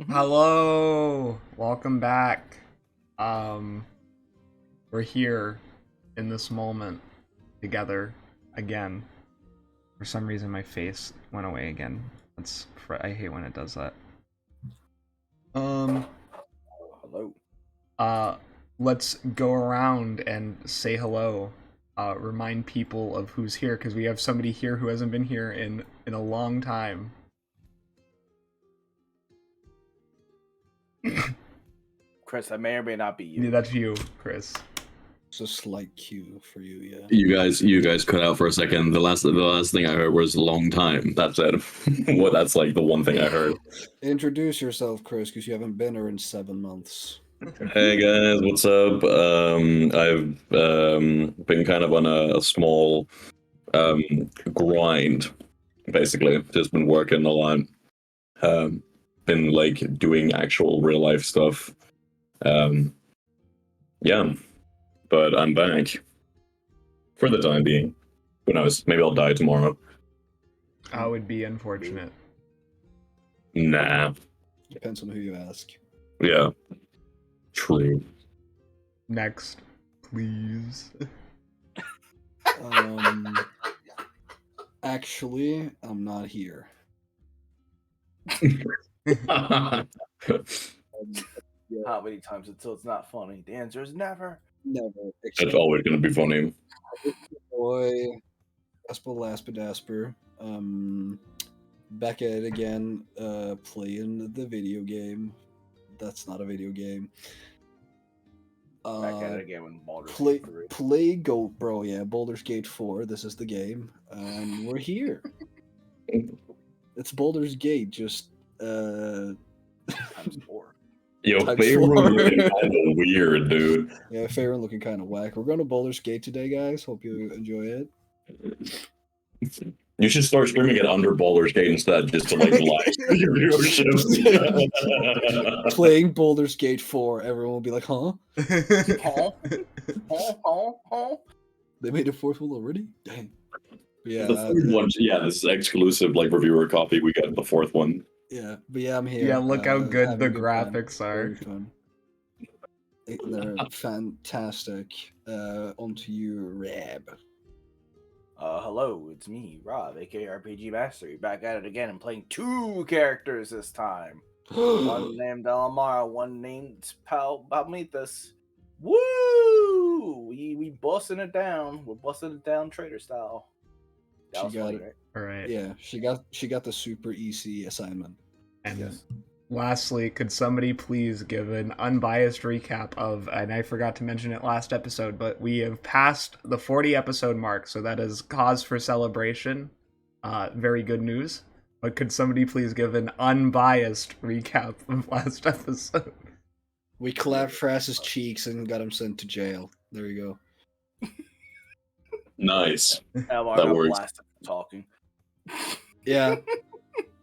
Hello, welcome back. We're here in this moment together again. For some reason, my face went away again. I hate when it does that. Um, Hello. uh, let's go around and say hello. Remind people of who's here because we have somebody here who hasn't been here in a long time. Chris, I may or may not be you. Yeah, that's you, Chris. It's a slight cue for you, yeah. You guys cut out for a second. The last thing I heard was a long time. That's it. That's like the one thing I heard. Introduce yourself, Chris, because you haven't been here in 7 months. Hey guys, what's up? I've been kind of on a small grind, basically. Just been working a lot. Been like doing actual real life stuff. Yeah, but I'm back for the time being. Who knows? Maybe I'll die tomorrow. That would be unfortunate. Nah. Depends on who you ask. Yeah. True. Next, please. Actually, I'm not here. How many times until it's not funny? The answer is never. Never. It's always gonna be funny. Boy, Asper, back at it again, playing the video game. That's not a video game. Back at it again when Baldur's Play, Gate 3. play Goat Bro, yeah, Baldur's Gate 4, this is the game, and we're here. It's Baldur's Gate, just, Times 4. Yo, Times Ferrin four. looking kind of weird, dude. Yeah, Ferrin looking kind of whack. We're going to Baldur's Gate today, guys. Hope you enjoy it. You should start streaming it under Baldur's Gate instead, just to like live your viewership. Playing Baldur's Gate 4, everyone will be like, huh? They made a fourth one already? Dang. Yeah, The third one, yeah, this is exclusive like reviewer copy. We got the fourth one. yeah, but yeah, I'm here. Yeah, look how good having the a good time. graphics are. Very fun. They're fantastic. On to you, Rab. Hello, it's me, Rob, aka RPG Master. You're back at it again and playing 2 characters this time. One named Alamara, one named Palmethus. Woo! We busting it down. We're busting it down trader style. That She was got funny, it. right? All right. Yeah, she got the super easy assignment. And Yes. lastly, could somebody please give an unbiased recap of, and I forgot to mention it last episode, but we have passed the 40 episode mark, so that is cause for celebration. Very good news. But could somebody please give an unbiased recap of last episode? We clapped Frass's cheeks and got him sent to jail. There you go. Nice. Alamara That got works. blasted for talking. Yeah.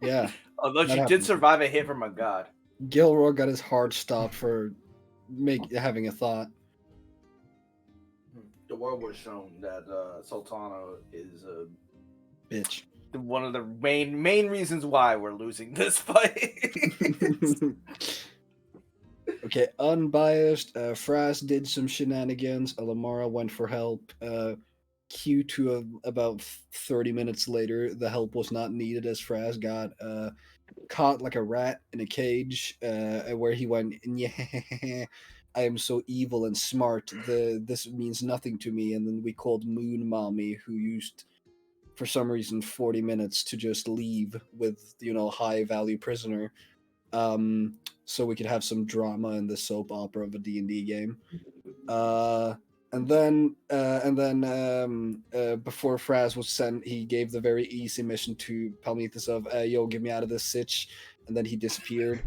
Yeah. Although she That did happens. survive a hit from a god. Gilrock got his heart stopped for having a thought. The world was shown that Soltanna is Bitch. one of the main reasons why we're losing this fight. Okay, unbiased. Frass did some shenanigans. Alamara went for help. Q to about 30 minutes later, the help was not needed as Frass got caught like a rat in a cage, where he went, yeah, I am so evil and smart. This means nothing to me. And then we called Moon Mommy, who used, for some reason, 40 minutes to just leave with, high value prisoner. So we could have some drama in the soap opera of a D&D game. And then before Frass was sent, he gave the very easy mission to Palmethus of, yo, get me out of this sitch. And then he disappeared.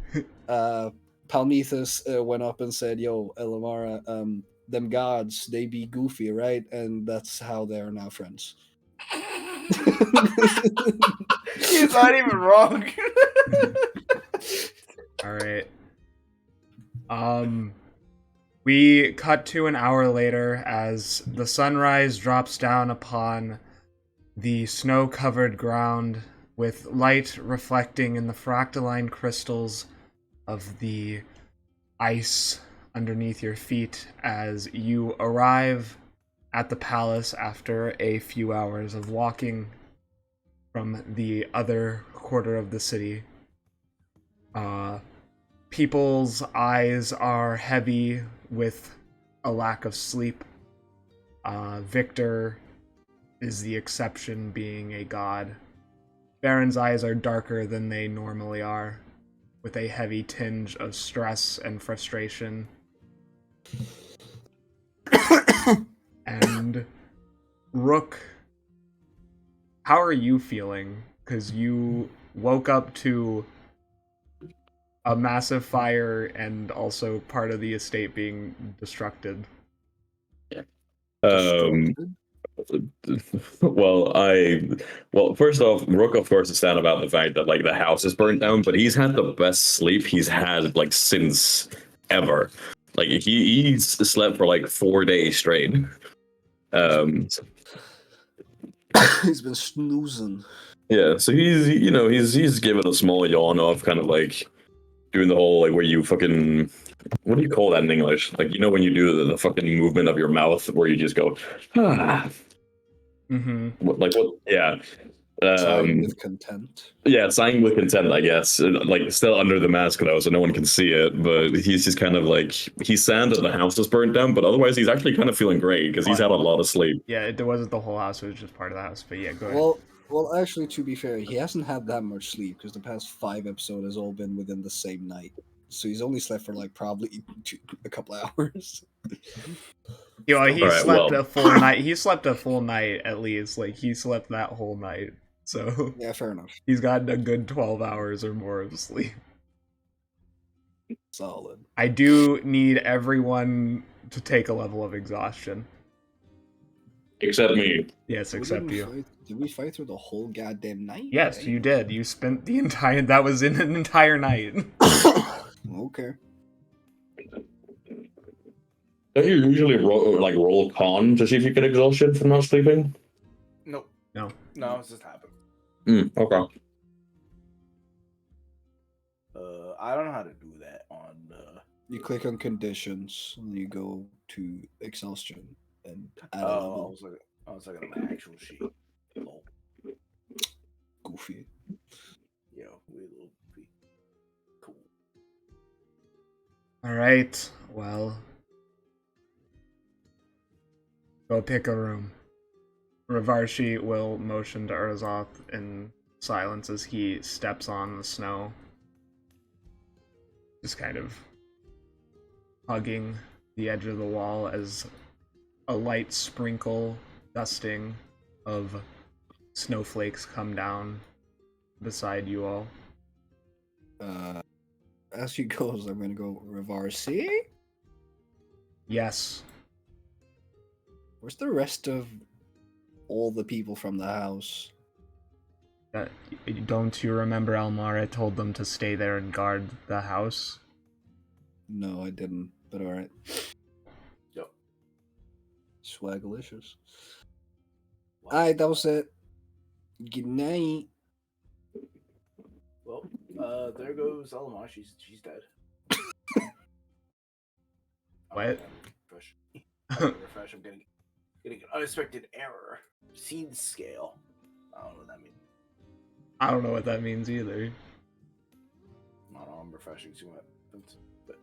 Palmethus went up and said, yo, Elamara, them gods, they be goofy, right? And that's how they are now friends. He's not even wrong. All right. We cut to an hour later as the sunrise drops down upon the snow-covered ground with light reflecting in the fractaline crystals of the ice underneath your feet as you arrive at the palace after a few hours of walking from the other quarter of the city. People's eyes are heavy with a lack of sleep. Victor is the exception, being a god. Ferrin's eyes are darker than they normally are, with a heavy tinge of stress and frustration. And Rook, how are you feeling? Because you woke up to a massive fire and also part of the estate being destructed. Destructed? Well, first off, Rook, of course, is sad about the fact that like the house is burnt down, but he's had the best sleep he's had like since ever. Like he's slept for like 4 days straight. He's been snoozing. Yeah, so he's given a small yawn off, kind of like doing the whole like where you fucking, what do you call that in English? Like, you know, when you do the fucking movement of your mouth where you just go ah. Mm-hmm. Like what? Yeah. Sighing with content. Yeah, sighing with content, I guess. Like, still under the mask though, so no one can see it. But he's just kind of like, he's sad that the house is burnt down, but otherwise he's actually kind of feeling great because he's had a lot of sleep. Yeah, it wasn't the whole house; it was just part of the house. But yeah, go ahead. Well, actually, to be fair, he hasn't had that much sleep because the past 5 episodes has all been within the same night. So he's only slept for like probably a couple hours. He Alright, slept well. a full night. He slept a full night at least. Like he slept that whole night. So Yeah, fair enough. he's gotten a good 12 hours or more of sleep. Solid. I do need everyone to take a level of exhaustion. Except me. Yes, except you. Did we fight through the whole goddamn night? Yes, you did. You spent the entire. That was in an entire night. Okay. Don't you usually roll con to see if you get exhaustion from not sleeping? Nope. No. No, it's just happened. Okay. I don't know how to do that on. You click on conditions, and you go to exhaustion, and add a Oh, level. I was looking at my actual sheet. Lol. Goofy. Yo, we little goofy. Cool. All right. Well, go pick a room. Ravarshi will motion to Urzoth in silence as he steps on the snow. Just kind of hugging the edge of the wall as a light sprinkle dusting of snowflakes come down beside you all. As she goes, I'm gonna go Ravarsi. Yes. Where's the rest of all the people from the house? Don't you remember Almara told them to stay there and guard the house? No, I didn't. But all right. Yep. Swagalicious. All right, that was it. Good night. Well, there goes Elamar. She's dead. What? Refresh. I'm getting an unexpected error. Seed scale. I don't know what that means. I don't know what that means either. I don't know. I'm refreshing. See what happens.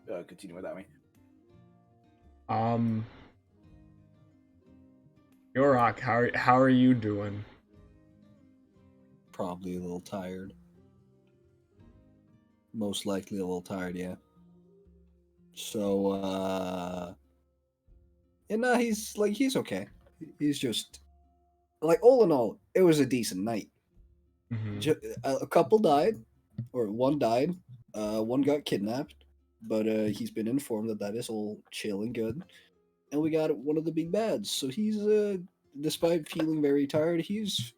But continue without me. Gilrock, how are you doing? Probably a little tired. Most likely a little tired, yeah. So, he's okay. He's just, like, all in all, it was a decent night. Mm-hmm. A couple died, or one died. One got kidnapped, but he's been informed that is all chill and good. And we got one of the big bads. So he's, despite feeling very tired, he's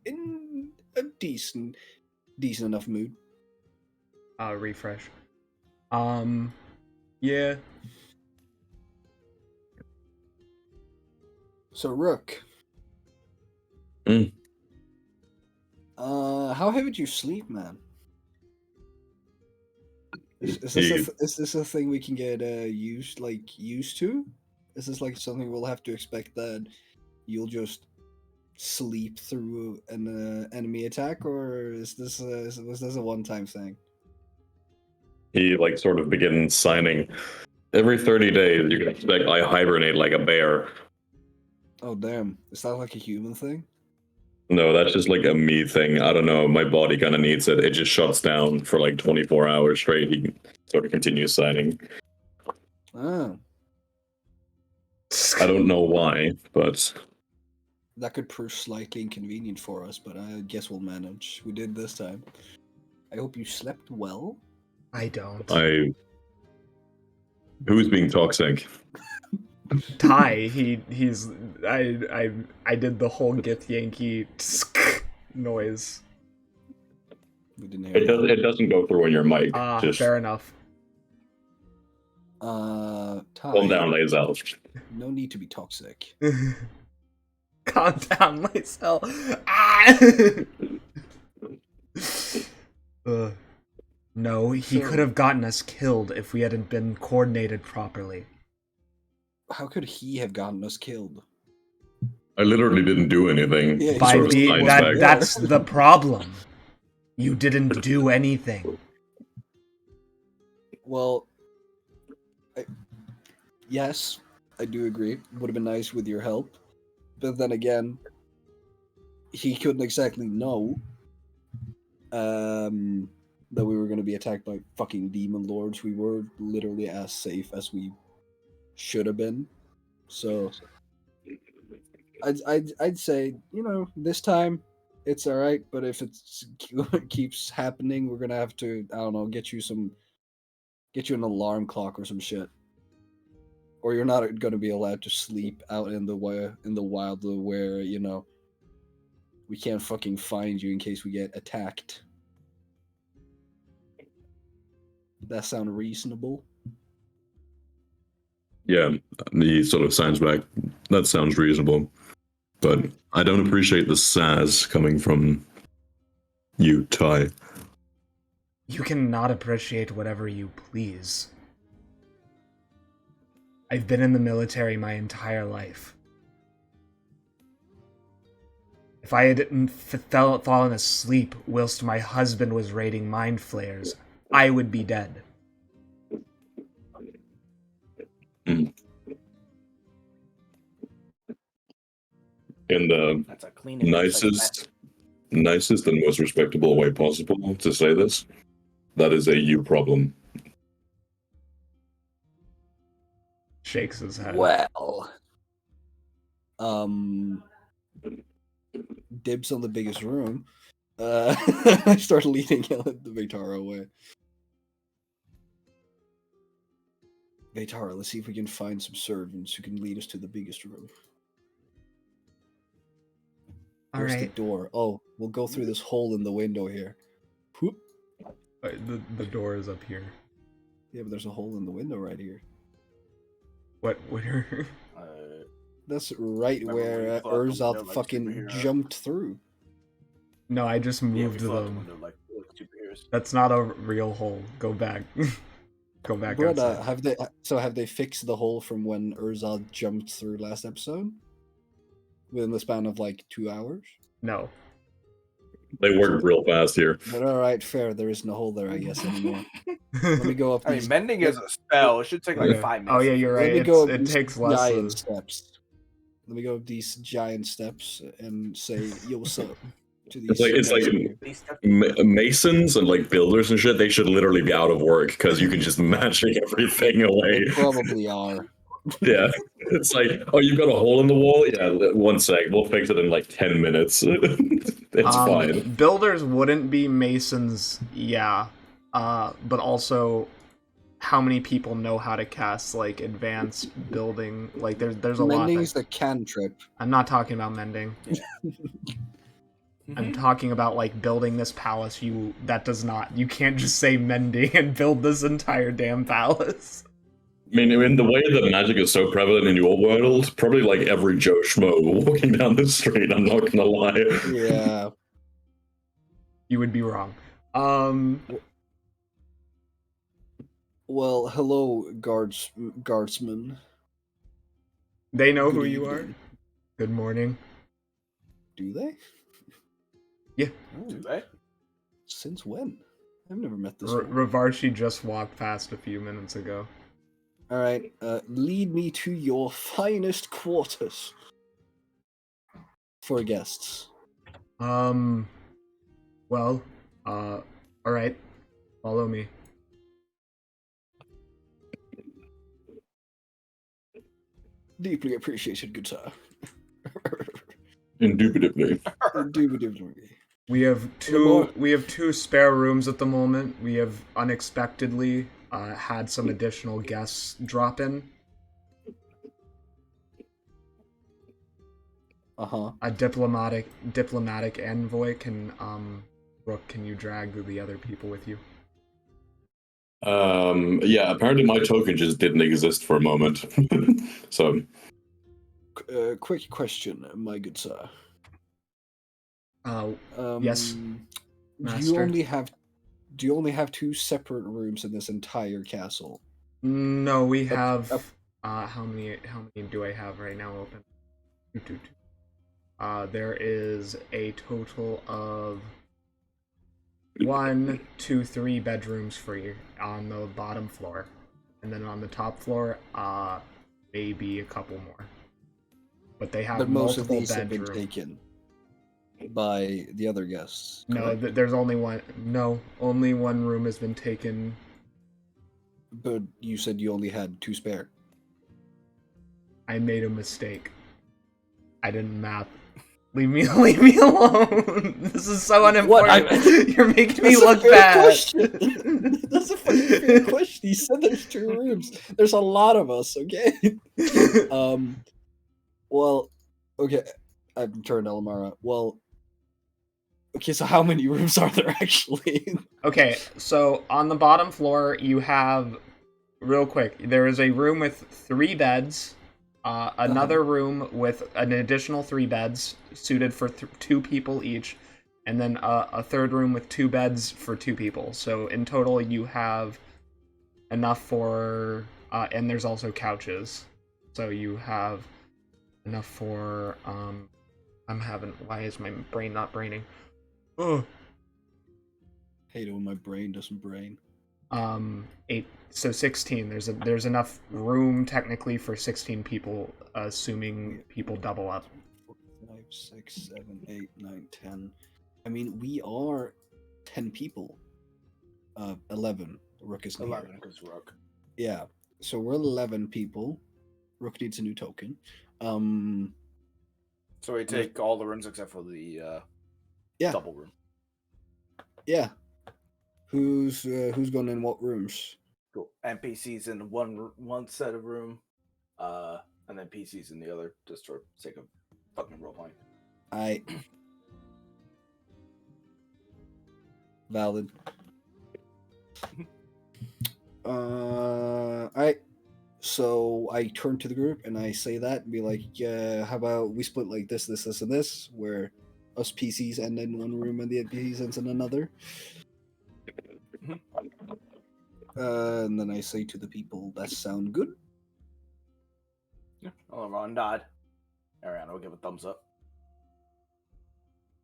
in a decent enough mood. Refresh. Yeah. So Rook. How heavy did you sleep, man? Is this a thing we can get used to? Is this like something we'll have to expect that you'll just sleep through an enemy attack, or was this a one-time thing? He like sort of begins signing. Every 30 days, you can expect I hibernate like a bear. Oh damn! Is that like a human thing? No, that's just like a me thing. I don't know. My body kind of needs it. It just shuts down for like 24 hours straight. He sort of continues signing. Oh, I don't know why, but that could prove slightly inconvenient for us, but I guess we'll manage. We did this time. I hope you slept well. I don't. Who's being toxic? Ty, he's I did the whole Gith Yankee noise. We didn't hear It doesn't go through on your mic. Just Fair enough. Ty, calm down, Lazel. no need to be toxic. Calm down, myself. Ah! No, he could have gotten us killed if we hadn't been coordinated properly. How could he have gotten us killed? I literally didn't do anything. Yeah, By Sort of the, side that, bag. that's the problem. You didn't do anything. Well, yes, I do agree. Would have been nice with your help. But then again, he couldn't exactly know that we were going to be attacked by fucking demon lords. We were literally as safe as we should have been. So I'd say, this time it's all right. But if it keeps happening, we're gonna have to, I don't know, get you an alarm clock or some shit. Or you're not going to be allowed to sleep out in the wild where, we can't fucking find you in case we get attacked. That sound reasonable? Yeah, he sort of sounds back. That sounds reasonable. But I don't appreciate the sass coming from you, Ty. You cannot appreciate whatever you please. I've been in the military my entire life. If I had fallen asleep whilst my husband was raiding mind flayers, I would be dead. In the That's a clean and nicest and most respectable way possible to say this, that is a you problem. Shakes his head. Well, dibs on the biggest room. I start leading the Vaytara away. Vaytara, let's see if we can find some servants who can lead us to the biggest room. Where's the door? Oh, we'll go through this hole in the window here. Whoop. The door is up here. Yeah, but there's a hole in the window right here. What? Where? That's right where Urzad fucking jumped through. No, I just moved them. That's not a real hole. Go back. Go back outside. Have they fixed the hole from when Urzad jumped through last episode? Within the span of like 2 hours? No. They work real fast here. But alright, fair. There isn't a hole there, I guess, anymore. Let me go up I mean, mending is a spell. It should take like 5 minutes. Oh yeah, you're right. It takes less giant steps. Let me go up these giant steps and say, yo, what's up? To these It's like masons and like builders and shit, they should literally be out of work because you can just magic everything away. They probably are. Yeah. It's like, oh, you've got a hole in the wall? Yeah, 1 sec. We'll fix it in like 10 minutes. It's fine. Builders wouldn't be masons, yeah. But also, how many people know how to cast like advanced building? Like there's a lot. Mending's the cantrip. I'm not talking about mending. I'm talking about like building this palace. You can't just say mending and build this entire damn palace. I mean, in the way that magic is so prevalent in your world, probably like every Joe Schmo walking down the street, I'm not gonna lie. Yeah. You would be wrong. Well, hello, guardsmen. They know Good who you are. evening. Good morning. Do they? Yeah. Oh, Do they? since when? I've never met this one. Ravarshi just walked past a few minutes ago. All right, lead me to your finest quarters for guests. Well, all right. Follow me. Deeply appreciated, good sir. Indubitably. Indubitably. We have Lamar. two spare rooms at the moment. We have unexpectedly had some additional guests drop in. A diplomatic envoy can Rook, can you drag the other people with you? Yeah, apparently my token just didn't exist for a moment. So Quick question, my good sir. Yes, Do master. you only have two separate rooms in this entire castle? No, we have how many do I have right now open? Two. There is a total of 1, 2, 3 bedrooms free on the bottom floor, and then on the top floor, maybe a couple more. But they have But most of multiple these have been bedrooms. taken by the other guests. No, correct? there's only one. No, only one room has been taken. But you said you only had two spare. I made a mistake. I didn't map. Leave me alone. This is so unimportant. You're making me look bad. That's a fair question. You said there's two rooms. There's a lot of us, okay? Well, okay. I've turned Elamara. Well, okay, so how many rooms are there actually? Okay, so on the bottom floor, you have, real quick, there is a room with 3 beds, another room with an additional 3 beds, suited for 2 people each, and then a third room with 2 beds for 2 people. So in total, you have enough for, and there's also couches. So you have enough for, why is my brain not braining? Oh. Hate it when my brain doesn't brain. 8, so 16. There's enough room technically for 16 people, assuming people double up. 5, 6, 7, 8, 9, 10. I mean, we are 10 people. 11. Rook is 11 because Rook. Yeah, so we're 11 people. Rook needs a new token. So we take all the rooms except for the double room. Yeah. Who's going in what rooms? Cool. NPCs in one set of room, and then PCs in the other, just for sake of fucking role playing. Valid. Alright. So I turn to the group and I say that and be like, yeah, how about we split like this, and this, where us PCs end in one room and the NPCs ends in another. And then I say to the people, that sound good? Yeah. I'll nod. Ariana will give a thumbs up.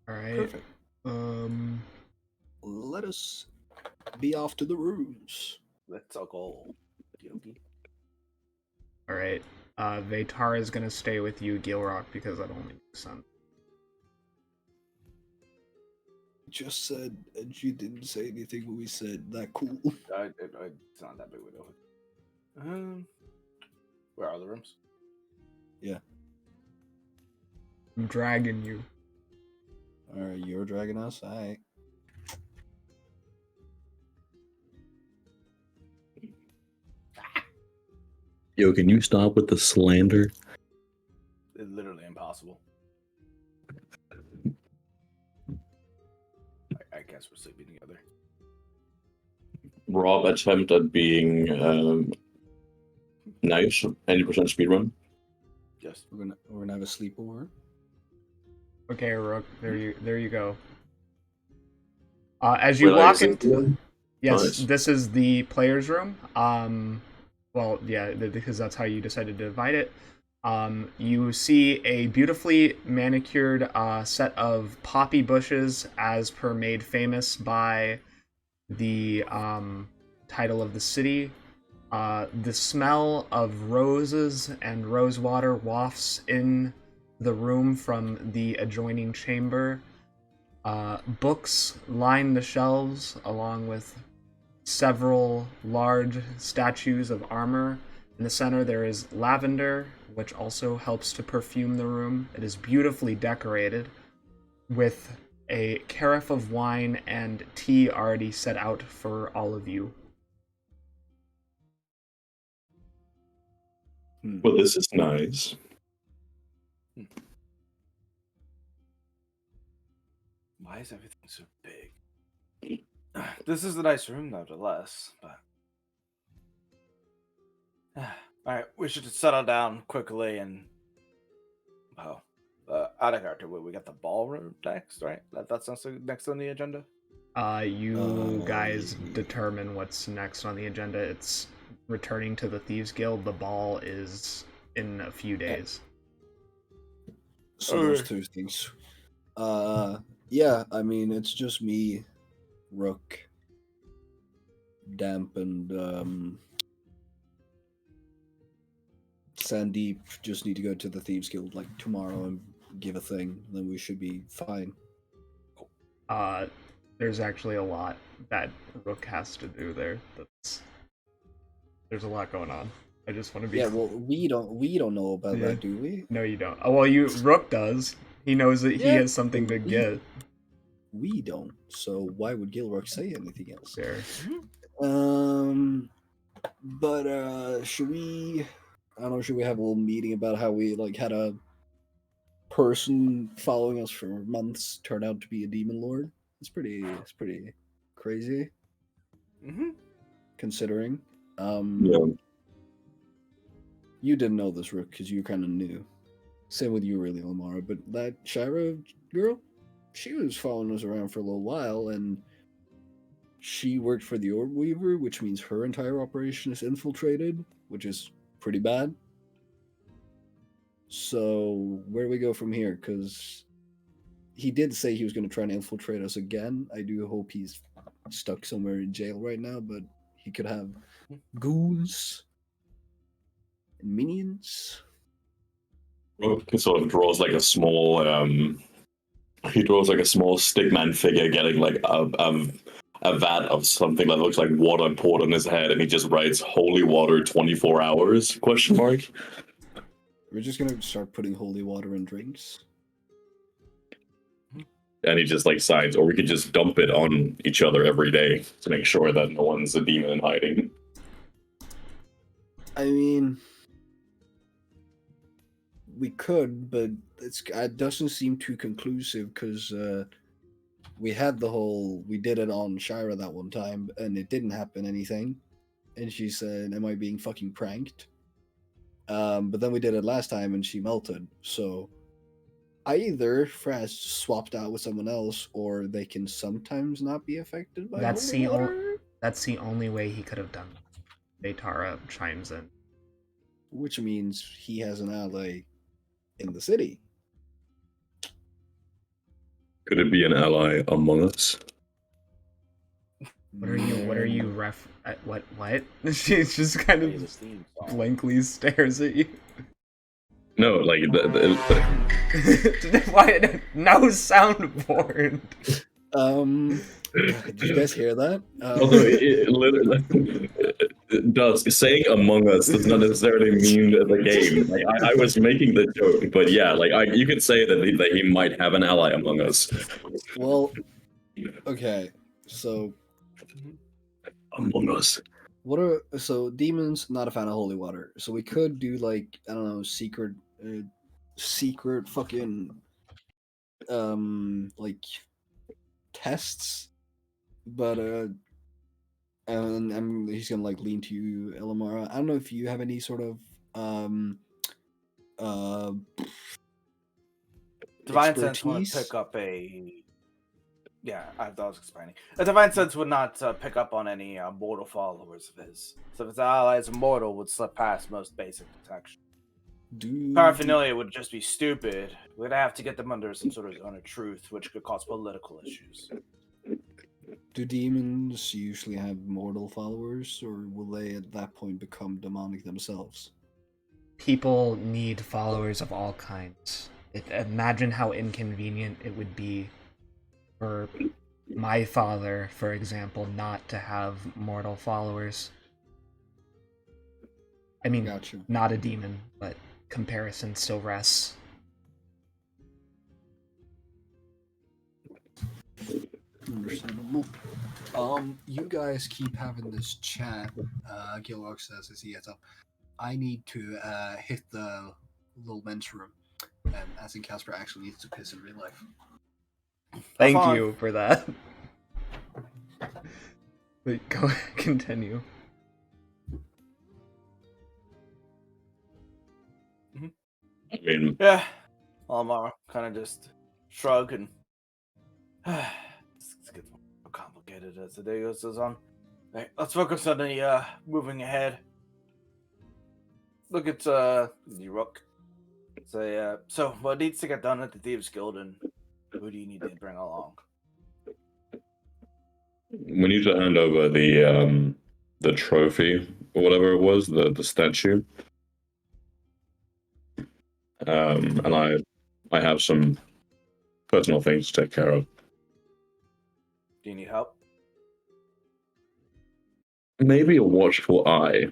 Alright. Perfect. Let us be off to the rooms. Let's all go. Yogi. Alright. Vaytara is gonna stay with you, Gilrock, because that only makes sense. Just said, and she didn't say anything when we said that cool. It's not that big of a deal. Where are the rooms? Yeah. I'm dragging you. Alright, you're dragging us? Alright. Yo, can you stop with the slander? It's literally impossible. I guess we're sleeping together. Rob attempt at being nice, 90% speedrun. Yes. We're gonna have a sleepover. Okay, Rook, there you go. As you walk into Yes, Nice. this is the player's room. Well, yeah, because that's how you decided to divide it. You see a beautifully manicured set of poppy bushes, as per made famous by the title of the city. The smell of roses and rose water wafts in the room from the adjoining chamber. Books line the shelves, along with several large statues of armor. In the center, there is lavender, which also helps to perfume the room. It is beautifully decorated, with a carafe of wine and tea already set out for all of you. Well, this is nice. Why is everything so big? This is a nice room, nevertheless, but... Alright, we should settle down quickly and... Well, out of character, we got the ballroom next, right? That's next on the agenda? You guys determine what's next on the agenda. It's returning to the Thieves Guild. The ball is in a few days. So those two things. Yeah, I mean, it's just me, Rook, Damp, and Sandeep just need to go to the Thieves Guild like tomorrow and give a thing. Then we should be fine. There's actually a lot that Rook has to do there. There's a lot going on. I just want to be. Yeah, well, we don't know about that, do we? No, you don't. Oh, well, Rook does. He knows that he has something to get. We don't. So why would Gilrock say anything else? Fair. But should we? I don't know. Should we have a little meeting about how we had a person following us for months turn out to be a demon lord? It's pretty crazy. Considering. Yeah. You didn't know this, Rook, because you kind of knew. Same with you, really, Lamara. But that Shira girl, she was following us around for a little while, and she worked for the Orb Weaver, which means her entire operation is infiltrated, which is pretty bad. So where do we go from here? Because he did say he was going to try and infiltrate us again. I do hope he's stuck somewhere in jail right now, but he could have goons and minions. Rook sort of draws like a small he draws like a small stickman figure getting like a vat of something that looks like water poured on his head, and he just writes "Holy water, 24 hours?" question mark. We're just gonna start putting holy water in drinks. And he just like signs, or we could just dump it on each other every day to make sure that no one's a demon in hiding. I mean, we could, but it doesn't seem too conclusive because we did it on Shira that one time, and it didn't happen anything. And she said, "Am I being fucking pranked?" But then we did it last time, and she melted. So either Fraz swapped out with someone else, or they can sometimes not be affected by holy water. That's the only way he could have done that. Vaytara chimes in. Which means he has an ally in the city. Could it be an ally among us? What are you what? She just kind of blankly stares at you. No, like Why no soundboard? Did you guys hear that? Although it literally does saying "among us" does not necessarily mean the game. Like, I was making the joke, but yeah, like you could say that he might have an ally among us. Well, okay, so among us. So demons not a fan of holy water, so we could do like I don't know secret fucking like tests, but and he's gonna like lean to you, Elamara. I don't know if you have any sort of Divine Sense want to pick up a Yeah, I was explaining. A divine sense would not pick up on any mortal followers of his. So if its allies mortal would slip past most basic detection. Paraphernalia would just be stupid. We'd have to get them under some sort of zone of truth, which could cause political issues. Do demons usually have mortal followers, or will they at that point become demonic themselves? People need followers of all kinds. Imagine how inconvenient it would be for my father, for example, not to have mortal followers. I mean, Gotcha. not a demon, but comparison still rests. Understandable. You guys keep having this chat. Gilrock says as he gets up, I need to hit the little men's room. And as in Casper actually needs to piss in real life. Thank you for that. Wait, go continue. I mean, Yeah. Almar kind of just shrug and it's getting more complicated as the day goes on. Hey, let's focus on the moving ahead. Look at the Rook. Say, so what needs to get done at the Thieves Guild, and who do you need to bring along? we need to hand over the trophy or whatever it was, the statue. And I have some personal things to take care of. Do you need help? Maybe a watchful eye,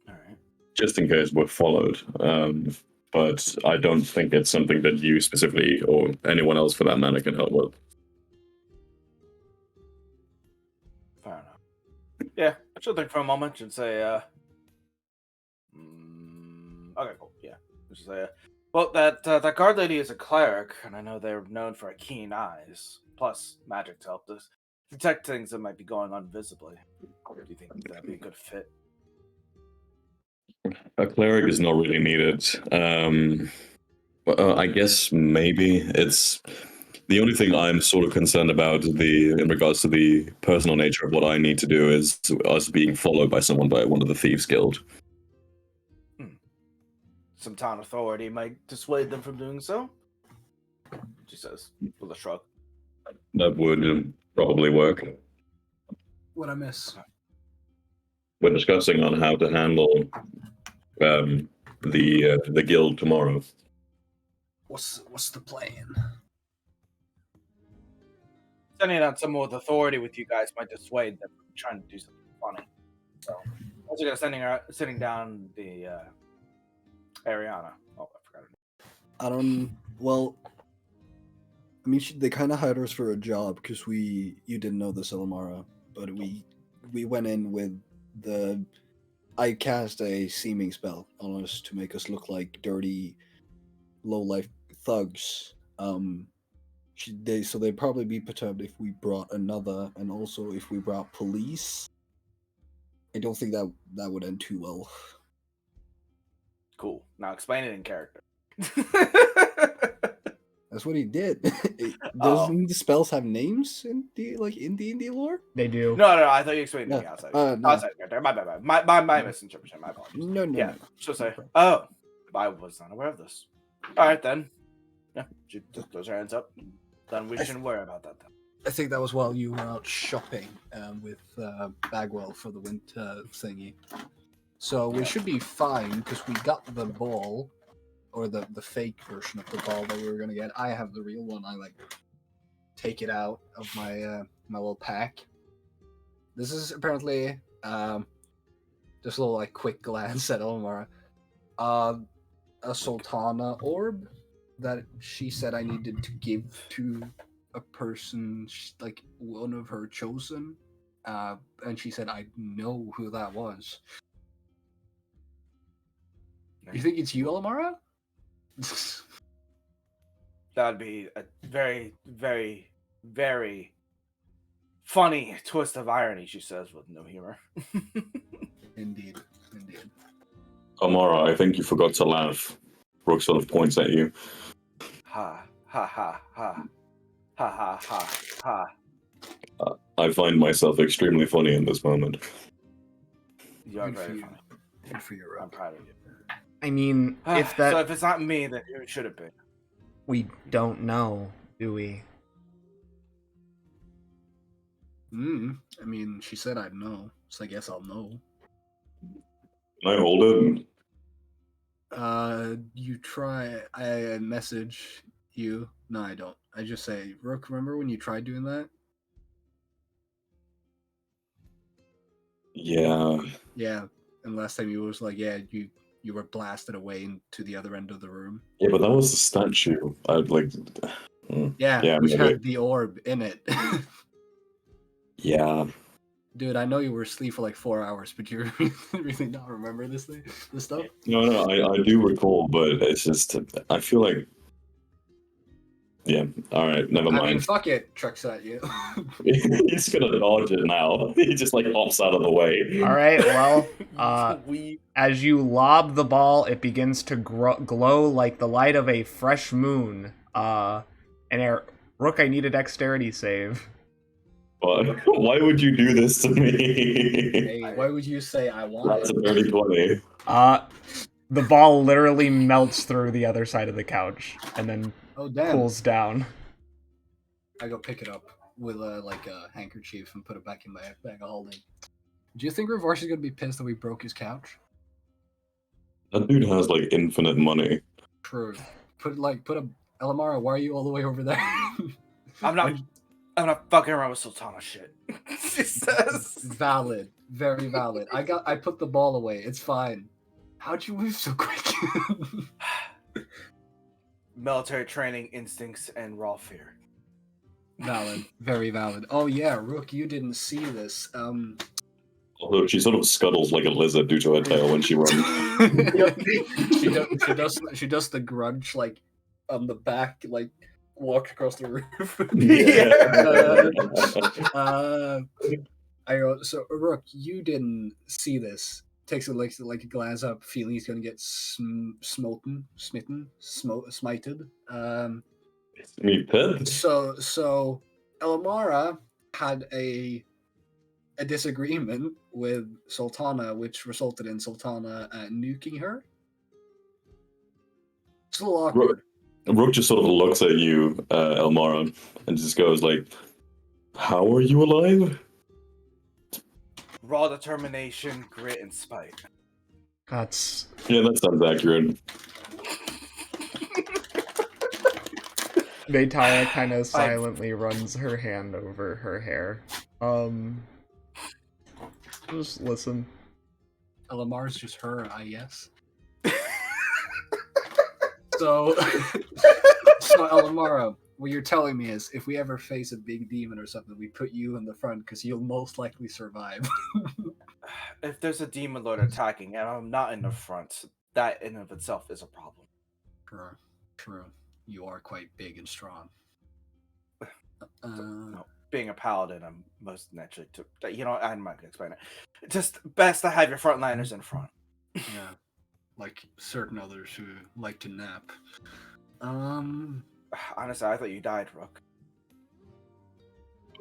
Alright. just in case we're followed. But I don't think it's something that you specifically, or anyone else for that matter, can help with. Fair enough. Yeah, I should think for a moment and say, okay, cool, yeah. Just say, well, that guard lady is a cleric, and I know they're known for keen eyes, plus magic to help us detect things that might be going on visibly. Do you think that'd be a good fit? A cleric is not really needed. I guess maybe it's the only thing I'm sort of concerned about in regards to the personal nature of what I need to do is us being followed by someone by one of the Thieves Guild. Some town authority might dissuade them from doing so, she says with a shrug. That would probably work. What I miss? We're discussing on how to handle the guild tomorrow. What's the plan? Sending out some more authority with you guys might dissuade them from trying to do something funny. So, also gonna sitting down the Ariana. Oh, I forgot her name. Well, I mean, they kind of hired us for a job because you didn't know this, Elamara, but we went in with I cast a seeming spell on us to make us look like dirty, low-life thugs. So they'd probably be perturbed if we brought another, and also if we brought police. I don't think that would end too well. Cool. Now explain it in character. That's what he did. Doesn't the spells have names in D&D lore? They do. No, I thought you explained it outside. No. Outside character. My bad. My misinterpretation. My apologies. No. Yeah. She'll say, "Oh, I was not aware of this." All right then. Yeah. She just throws her hands up. Then we shouldn't worry about that then. I think that was while you were out shopping with Bagwell for the winter thingy. So we should be fine because we got the ball, or the fake version of the ball that we were gonna get. I have the real one. I take it out of my my little pack. This is apparently just a little quick glance at Omar. A Soltanna orb that she said I needed to give to a person, one of her chosen, and she said I know who that was. You think it's you, Elamara? That'd be a very, very, very funny twist of irony, she says with no humor. Indeed. Amara, I think you forgot to laugh. Brooke sort of points at you. Ha. Ha ha ha. Ha ha ha ha. I find myself extremely funny in this moment. You are Good for very you. funny. Good for you, I'm Rook. proud of you. I mean, if that So if it's not me, then who should it be? we don't know, do we? I mean, she said I'd know, so I guess I'll know. Can I hold it? You try. I message you. No, I don't. I just say, Rook, remember when you tried doing that? Yeah. Yeah. And last time you was like, yeah, you were blasted away into the other end of the room. Yeah, but that was the statue. I'd like. Yeah, which maybe. had the orb in it. Yeah. Dude, I know you were asleep for like 4 hours, but you really not remember this stuff? No, I do recall, but it's just I feel like. Yeah. All right. Never I mean, mind. fuck it, trucks at you. He's gonna dodge it now. He just like hops out of the way. All right, well, We as you lob the ball, it begins to glow like the light of a fresh moon. Rook, I need a dexterity save. But why would you do this to me? Hey, why would you say I want That's a it? dirty 20. The ball literally melts through the other side of the couch and then Oh damn! cools down. I go pick it up with like a handkerchief and put it back in my bag of holding. Do you think Reverse is gonna be pissed that we broke his couch? That dude has like infinite money. True. Put a Elamara. Why are you all the way over there? I'm not fucking around with Soltanna shit. She says. Valid, very valid. I put the ball away. It's fine. How'd you move so quick? Military training, instincts, and raw fear. Valid, very valid. Oh yeah, Rook, you didn't see this. Although she sort of scuttles like a lizard due to her tail when she runs. she does the grudge like on the back, like walk across the roof. I go, so Rook, you didn't see this. Takes a like a glance up, feeling he's gonna get smited. Me pet? So Elamara had a disagreement with Soltanna, which resulted in Soltanna nuking her. It's a little awkward. Rook just sort of looks at you, Elmara, and just goes like, "How are you alive?" Raw determination, grit, and spite. Yeah, that sounds accurate. Vaytara kind of silently runs her hand over her hair. Just listen. Elamara's just her, I guess. So Elamara, what you're telling me is, if we ever face a big demon or something, we put you in the front because you'll most likely survive. If there's a demon lord attacking and I'm not in the front, that in of itself is a problem. True. You are quite big and strong. No, being a paladin, I'm most naturally I'm not gonna explain it. It's just best to have your frontliners in front. Yeah, like certain others who like to nap. Honestly, I thought you died, Rook.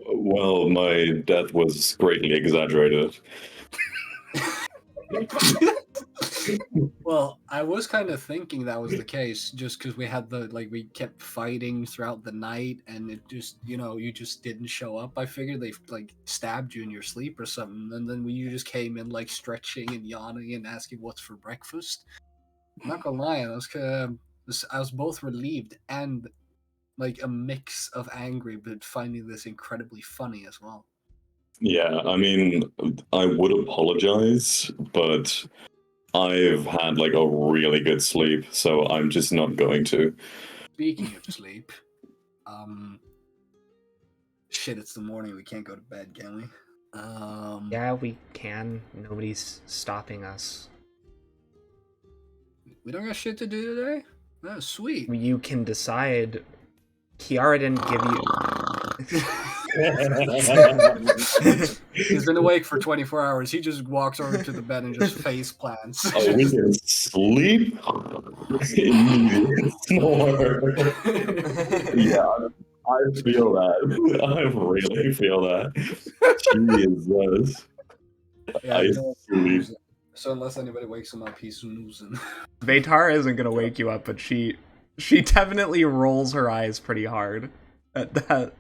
Well, my death was greatly exaggerated. Well, I was kind of thinking that was the case, just because we had we kept fighting throughout the night, and it just, you just didn't show up. I figured they stabbed you in your sleep or something, and then you just came in stretching and yawning and asking what's for breakfast. I'm not gonna lie, I was both relieved and a mix of angry, but finding this incredibly funny as well. Yeah, I mean, I would apologize, but I've had a really good sleep, so I'm just not going to. Speaking of sleep, shit, it's the morning. We can't go to bed, can we? Yeah, we can. Nobody's stopping us. We don't got shit to do today? That's sweet. You can decide. Kiara didn't give you... He's been awake for 24 hours. He just walks over to the bed and just face plants. Oh, we can sleep immediate snore. Yeah, I feel that. I really feel that. Jesus. Yeah, I no, sleep. so unless anybody wakes him up, he's snoozing. Vaytara isn't gonna wake you up, but she definitely rolls her eyes pretty hard at that.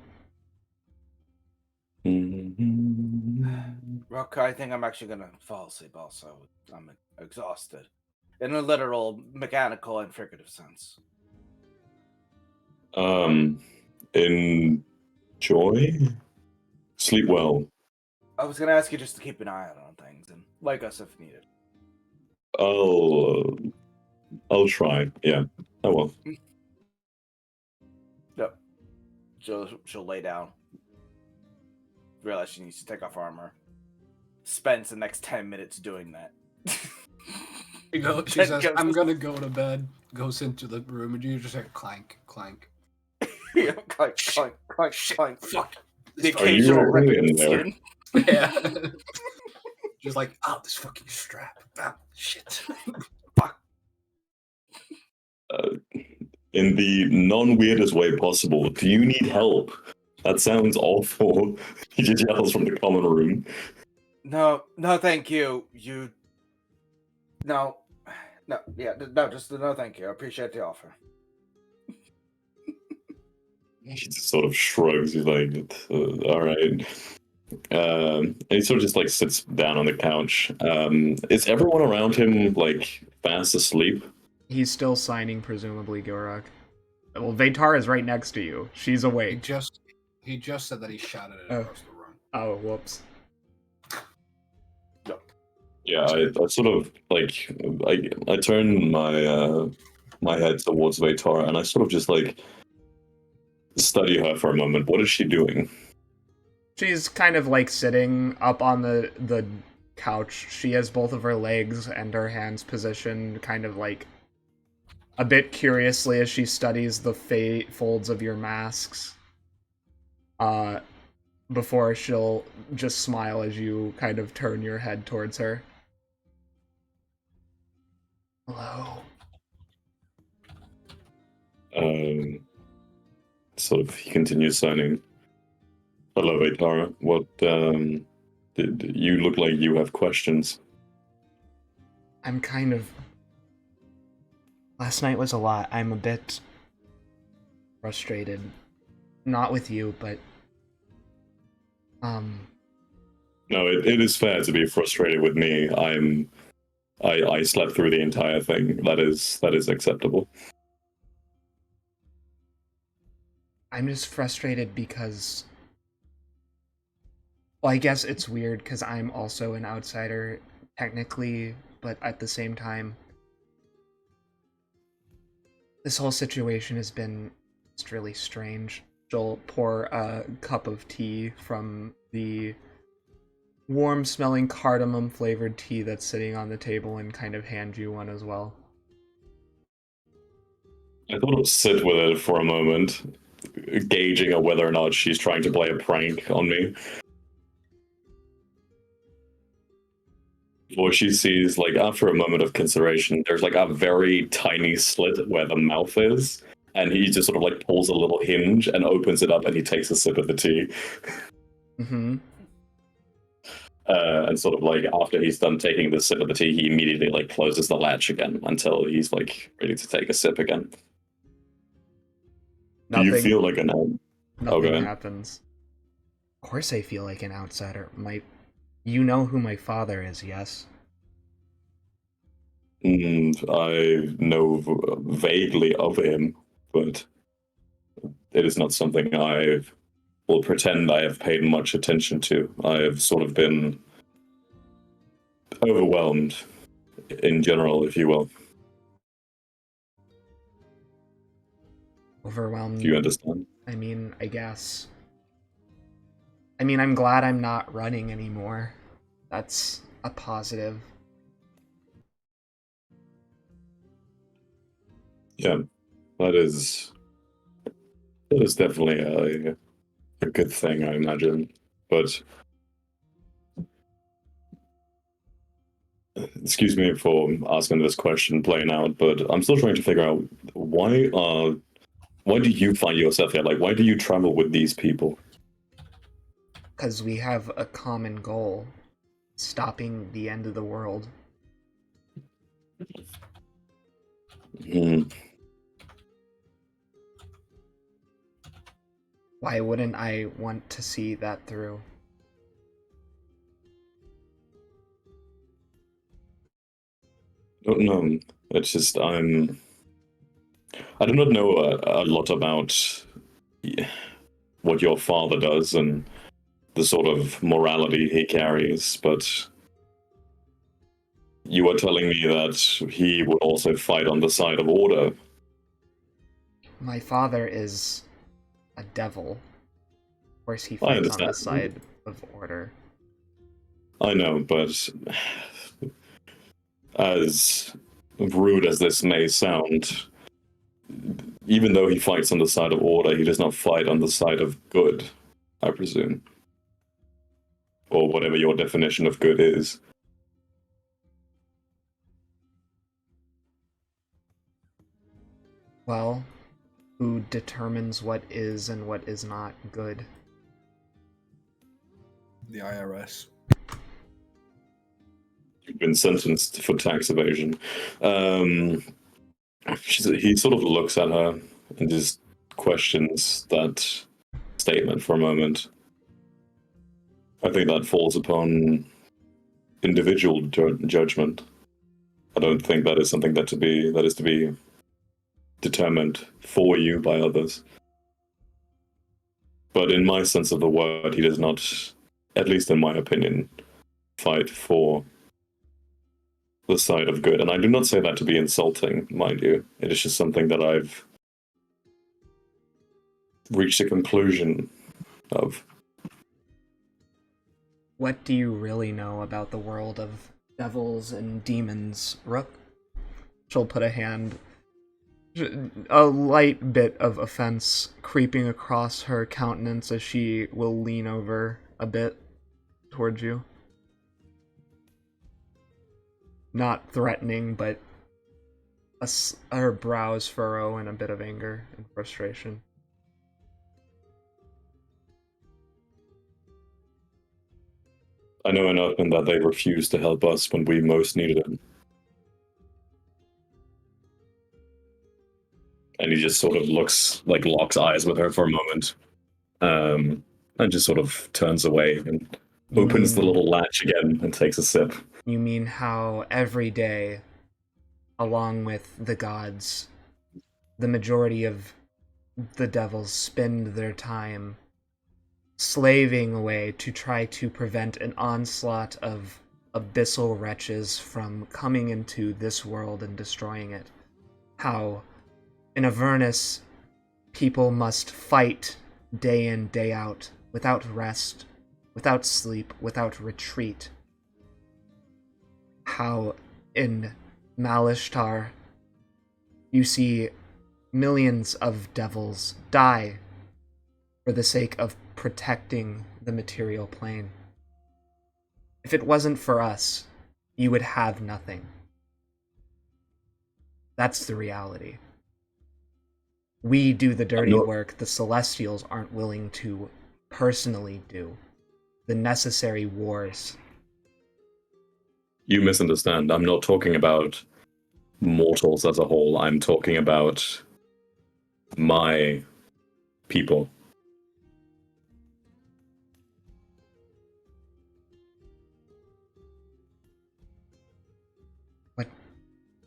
Rook, I think I'm actually gonna fall asleep also. I'm exhausted. In a literal, mechanical, and figurative sense. Enjoy. Sleep well. I was gonna ask you just to keep an eye out on things and like us if needed. I'll try. Yeah, I will. Yep. She'll lay down. Realize she needs to take off armor. Spends the next 10 minutes doing that. She says, I'm gonna go to bed. Goes into the room and you just hear clank, clank. Yeah, clank, clank, clank, clank. Fuck. The occasional Are rip you in in the there? skin. Yeah. Just like, oh, this fucking strap. Ah, shit. Fuck. In the non-weirdest way possible, do you need help? That sounds awful. He just yells from the common room. No, thank you. No, just no, thank you. I appreciate the offer. He just sort of shrugs. He's like, all right. And he sort of just like sits down on the couch. Is everyone around him like fast asleep? He's still signing, presumably, Gilrock. Well, Vaytara is right next to you. She's awake. He just said that he shouted it Oh. across the room. Oh, whoops. Yeah, I sort of like I turn my head towards Vaytara and I sort of just like study her for a moment. What is she doing? She's kind of like sitting up on the couch. She has both of her legs and her hands positioned kind of like a bit curiously as she studies the folds of your masks. Before she'll just smile as you kind of turn your head towards her. Hello. Sort of he continues signing. Hello, Vaytara. What did you look like you have questions? I'm kind of... Last night was a lot. I'm a bit frustrated. Not with you, but... No, it is fair to be frustrated with me. I slept through the entire thing. That is acceptable. I'm just frustrated because... Well, I guess it's weird because I'm also an outsider, technically, but at the same time... This whole situation has been just really strange. She'll pour a cup of tea from the warm-smelling cardamom-flavored tea that's sitting on the table and kind of hand you one as well. I thought I'd sit with it for a moment, gauging on whether or not she's trying to play a prank on me. Before she sees, like, after a moment of consideration, there's like a very tiny slit where the mouth is, and he just sort of like pulls a little hinge and opens it up and he takes a sip of the tea. Mm-hmm. And sort of like after he's done taking the sip of the tea, he immediately like closes the latch again until he's like ready to take a sip again. Do you feel like an Nothing happens. Of course I feel like an outsider. You know who my father is, yes? I know vaguely of him, but it is not something I will pretend I have paid much attention to. I have sort of been overwhelmed in general, if you will. Overwhelmed. Do you understand? I mean, I guess. I mean, I'm glad I'm not running anymore. That's a positive. Yeah, that is definitely a good thing, I imagine. But excuse me for asking this question plain out, but I'm still trying to figure out why do you find yourself here? Like, why do you travel with these people? Because we have a common goal, stopping the end of the world. Hmm. Why wouldn't I want to see that through? Don't know. It's just I do not know a lot about what your father does and the sort of morality he carries, but you are telling me that he would also fight on the side of order. My father is a devil. Of course, he I fights on understand. the side of order. I know, but as rude as this may sound, even though he fights on the side of order, he does not fight on the side of good, I presume. Or whatever your definition of good is. Well, who determines what is and what is not good? The IRS. You've been sentenced for tax evasion. He sort of looks at her and just questions that statement for a moment. I think that falls upon individual judgment. I don't think that is something that is to be determined for you by others. But in my sense of the word, he does not, at least in my opinion, fight for the side of good. And I do not say that to be insulting, mind you. It is just something that I've reached a conclusion of. What do you really know about the world of devils and demons, Rook? She'll put a light bit of offense creeping across her countenance as she will lean over a bit towards you. Not threatening, but her brows furrow in a bit of anger and frustration. I know enough in that they refused to help us when we most needed it. And he just sort of locks eyes with her for a moment, and just sort of turns away and opens the little latch again and takes a sip. You mean how every day, along with the gods, the majority of the devils spend their time slaving away to try to prevent an onslaught of abyssal wretches from coming into this world and destroying it. How in Avernus, people must fight day in, day out, without rest, without sleep, without retreat. How in Malishtar, you see millions of devils die for the sake of protecting the material plane. If it wasn't for us, you would have nothing. That's the reality. We do the dirty work the Celestials aren't willing to personally do. The necessary wars. You misunderstand. I'm not talking about mortals as a whole. I'm talking about my people.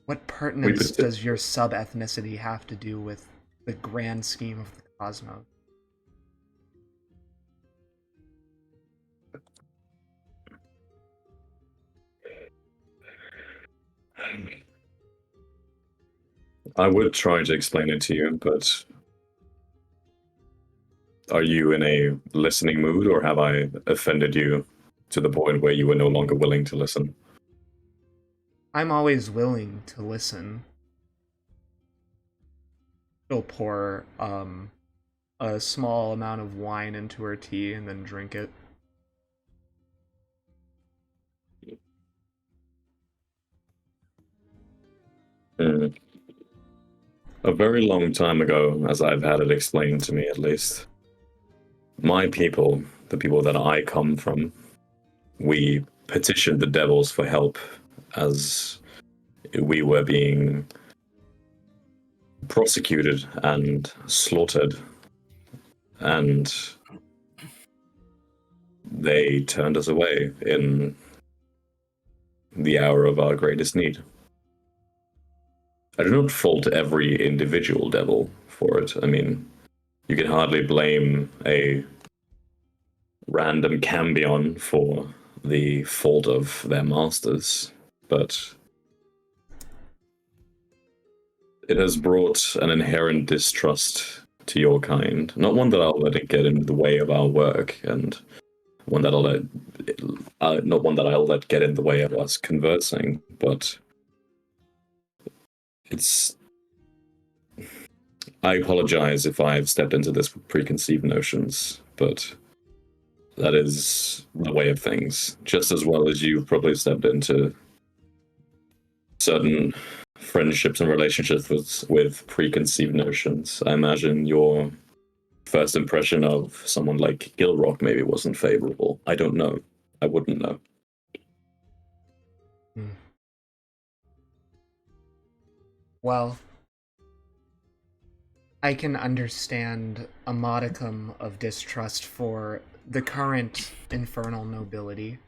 What pertinence does your sub-ethnicity have to do with the grand scheme of the cosmos? I would try to explain it to you, but are you in a listening mood, or have I offended you to the point where you are no longer willing to listen? I'm always willing to listen. She'll pour a a small amount of wine into her tea and then drink it. A very long time ago, as I've had it explained to me at least, my people, the people that I come from, we petitioned the devils for help as we were being prosecuted and slaughtered, and they turned us away in the hour of our greatest need. I do not fault every individual devil for it. I mean, you can hardly blame a random cambion for the fault of their masters, but it has brought an inherent distrust to your kind. Not one that I'll let it get in the way of our work, and one that not one that I'll let get in the way of us conversing, but it's... I apologize if I've stepped into this with preconceived notions, but that is the way of things. Just as well as you've probably stepped into certain friendships and relationships with preconceived notions. I imagine your first impression of someone like Gilrock maybe wasn't favorable. I don't know. I wouldn't know. Well, I can understand a modicum of distrust for the current infernal nobility.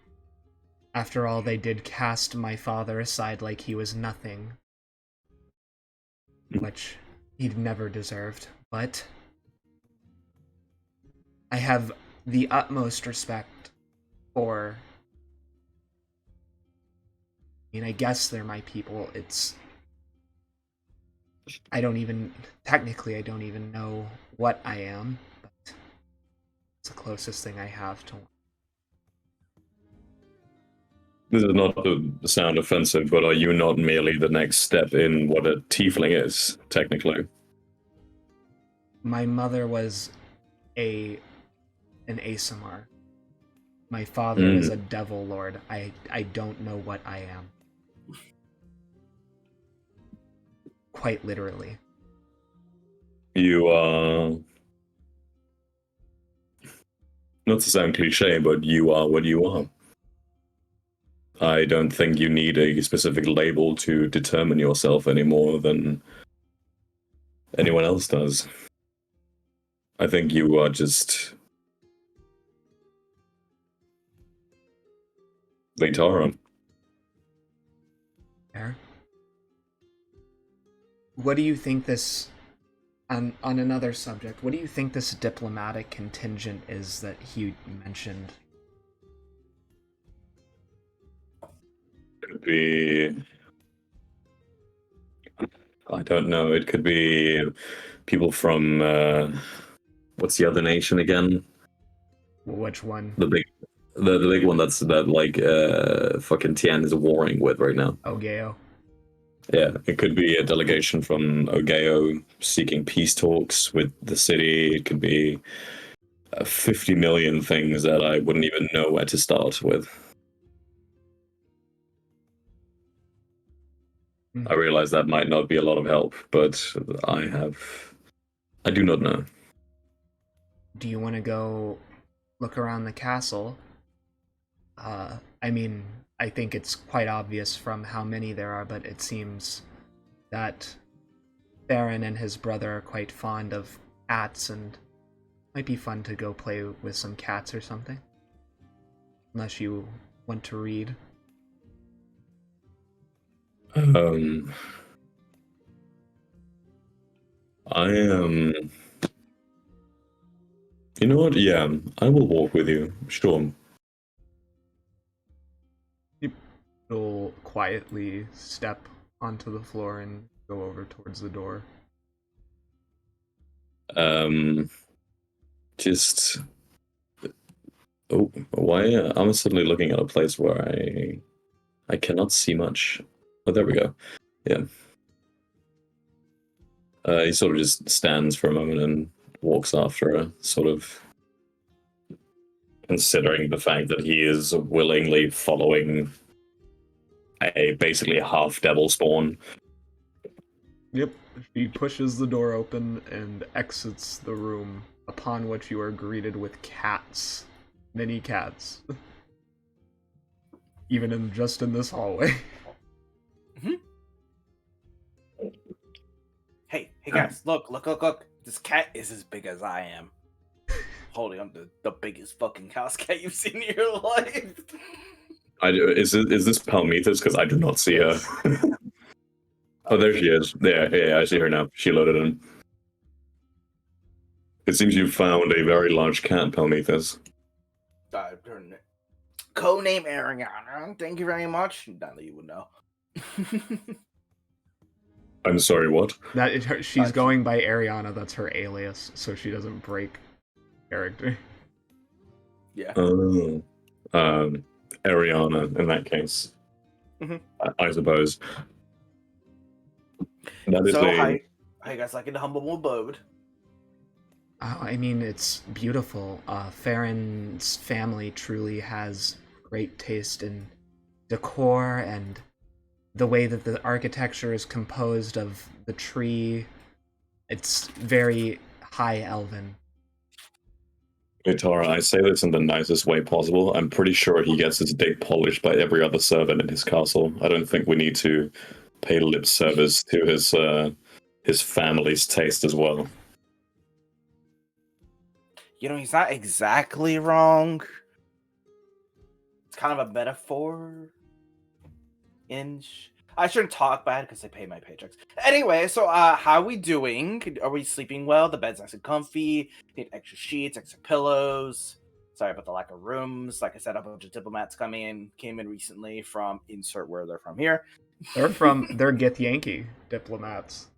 After all, they did cast my father aside like he was nothing, which he'd never deserved, but I have the utmost respect for... I mean, I guess they're my people. Technically, I don't even know what I am, but it's the closest thing I have to one. This is not to sound offensive, but are you not merely the next step in what a tiefling is, technically? My mother was an Asimar. My father is a devil lord. I don't know what I am. Quite literally. You are... Not to sound cliche, but you are what you are. I don't think you need a specific label to determine yourself any more than anyone else does. I think you are just... Vaytara. Fair. What do you think this... On another subject, what do you think this diplomatic contingent is that he mentioned? Could be... I don't know. It could be people from... what's the other nation again? Which one? The big one that fucking Tien is warring with right now. Ogeo. Yeah, it could be a delegation from Ogeo seeking peace talks with the city. It could be 50 million things that I wouldn't even know where to start with. I realize that might not be a lot of help, but I do not know. Do you want to go look around the castle? I mean, I think it's quite obvious from how many there are, but it seems that Ferrin and his brother are quite fond of cats, and might be fun to go play with some cats or something. Unless you want to read. I am... You know what? Yeah, I will walk with you. Sure. You'll quietly step onto the floor and go over towards the door. Just... Oh, why? I'm suddenly looking at a place where I cannot see much. Oh, there we go. Yeah. He sort of just stands for a moment and walks after her, sort of considering the fact that he is willingly following a basically half devil spawn. Yep. She pushes the door open and exits the room, upon which you are greeted with cats. Many cats. Even just in this hallway. Hey guys, look. This cat is as big as I am. Holding on to the biggest fucking house cat you've seen in your life. Is this Palmethus? Because I do not see her. Oh, there she is. Yeah, I see her now. She loaded in. It seems you found a very large cat, Palmethus. Codename Ariana. Thank you very much. Not that you would know. I'm sorry, what? She's going by Ariana, that's her alias, so she doesn't break character. Yeah. Ariana, in that case. I suppose. That is how you guys liking the humble abode? I mean, it's beautiful. Ferrin's family truly has great taste in decor and the way that the architecture is composed of the tree. It's very high elven. Vaytara, I say this in the nicest way possible. I'm pretty sure he gets his dick polished by every other servant in his castle. I don't think we need to pay lip service to his family's taste as well. You know, he's not exactly wrong. It's kind of a metaphor. I shouldn't talk bad because they pay my paychecks. Anyway, so how are we doing? Are we sleeping well? The bed's nice and comfy. Need extra sheets, extra pillows. Sorry about the lack of rooms. Like I said, a bunch of diplomats came in recently from insert where they're from here. They're Gith Yankee diplomats.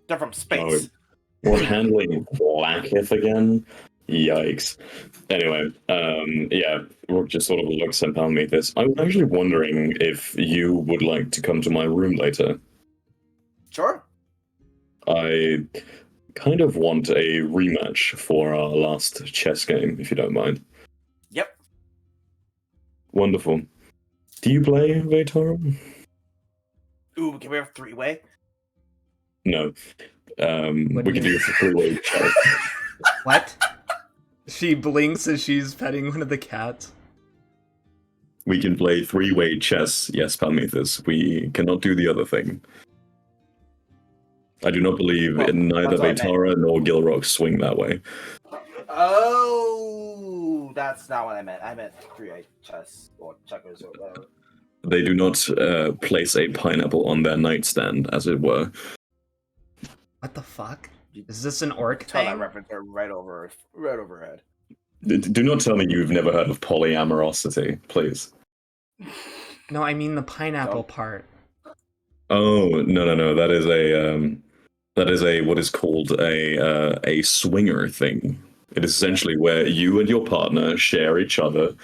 They're from space. We're handling Blackith again? Yikes. Anyway, yeah, Rook just sort of looks at Palmethus. I was actually wondering if you would like to come to my room later. Sure. I kind of want a rematch for our last chess game, if you don't mind. Yep. Wonderful. Do you play Vaytara? Ooh, can we have three-way? No. We can do a three-way chess. What? She blinks as she's petting one of the cats. We can play three-way chess, yes, Palmethus. We cannot do the other thing. I do not believe in neither Vaytara nor Gilrock swing that way. Oh, that's not what I meant. I meant three-way chess or checkers or whatever. They do not place a pineapple on their nightstand, as it were. What the fuck? Is this an orc Tell thing? that reference right overhead. Do not tell me you've never heard of polyamorosity, please. No, I mean the pineapple part. Oh, no. That is a what is called a swinger thing. It is essentially where you and your partner share each other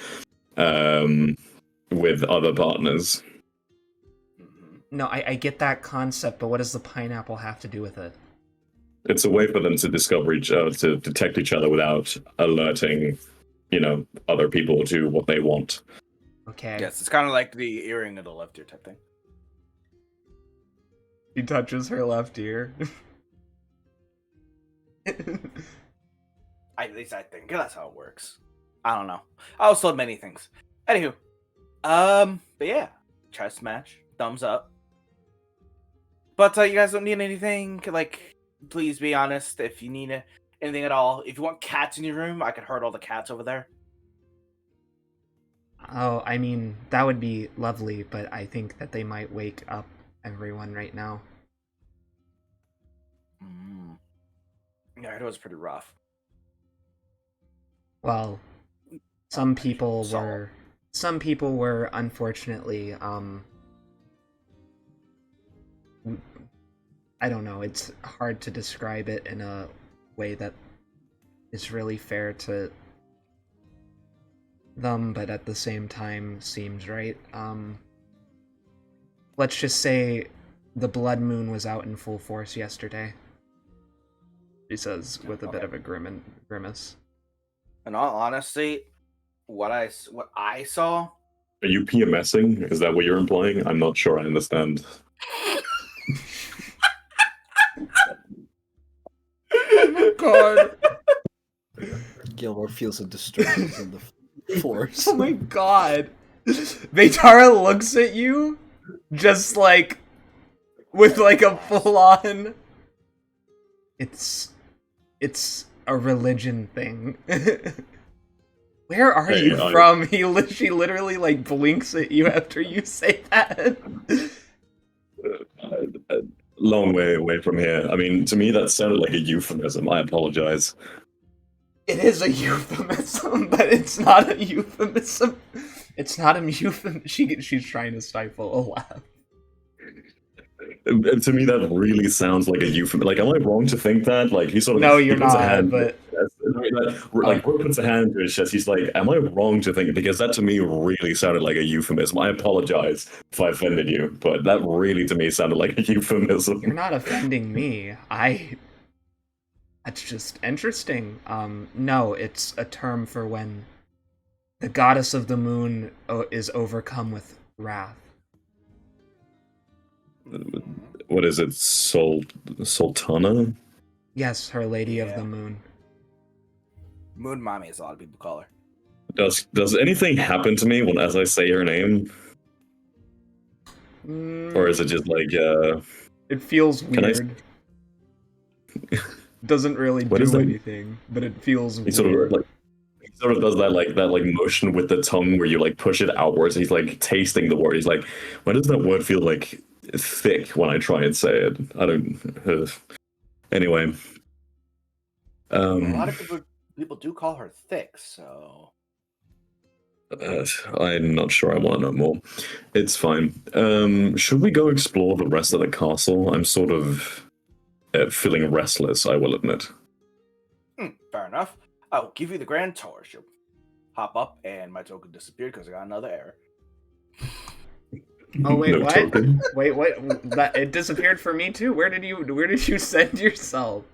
with other partners. No, I get that concept, but what does the pineapple have to do with it? It's a way for them to discover to detect each other without alerting, other people to what they want. Okay. Yes, it's kind of like the earring of the left ear type thing. He touches her left ear. At least I think that's how it works. I don't know. I also love many things. Anywho, but yeah, chess match, thumbs up. But you guys don't need anything. Like, please be honest. If you need anything at all, if you want cats in your room, I could herd all the cats over there. Oh, I mean, that would be lovely, but I think that they might wake up everyone right now. Yeah, it was pretty rough. Well, some people were unfortunately I don't know, it's hard to describe it in a way that is really fair to them, but at the same time seems right. Let's just say the blood moon was out in full force yesterday. She says with a bit of a grimace. In all honesty, what I saw. Are you PMSing? Is that what you're implying? I'm not sure I understand. Oh God. Gilrock feels a disturbance in the force. Oh my God. Vaytara looks at you, just like, with like a full-on... It's a religion thing. Where are you from? She literally like blinks at you after you say that. Long way away from here. I mean, to me that sounded like a euphemism. I apologize. It is a euphemism, but it's not a euphemism. It's not a euphemism. She's trying to stifle a laugh. To me, that really sounds like a euphemism. Like, am I wrong to think that? Like, he sort of No, you're puts a not. hand, But like, Rook puts a hand to his chest. He's like, "Am I wrong to think?" Because that to me really sounded like a euphemism. I apologize if I offended you, but that really to me sounded like a euphemism. you're not offending me. That's just interesting. No, it's a term for when the goddess of the moon is overcome with wrath. What is it? Soltanna? Yes, her lady of the moon. Moon Mommy, as a lot of people call her. Does anything happen to me as I say her name? Or is it just like It feels weird. Doesn't really do anything, but it feels weird. He sort of does that motion with the tongue where you like push it outwards. He's like tasting the word. He's like, why does that word feel like thick when I try and say it? I don't. Anyway, A lot of people do call her thick, so. I'm not sure I want to know more. It's fine. Should we go explore the rest of the castle? I'm sort of feeling restless, I will admit. Fair enough. I'll give you the grand tour. She'll hop up, and my token disappeared because I got another error. Oh wait, No what? token? Wait, what? It disappeared for me too. Where did you send yourself?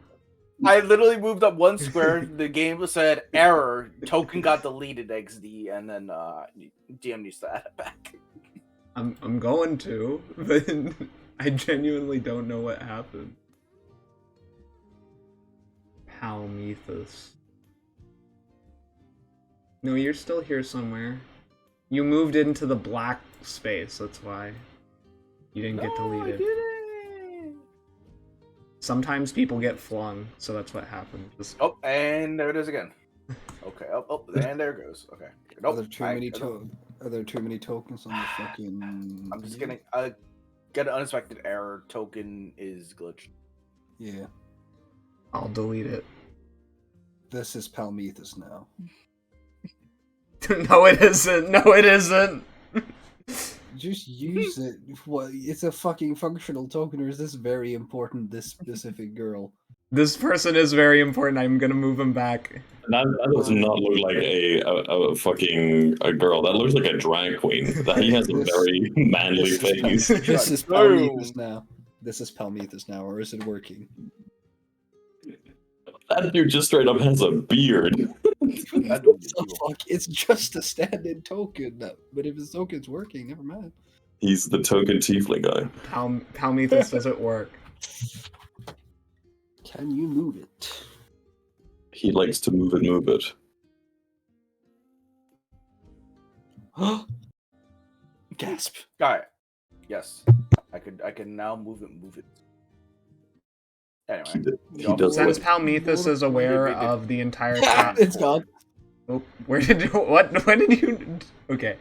I literally moved up one square. The game said error. Token got deleted XD, and then DM needs to add it back. I'm going to, but I genuinely don't know what happened. Palmethus. No, you're still here somewhere. You moved into the black space, that's why. You didn't get deleted. Sometimes people get flung, so that's what happened. Oh, and there it is again. Okay, oh, and there it goes. Okay. Nope, Are there too many tokens on the fucking... I'm just getting get an unexpected error. Token is glitched. Yeah. I'll delete it. This is Palmethus now. No, it isn't. No, it isn't. Just use it. What? It's a fucking functional token, or is this very important, this specific girl? This person is very important. I'm gonna move him back. That does not look like a fucking girl. That looks like a drag queen. He has a very manly face. This is Palmethus now. This is Palmethus now, or is it working? That dude just straight up has a beard. Fuck, it's just a stand-in token. But if his token's working, never mind. He's the token tiefling guy. Palmethus doesn't work. Can you move it? He likes to move it. Gasp. Alright. Yes. I can now move it. Anyway. He does Since Palmethus is aware of the entire platform. It's gone. Oh, where did you... What? When did you... Okay.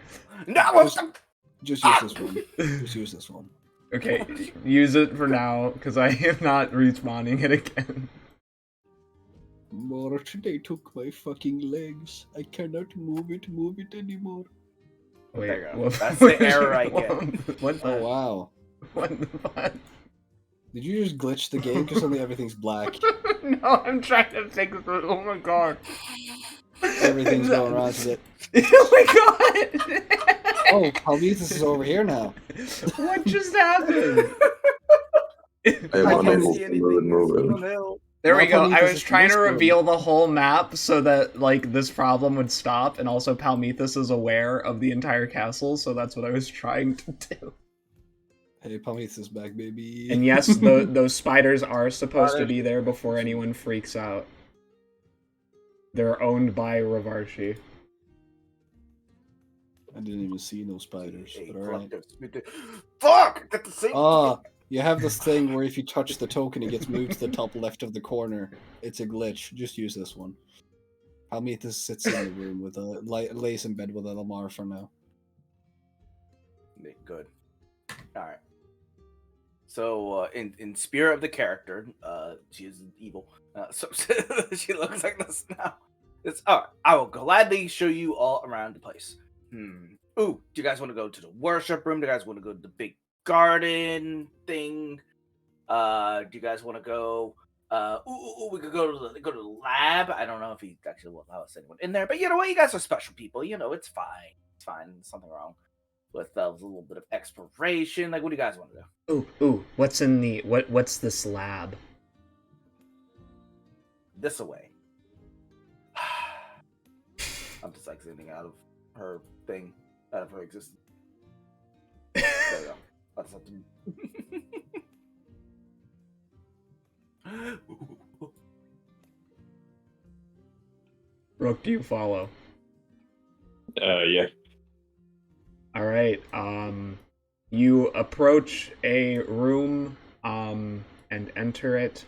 No! Just use this one. Just use this one. Okay, use it for now, because I am not respawning it again. March, they took my fucking legs. I cannot move it anymore. Wait, There you go. That's the error I get. What the... Oh, wow. What the fuck? Did you just glitch the game? Because suddenly everything's black. No, I'm trying to think of it. Oh my god. Everything's going wrong with it. Oh my god! Oh, Palmethus is over here now. What just happened? I I want can't to see anything. move There's it. no hill. There we Now go. I Palmethus was is trying to whispering. reveal the whole map so that like this problem would stop, and also Palmethus is aware of the entire castle, so that's what I was trying to do. Hey, Palmethus is back, baby. And yes, those spiders are supposed to be there before anyone freaks out. They're owned by Ravarshi. I didn't even see no spiders, but alright. Fuck! Get the same. You have this thing where if you touch the token, it gets moved to the top left of the corner. It's a glitch. Just use this one. Palmethus sits in the room with lays in bed with a Lamar for now. Good. All right. So, in spirit of the character, she is evil. So she looks like this now. It's all right. I will gladly show you all around the place. Ooh, do you guys want to go to the worship room? Do you guys want to go to the big garden thing? Do you guys want to go? We could go to the lab. I don't know if he actually will allow us anyone in there, but you know what? You guys are special people. You know, it's fine. It's fine. There's something wrong with a little bit of exploration. Like, what do you guys want to do? Ooh, what's in the what's this lab? This away. I'm just exiting out of her thing, out of her existence. There we go. I just have to... Rook, do you follow? Yeah. Alright, you approach a room, and enter it,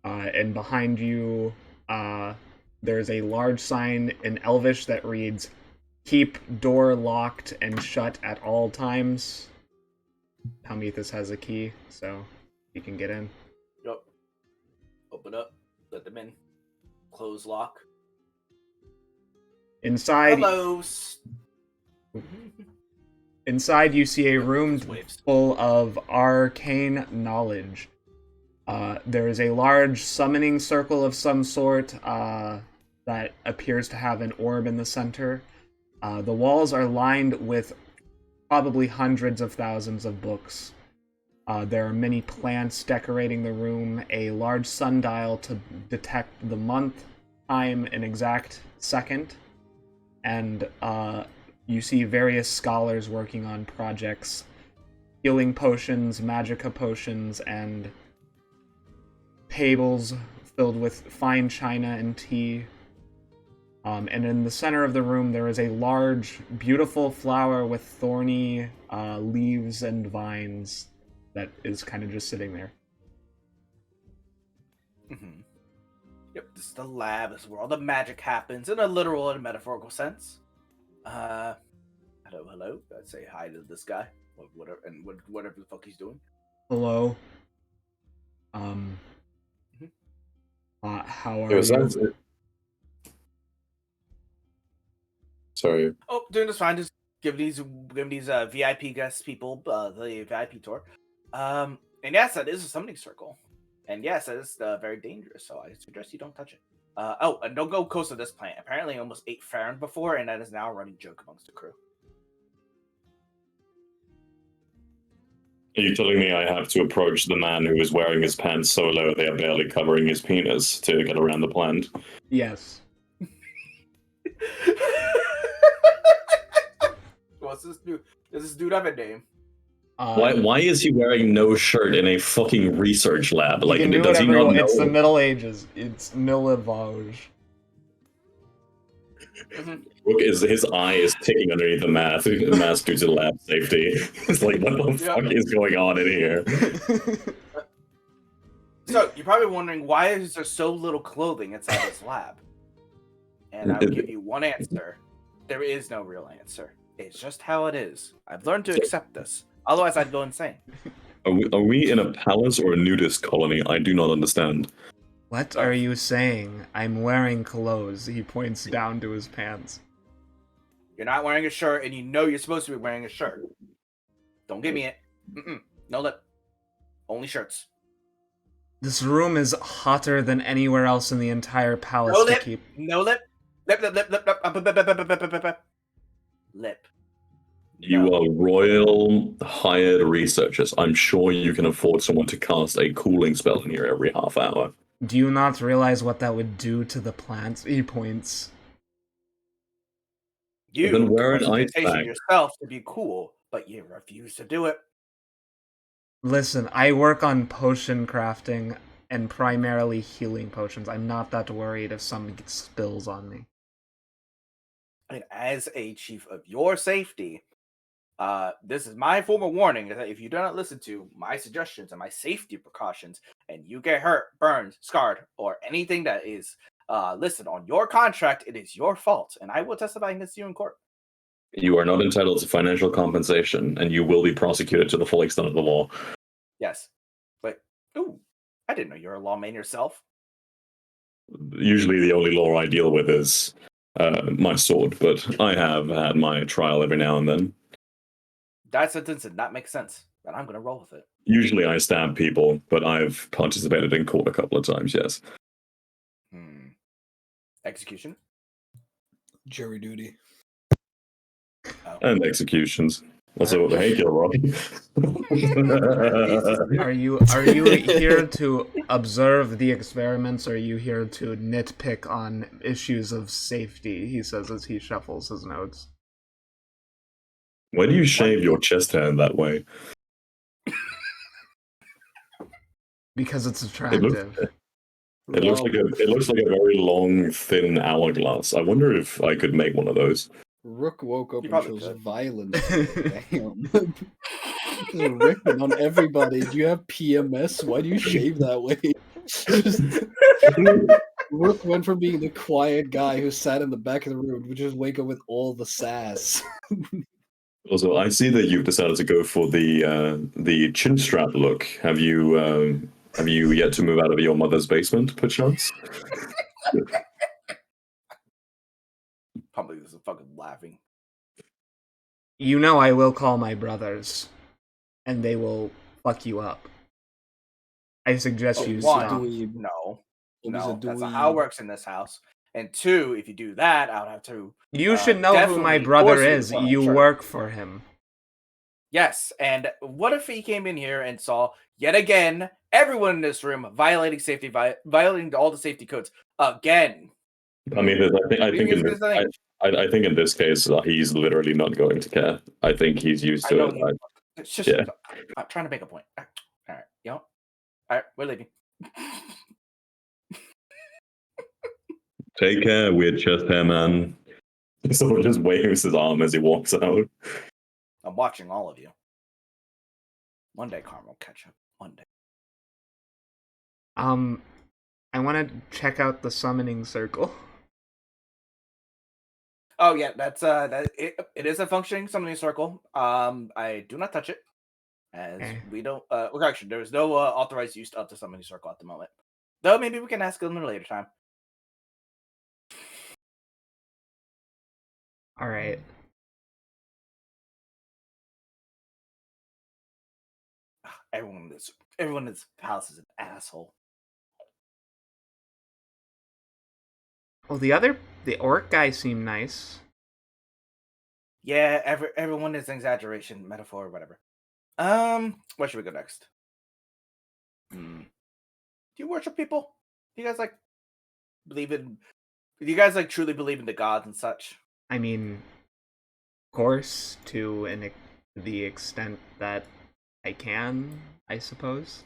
and behind you, there's a large sign in Elvish that reads, "Keep door locked and shut at all times." Palmethus has a key, so you can get in. Yep. Open up, let them in. Close lock. Inside, Hello. inside you see a room Waves. full of arcane knowledge. There is a large summoning circle of some sort that appears to have an orb in the center. The walls are lined with probably hundreds of thousands of books. There are many plants decorating the room, a large sundial to detect the month, time, and exact second, and you see various scholars working on projects, healing potions, magicka potions, and tables filled with fine china and tea. And in the center of the room, there is a large, beautiful flower with thorny leaves and vines that is kind of just sitting there. Mm-hmm. Yep, this is the lab. This is where all the magic happens in a literal and metaphorical sense. Hello. I'd say hi to this guy, whatever the fuck he's doing. Hello. How are you? Sorry. Oh, doing this fine. Just give these VIP guest people the VIP tour. And yes, that is a summoning circle. And yes, that is very dangerous. So I suggest you don't touch it. And don't go close to this plant. Apparently, I almost ate Ferrin before, and that is now a running joke amongst the crew. Are you telling me I have to approach the man who is wearing his pants so low they are barely covering his penis to get around the plant? Yes. What's this dude? Does this dude have a name? Why is he wearing no shirt in a fucking research lab? Like, can do does he whatever not know? It's the Middle Ages. It's Millivage. Rook his eye is ticking underneath the mask due to lab safety. It's like, what the fuck is going on in here? So you're probably wondering, why is there so little clothing inside this lab? And I will give you one answer. There is no real answer. It's just how it is. I've learned to accept this. Otherwise, I'd go insane. Are we in a palace or a nudist colony? I do not understand. What are you saying? I'm wearing clothes. He points down to his pants. You're not wearing a shirt, and you know you're supposed to be wearing a shirt. Don't give me it. No lip. Only shirts. This room is hotter than anywhere else in the entire palace No to lip. keep. No lip. Lip. You are royal hired researchers. I'm sure you can afford someone to cast a cooling spell in here every half hour. Do you not realize what that would do to the plants? He points. You Then wear took an ice representation bag. yourself to be cool, but you refuse to do it. Listen, I work on potion crafting and primarily healing potions. I'm not that worried if something spills on me. I mean, as a chief of your safety, this is my formal warning that if you do not listen to my suggestions and my safety precautions, and you get hurt, burned, scarred, or anything that is listed on your contract, it is your fault, and I will testify against you in court. You are not entitled to financial compensation, and you will be prosecuted to the full extent of the law. Yes. But, ooh, I didn't know you were a lawman yourself. Usually the only law I deal with is my sword, but I have had my trial every now and then. That sentence did not make sense, and I'm going to roll with it. Usually I stab people, but I've participated in court a couple of times, yes. Execution? Jury duty. Oh. And executions. Also, hey, Gilrock. Are you here to observe the experiments, or are you here to nitpick on issues of safety? He says as he shuffles his notes. Why do you shave your chest hair that way? Because it's attractive. It looks like a very long, thin hourglass. I wonder if I could make one of those. Rook woke up You and probably chose could. violence. Damn. Just ripping on everybody. Do you have PMS? Why do you shave that way? Rook went from being the quiet guy who sat in the back of the room to just wake up with all the sass. Also, I see that you've decided to go for the chin strap look. Have you yet to move out of your mother's basement, perchance? Probably was fucking laughing. You know I will call my brothers, and they will fuck you up. I suggest you One, stop. no, He's a that's not how it dweeb. works in this house. And two, if you do that, I would have to. You should know who my definitely brother force you to is. put on a You shirt. work for him. Yes, and what if he came in here and saw yet again everyone in this room violating safety, violating all the safety codes again? I mean, I think in this case, he's literally not going to care. I think he's used to it. It's just, Yeah. I'm trying to make a point. All right, all right, we're leaving. Take care, weird chest hair man. Someone just waves his arm as he walks out. I'm watching all of you. One day, Karma will catch up. One day. I want to check out the summoning circle. Oh yeah, that's it is a functioning summoning circle. I do not touch it, as we don't. Actually, there is no authorized use of the summoning circle at the moment. Though maybe we can ask them at a later time. All right. Everyone in this house is an asshole. Well, the orc guy seemed nice. Yeah, everyone is an exaggeration, metaphor, whatever. Where should we go next? Do you worship people? Do you guys believe in? Do you guys truly believe in the gods and such? I mean, of course, to the extent that I can, I suppose.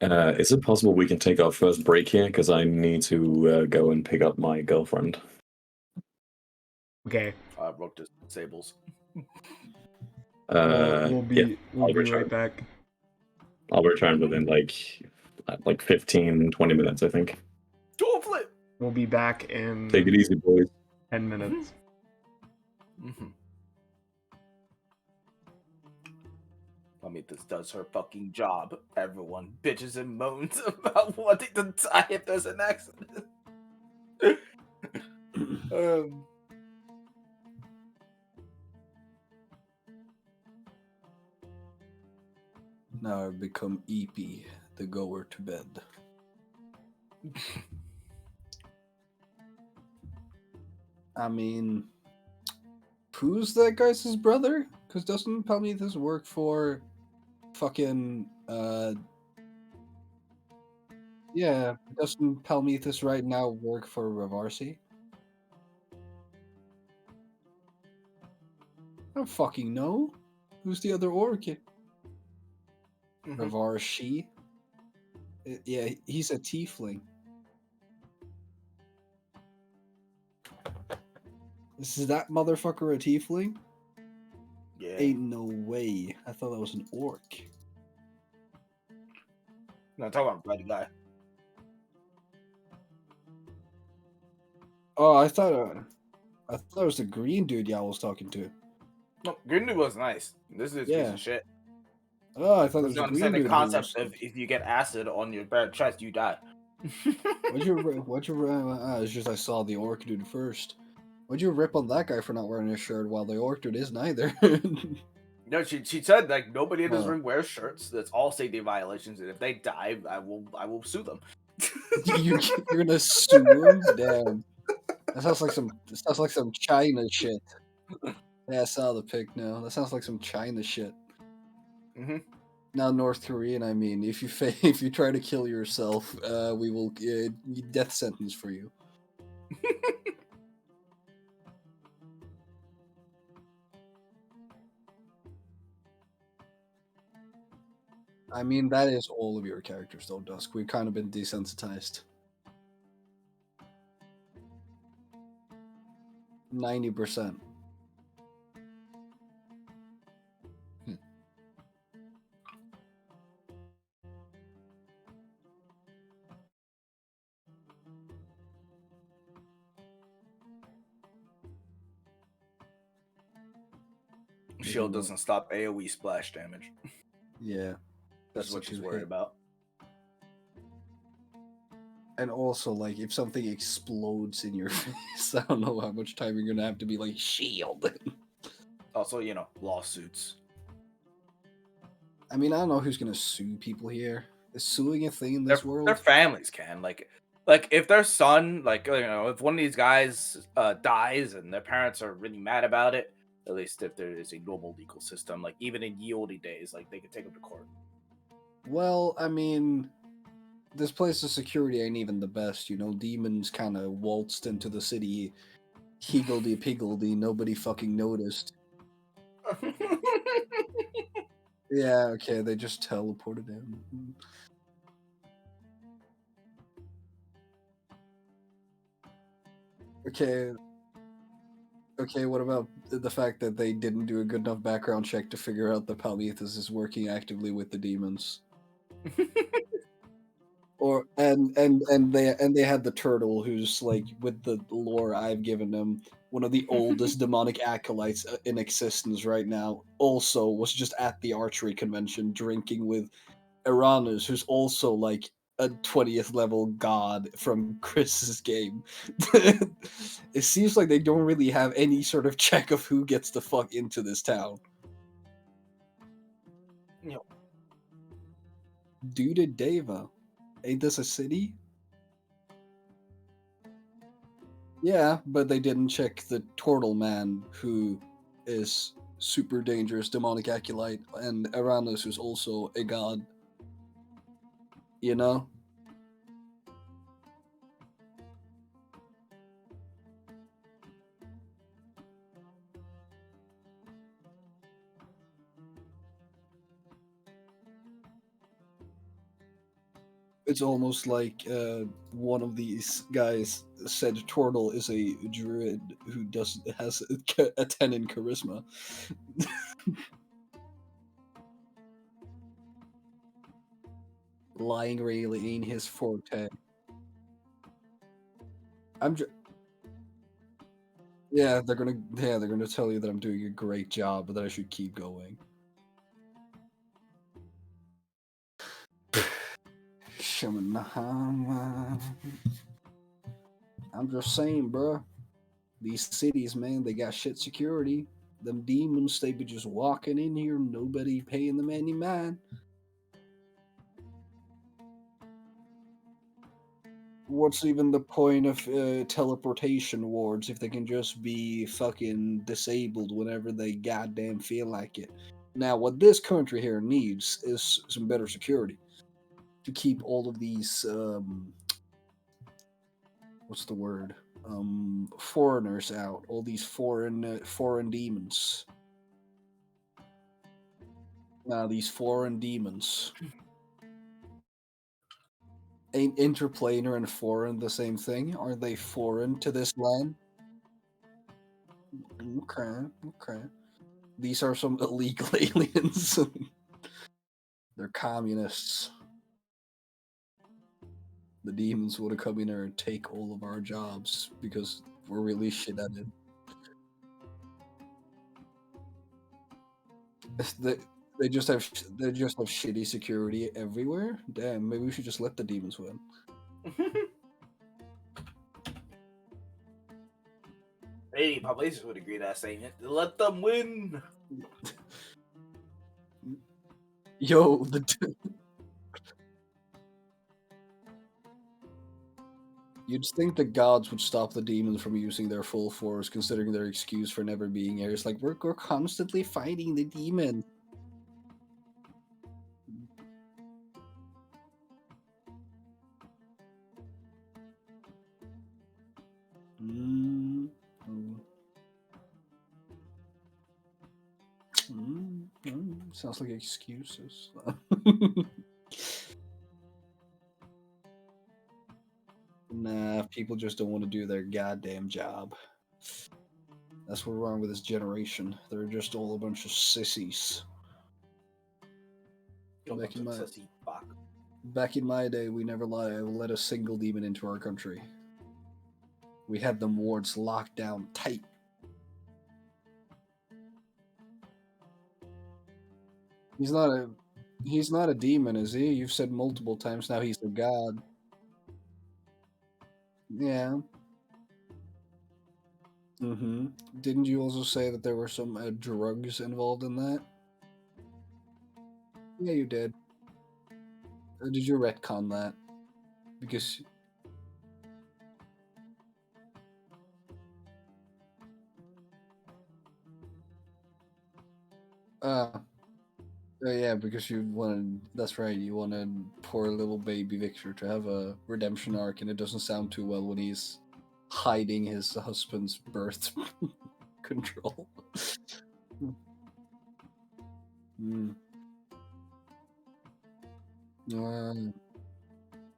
Is it possible we can take our first break here? Because I need to go and pick up my girlfriend. Okay. Rook disables. We'll be return. right back. I'll return within like 15, 20 minutes, I think. Dual flip! We'll be back in Take it easy, boys. 10 minutes. Palmethus does her fucking job. Everyone bitches and moans about wanting to die if there's an accident. Now I've become EP, the goer to bed. I mean, who's that guy's brother? Because doesn't Palmethus work for fucking Yeah, doesn't Palmethus right now work for Ravarsi? I don't fucking know. Who's the other orc? Ravarshi? Yeah, he's a tiefling. Is that motherfucker a tiefling? Yeah. Ain't no way. I thought that was an orc. No, I'm talking about bloody guy. Oh, I thought it was the green dude y'all was talking to. No, green dude was nice. This is a piece Yeah. of shit. Oh, I thought it was You the green understand the dude. concept of if you get acid on your bare chest, you die. What'd you it's just I saw the orc dude first. What'd you rip on that guy for not wearing a shirt while the orc dude isn't either? No, she said like nobody in this Oh. room wears shirts. That's all safety violations, and if they die, I will sue them. You're gonna sue him? Damn. That sounds like some China shit. Yeah, I saw the pic now. That sounds like some China shit. Mm-hmm. Now North Korean, I mean, if you try to kill yourself, we will death sentence for you. I mean, that is all of your characters, though, Dusk. We've kind of been desensitized. 90%. Shield doesn't stop AoE splash damage. Yeah. That's what she's worried about. And also, like, if something explodes in your face, I don't know how much time you're gonna have to be like, shield. Also, you know, lawsuits. I mean, I don't know who's gonna sue people here. Is suing a thing in this world? Their families can. Like if their son, like, you know, if one of these guys dies and their parents are really mad about it, at least if there is a normal legal system, like even in ye olde days, like they could take them to court. Well, I mean, this place's security ain't even the best, you know. Demons kind of waltzed into the city, higgledy-piggledy, nobody fucking noticed. Yeah, okay, they just teleported in. Okay, what about the fact that they didn't do a good enough background check to figure out that Palmethus is working actively with the demons? Or and they had the turtle who's like, with the lore I've given them, one of the oldest demonic acolytes in existence right now, also was just at the archery convention drinking with Ariana, who's also like a 20th level god from Chris's game. It seems like they don't really have any sort of check of who gets the fuck into this town. Yep. Dude, Deva. Ain't this a city? Yeah, but they didn't check the Turtle Man, who is super dangerous demonic acolyte, and Aranos, who's also a god. You know? It's almost like one of these guys said Turtle is a druid who has a 10 in charisma. Lying really ain't his forte. Yeah, they're gonna tell you that I'm doing a great job, but that I should keep going. I'm just saying, bro. These cities, man, they got shit security. Them demons, they be just walking in here, nobody paying them any mind. What's even the point of teleportation wards if they can just be fucking disabled whenever they goddamn feel like it? Now, what this country here needs is some better security to keep all of these what's the word? Foreigners out. All these foreign demons. Now, these foreign demons. Ain't interplanar and foreign the same thing? Are they foreign to this land? Okay. These are some illegal aliens. They're communists. The demons would have come in here and take all of our jobs because we're really shit at it. They just have shitty security everywhere. Damn, maybe we should just let the demons win. Hey, Palmethus would agree to that statement. Let them win. Yo, you'd think the gods would stop the demons from using their full force, considering their excuse for never being here. It's like we're constantly fighting the demon. Sounds like excuses. Nah, people just don't want to do their goddamn job. That's what's wrong with this generation. They're just all a bunch of sissies. Back in my day, we never let a single demon into our country. We had the wards locked down tight. He's not a demon, is he? You've said multiple times now he's a god. Yeah. Didn't you also say that there were some drugs involved in that? Yeah, you did. Or did you retcon that? Because yeah, because you wanted, that's right, you wanted poor little baby Victor to have a redemption arc, and it doesn't sound too well when he's hiding his husband's birth control.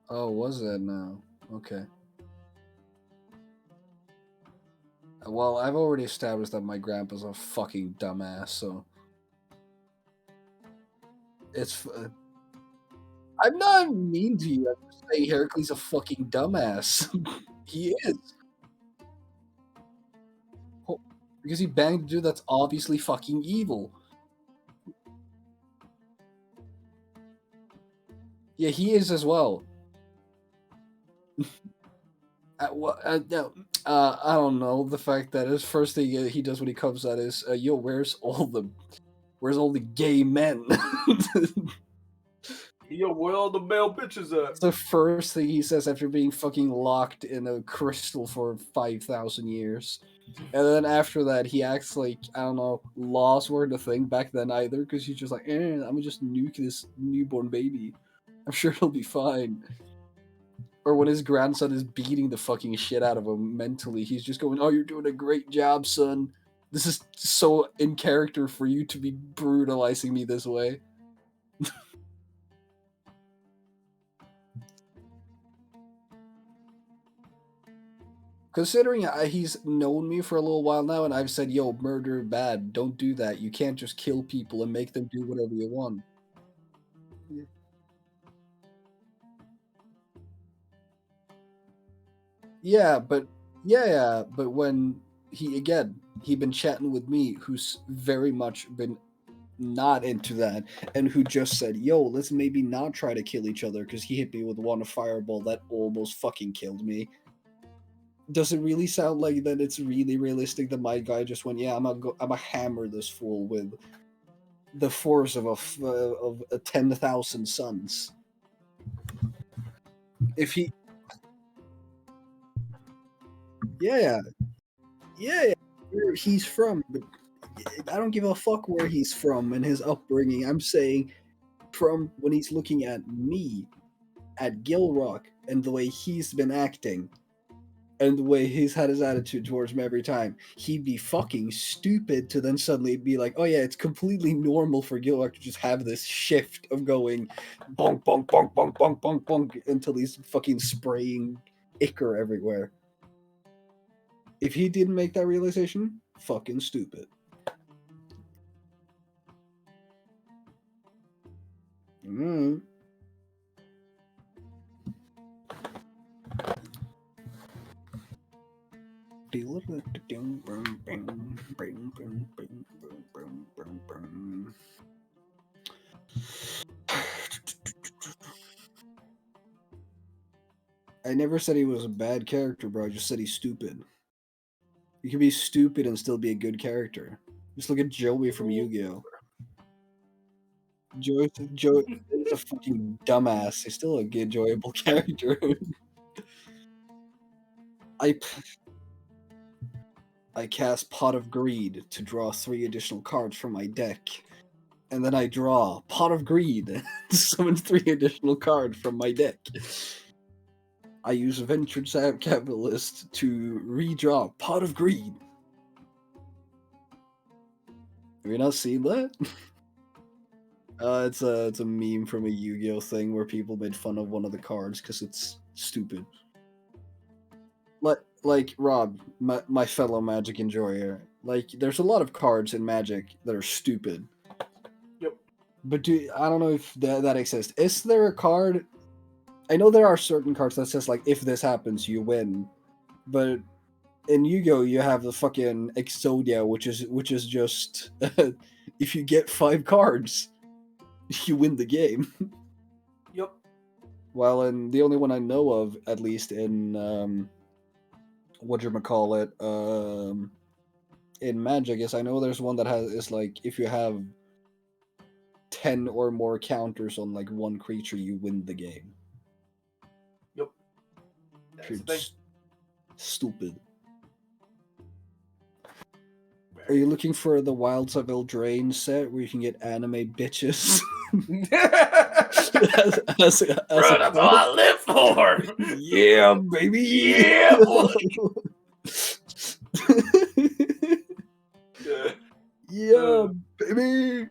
Oh, was it now? Okay. Well, I've already established that my grandpa's a fucking dumbass, so it's. I'm not mean to you. I'm just saying Heracles a fucking dumbass. He is. Because he banged a dude that's obviously fucking evil. Yeah, he is as well. I don't know. The fact that his first thing he does when he comes out is, "Yo, where's all the gay men?" Yo, where all the male bitches at? It's the first thing he says after being fucking locked in a crystal for 5,000 years. And then after that, he acts like, I don't know, laws weren't a thing back then either, because he's just like, I'm gonna just nuke this newborn baby. I'm sure it'll be fine. Or when his grandson is beating the fucking shit out of him mentally, he's just going, "Oh, you're doing a great job, son. This is so in character for you to be brutalizing me this way." Considering he's known me for a little while now, and I've said, "Yo, murder bad. Don't do that. You can't just kill people and make them do whatever you want." Yeah, but when he'd been chatting with me, who's very much been not into that, and who just said, "Yo, let's maybe not try to kill each other," because he hit me with one fireball that almost fucking killed me. Does it really sound like that it's really realistic that my guy just went, "Yeah, I'm a hammer this fool with the force of 10,000 suns"? If he, yeah, where he's from, but I don't give a fuck where he's from and his upbringing. I'm saying from when he's looking at me, at Gilrock, and the way he's been acting, and the way he's had his attitude towards me every time, he'd be fucking stupid to then suddenly be like, oh yeah, it's completely normal for Gilrock to just have this shift of going bonk, bonk, bonk, bonk, bonk, bonk, bonk, until he's fucking spraying ichor everywhere. If he didn't make that realization, fucking stupid. Mm. I never said he was a bad character, bro. I just said he's stupid. You can be stupid and still be a good character. Just look at Joey from Yu-Gi-Oh! Joey is a fucking dumbass. He's still a good, enjoyable character. I cast Pot of Greed to draw 3 additional cards from my deck. And then I draw Pot of Greed to summon 3 additional cards from my deck. I use Ventured Capitalist to redraw Pot of Greed. Have you not seen that? It's a meme from a Yu-Gi-Oh thing where people made fun of one of the cards because it's stupid. Like Rob, my fellow Magic enjoyer, like there's a lot of cards in Magic that are stupid. Yep. But I don't know if that exists. Is there a card? I know there are certain cards that says like if this happens you win, but in Yu-Gi-Oh you have the fucking Exodia, which is just if you get 5 cards, you win the game. Yep. Well, and the only one I know of, at least in whatchamacallit, in Magic, is I know there's one that is like if you have 10 or more counters on like one creature, you win the game. Yep. That's the thing. It's stupid. Are you looking for the Wilds of Eldraine set where you can get anime bitches? Bro, that's all I live for. Yeah, baby. Yeah, boy. Yeah, baby.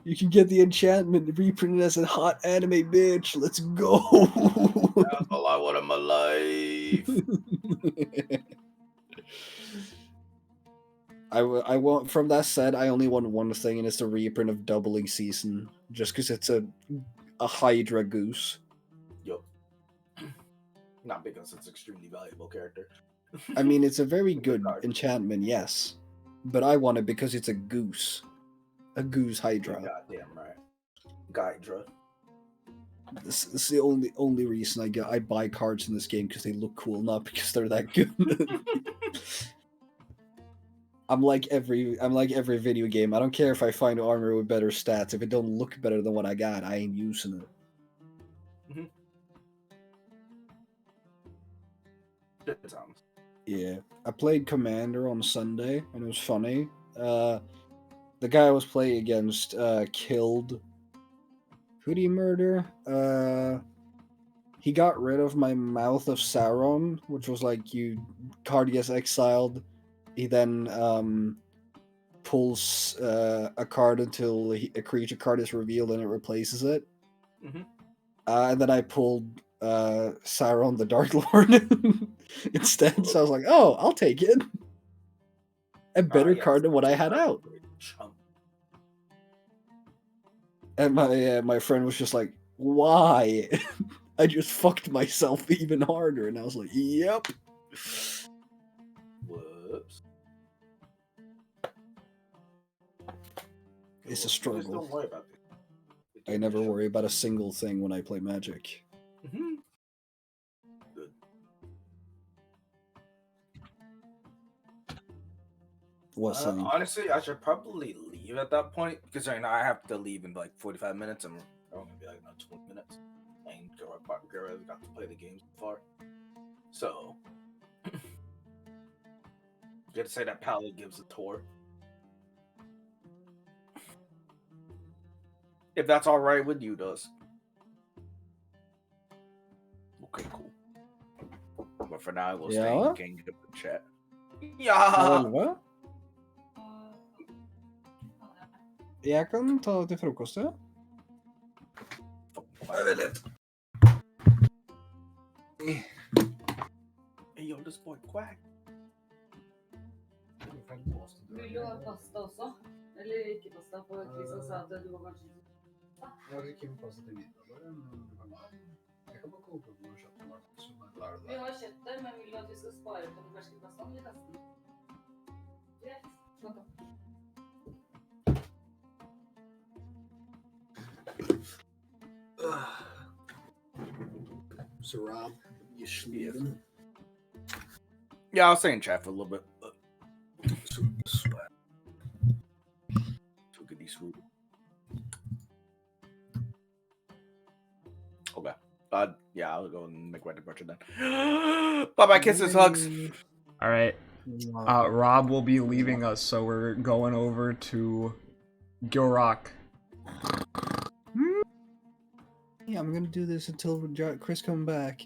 You can get the enchantment reprinted as a hot anime bitch. Let's go. That's all I want in my life. I want, from that set, I only want one thing, and it's the reprint of Doubling Season, just because it's a Hydra goose. Yup. Not because it's an extremely valuable character. I mean, it's a very good enchantment, yes, but I want it because it's a goose. A goose Hydra. Goddamn right. Hydra. This is the only reason I buy cards in this game, because they look cool, not because they're that good. I'm like every video game. I don't care if I find armor with better stats. If it don't look better than what I got, I ain't using it. Mm-hmm. Good times. Yeah, I played Commander on Sunday, and it was funny. The guy I was playing against killed. Who did he murder? He got rid of my Mouth of Sauron, which was like card gets exiled. He then pulls a card until a creature card is revealed and it replaces it. Mm-hmm. And then I pulled Sauron the Dark Lord instead. So I was like, oh, I'll take it. A better card than what I had out. And my friend was just like, why? I just fucked myself even harder. And I was like, yep. Whoops. It's a struggle. Just don't worry about it. I never worry about a single thing when I play Magic. Mm-hmm. Good. What's that? Honestly, I should probably leave at that point because right now I have to leave in like 45 minutes and we're only gonna be like about 20 minutes. And Gilrock got to play the game so far. So, you have to say that Pally gives a tour. If that's all right with you, does. Okay, cool. But for now, I will stay Ja. engaged in the chat. Ja! Va? Jag kan ta till frukost, ja. Hey, yo, this boy quack. Vill du ha pasta också? Eller inte pasta? För Christian sa att du var kanske... Jag dricker en pasta till middag. Jag kan bara koka på och köpa mat som är lärd Vi har kött där, men vill du att vi ska spara på den färska pastan eller kasta den? Rätt. Snacka. So Rob, you sleeping? Yeah, I'll stay in chat for a little bit. Sweat. So get these food. Okay. Yeah, I'll go and make my departure then. Bye-bye, kisses, hugs. All right. Rob will be leaving us, so we're going over to Gilrock. Yeah, I'm gonna do this until Chris comes back.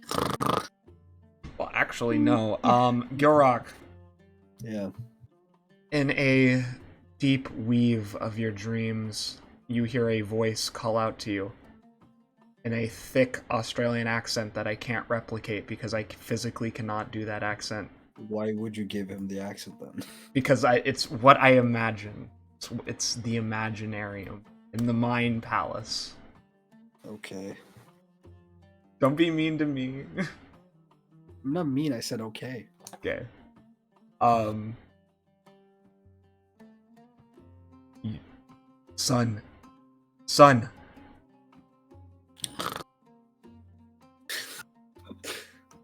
Well, actually, no. Gilrock. Yeah. In a deep weave of your dreams, you hear a voice call out to you in a thick Australian accent that I can't replicate because I physically cannot do that accent. Why would you give him the accent then? Because it's what I imagine. It's the Imaginarium in the Mind Palace. Okay. Don't be mean to me. I'm not mean, I said okay. Okay. Son.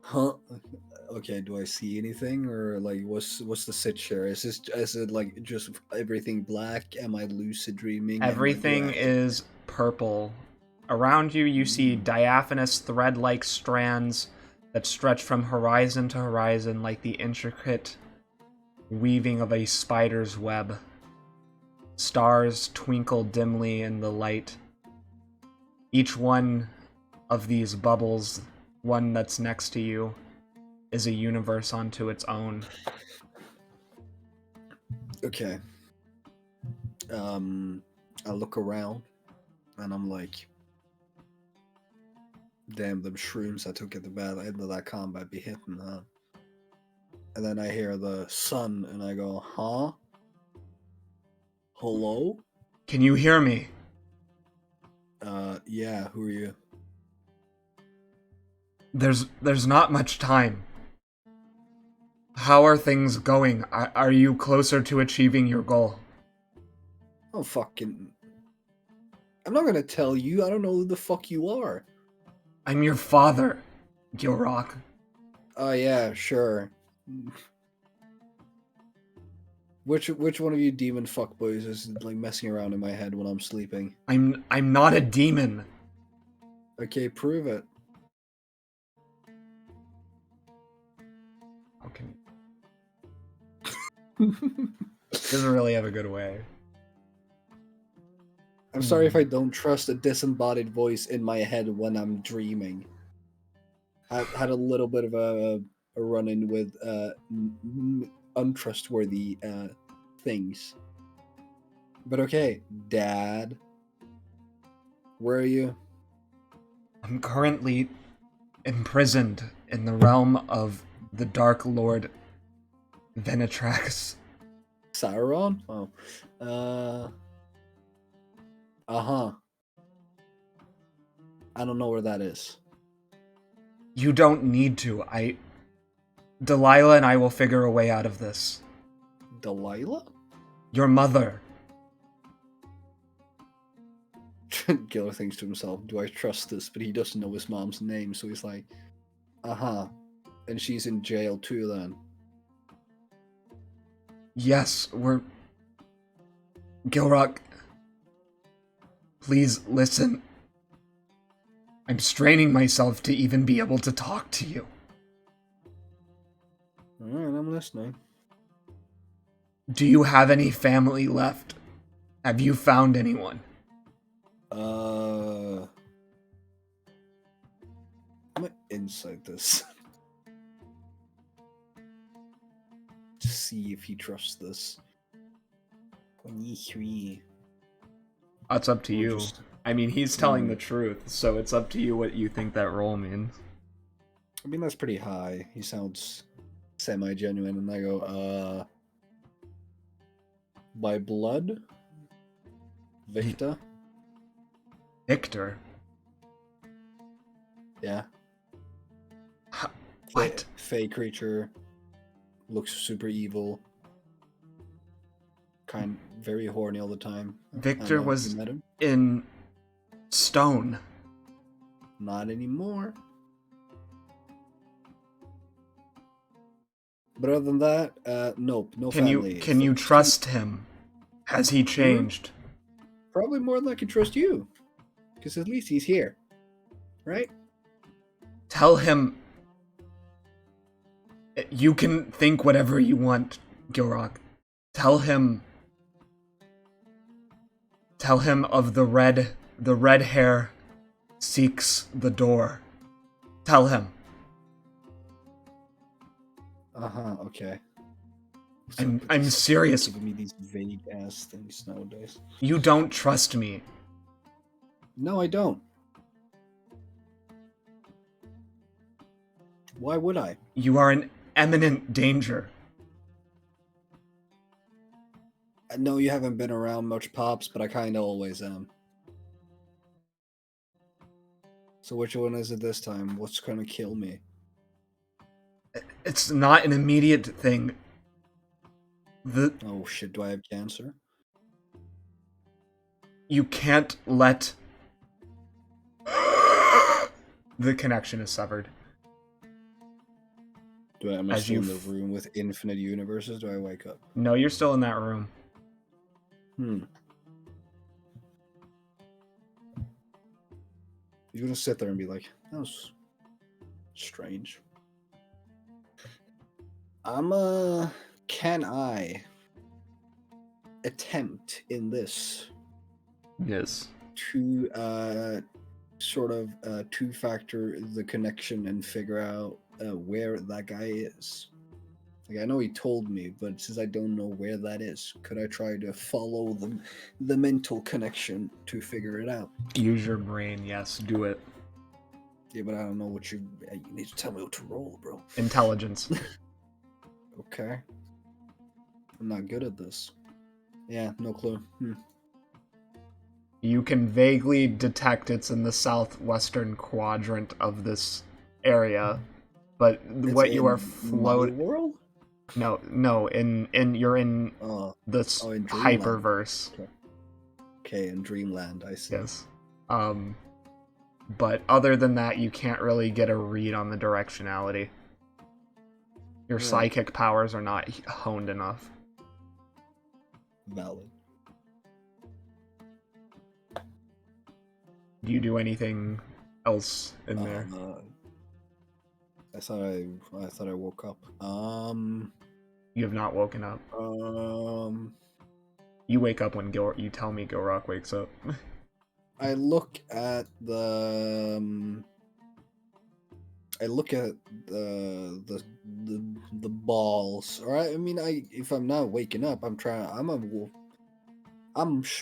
Huh? Okay, do I see anything, or like what's the sit here? Is it like just everything black? Am I lucid dreaming? Everything is purple. Around you, you see diaphanous thread-like strands that stretch from horizon to horizon like the intricate weaving of a spider's web. Stars twinkle dimly in the light. Each one of these bubbles, one that's next to you, is a universe unto its own. Okay. I look around and I'm like, damn, them shrooms I took at the bad end of that combat be hitting, huh? And then I hear the sun and I go, huh? Hello? Can you hear me? Yeah, who are you? There's not much time. How are things going? Are you closer to achieving your goal? Oh, fucking... I'm not gonna tell you, I don't know who the fuck you are. I'm your father, Gilrock. Oh, yeah, sure. Which one of you demon fuckboys is like messing around in my head when I'm sleeping? I'm not a demon. Okay, prove it. How can you? Doesn't really have a good way. I'm sorry if I don't trust a disembodied voice in my head when I'm dreaming. I've had a little bit of a run-in with untrustworthy things. But okay, Dad. Where are you? I'm currently imprisoned in the realm of the Dark Lord Venetrax. Sauron? Oh. Uh-huh. I don't know where that is. You don't need to. Delilah and I will figure a way out of this. Delilah? Your mother. Gilrock thinks to himself, do I trust this? But he doesn't know his mom's name, so he's like, uh-huh. And she's in jail too then. Yes, Gilrock, please listen. I'm straining myself to even be able to talk to you. Alright, I'm listening. Do you have any family left? Have you found anyone? I'm gonna insight this. To see if he trusts this. 23. That's up to We'll you. just- I mean, he's telling the truth, so it's up to you what you think that roll means. I mean, that's pretty high. He sounds semi-genuine, and I go, by blood? Victor? Victor? Yeah. What? Fey creature. Looks super evil. Very horny all the time. Victor You was met him? in stone. Not anymore. But other than that, nope, no Can family. can you trust him? Has he changed? Probably more than I can trust you. Because at least he's here. Right? Tell him. You can think whatever you want, Gilrock. Tell him of the red hair seeks the door. Tell him. Okay. I'm serious. Giving me these vague ass things nowadays. You don't trust me. No, I don't. Why would I? You are in imminent danger. I know you haven't been around much, Pops, but I kinda always am. So which one is it this time? What's gonna kill me? It's not an immediate thing. Oh shit, do I have cancer? You can't let... The connection is severed. Am I As still you in the room with infinite universes? Do I wake up? No, you're still in that room. You're gonna sit there and be like, that was strange. Can I attempt in this Yes. to sort of two-factor the connection and figure out where that guy is? Like, I know he told me, but since I don't know where that is, could I try to follow the mental connection to figure it out? Use your brain, yes, do it. Yeah, but I don't know what you need to tell me what to roll, bro. Intelligence. Okay. I'm not good at this. Yeah, no clue. You can vaguely detect it's in the southwestern quadrant of this area, but what you are floating... World? No, you're in this in Dreamland. hyperverse. Okay, in Dreamland, I see. Yes. But other than that, you can't really get a read on the directionality. Your psychic powers are not honed enough. Valid. Do you do anything else in there? I thought I woke up. You have not woken up. You wake up when you tell me Gilrock wakes up. I look at the balls. All right. I mean, if I'm not waking up, I'm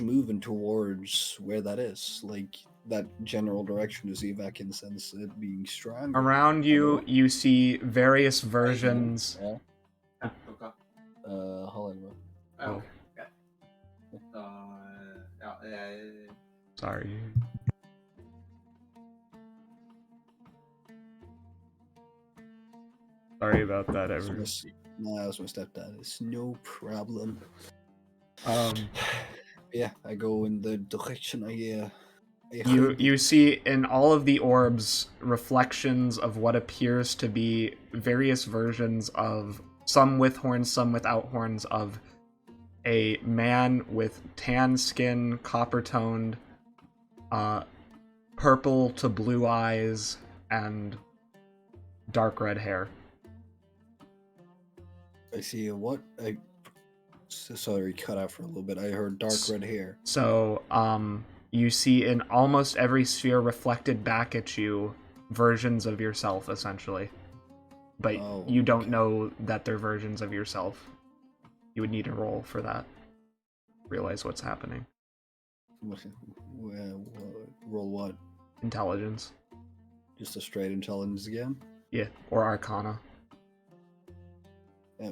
moving towards where that is, like that general direction, to see if I can sense it being strong. Around you, you see various versions. Hollywood. Oh. Sorry. Sorry about that, everyone. No, that was my stepdad. It's no problem. Yeah, I go in the direction I You see in all of the orbs reflections of what appears to be various versions of, some with horns, some without horns, of a man with tan skin, copper-toned, purple to blue eyes, and dark red hair. I see what? Sorry, cut out for a little bit. I heard dark red hair. So, you see in almost every sphere reflected back at you versions of yourself, essentially. But you don't know that they're versions of yourself. You would need a roll for that. Realize what's happening. Roll what? Intelligence. Just a straight intelligence again? Yeah, or Arcana.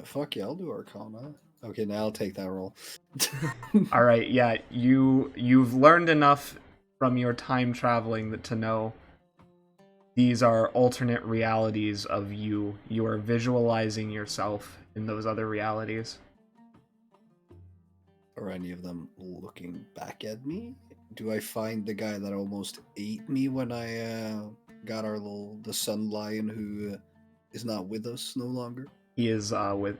Fuck yeah, I'll do Arcana. Okay, now I'll take that roll. All right, yeah, you've learned enough from your time traveling to know these are alternate realities of you. You are visualizing yourself in those other realities. Are any of them looking back at me? Do I find the guy that almost ate me when I got the sun lion who is not with us no longer? He is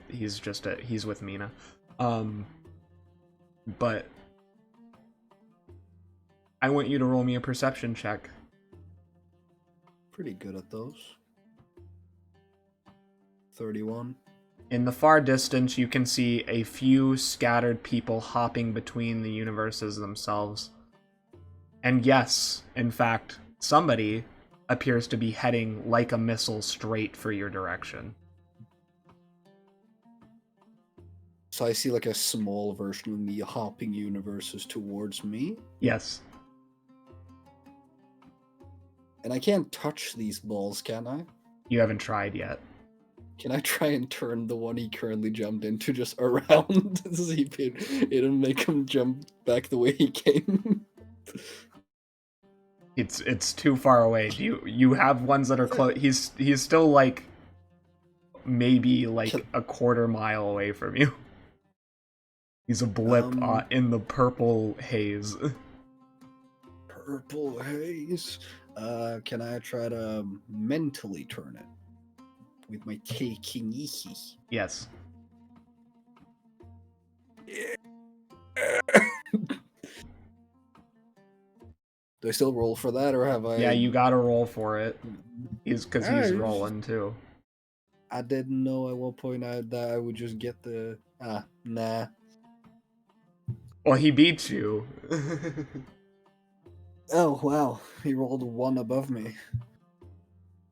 he's with Mina. But I want you to roll me a perception check. Pretty good at those. 31. In the far distance, you can see a few scattered people hopping between the universes themselves. And yes, in fact, somebody appears to be heading like a missile straight for your direction. So I see like a small version of me hopping universes towards me. Yes. And I can't touch these balls, can I? You haven't tried yet. Can I try and turn the one he currently jumped into just around to see if it'll make him jump back the way he came? It's too far away. You have ones that are close? He's still like maybe like a quarter mile away from you. He's a blip in the purple haze. Purple haze. Can I try to mentally turn it with my telekinesis? Yes. Do I still roll for that, or have I? Yeah, you gotta roll for it. He's rolling too. I didn't know at what point that I would just get the nah. Well, he beats you. Oh wow, he rolled one above me.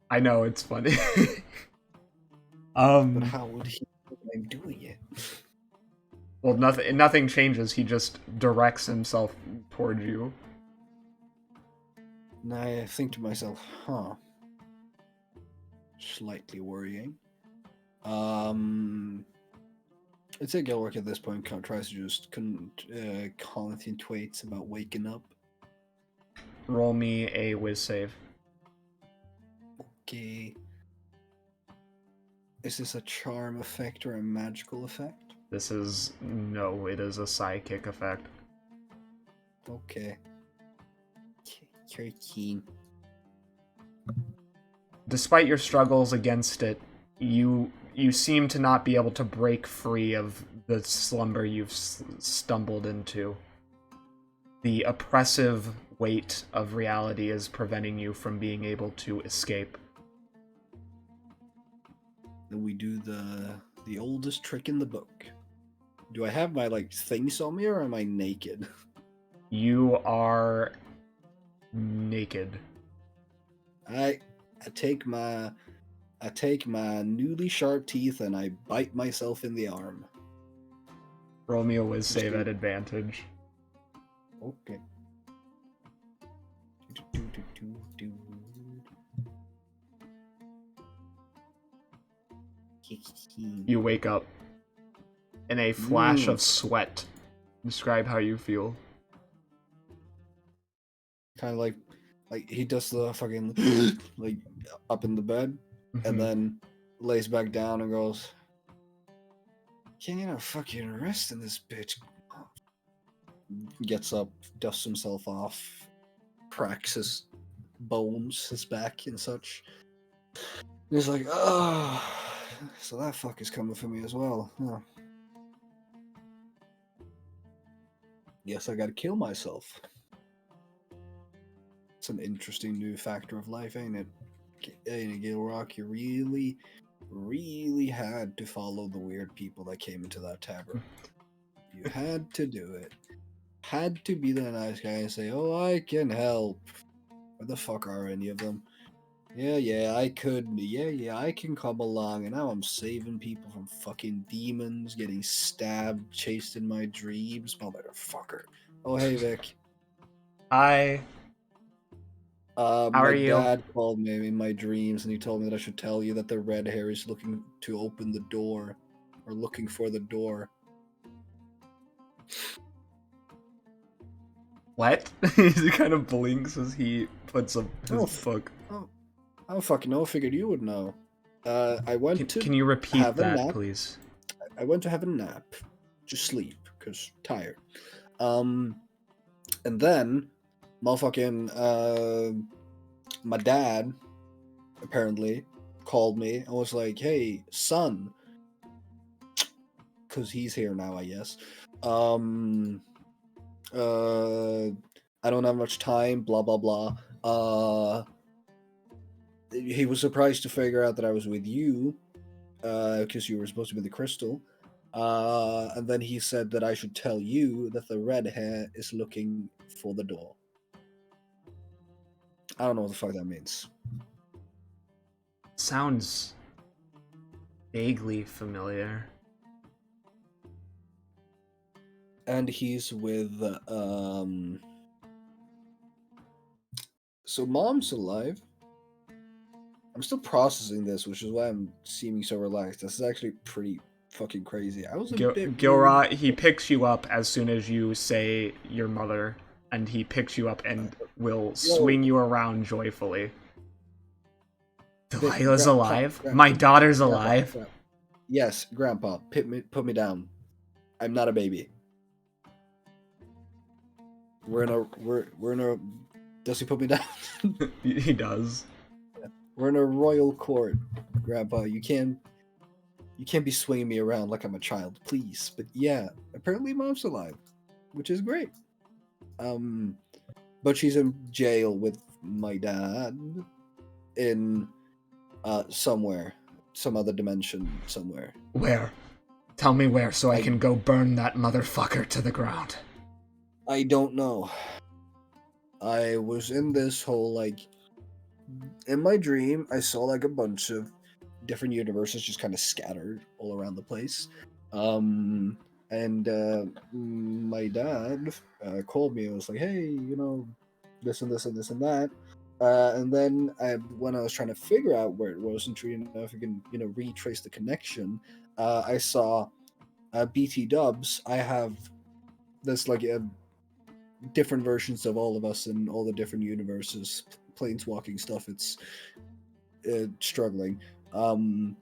I know, it's funny. But how would he know I'm doing it? Well, nothing changes. He just directs himself toward you. And I think to myself, slightly worrying. I'd say Gilrock at this point tries to just contemplates about waking up. Roll me a whiz save. Okay. Is this a charm effect or a magical effect? It is a psychic effect. Okay. 13. Despite your struggles against it, you seem to not be able to break free of the slumber you've stumbled into. The oppressive weight of reality is preventing you from being able to escape. Then we do the oldest trick in the book. Do I have my things on me, or am I naked? You are naked. I take my newly sharp teeth and I bite myself in the arm. Roll me a whiz save at advantage. Okay. You wake up in a flash of sweat. Describe how you feel. Kind of like he does the fucking up in the bed and then lays back down and goes, "Can you not fucking rest in this bitch?" Gets up, dusts himself off, cracks his bones, his back and such. And he's like, "Oh, so that fuck is coming for me as well. Huh. Guess I gotta kill myself." It's an interesting new factor of life, ain't it? Ain't it, Gilrock? You really, really had to follow the weird people that came into that tavern. You had to do it. had to be the nice guy and say, "Oh, I can help." Where the fuck are any of them? Yeah, I could. Yeah, I can come along. And now I'm saving people from fucking demons, getting stabbed, chased in my dreams. Motherfucker. Oh, hey, Vic. Hi. How My are you? dad called me in my dreams and he told me that I should tell you that the red hair is looking to open the door. Or looking for the door. What? He kind of blinks as he puts up Oh, his book. I don't fucking know. I figured you would know. I went to Can you repeat have a that, nap. please? I went to have a nap. Just sleep, because tired. And then, motherfucking, my dad, apparently, called me and was like, "Hey, son," because he's here now, I guess. I don't have much time, blah, blah, blah. He was surprised to figure out that I was with you, because you were supposed to be the crystal. And then he said that I should tell you that the red hair is looking for the door. I don't know what the fuck that means. Sounds vaguely familiar. And he's with, So mom's alive. I'm still processing this, which is why I'm seeming so relaxed. This is actually pretty fucking crazy. I was a bit Gilrock, he picks you up as soon as you say your mother, and he picks you up and will swing you around joyfully. Delilah's alive? My daughter's alive? Yes, Grandpa, put me down. I'm not a baby. We're in a. Does he put me down? He does. We're in a royal court, Grandpa. You can't be swinging me around like I'm a child, please. But yeah, apparently Mom's alive, which is great. But she's in jail with my dad in somewhere, some other dimension somewhere. Where? Tell me where so I can go burn that motherfucker to the ground. I don't know. I was in this whole, like, in my dream, I saw like a bunch of different universes just kind of scattered all around the place. And my dad called me and was like, "Hey, you know, this and this and this and that." And then when I was trying to figure out where it was and trying to if I can, you know, retrace the connection, I saw BT Dubs. I have this like different versions of all of us in all the different universes. Planeswalking stuff. It's struggling to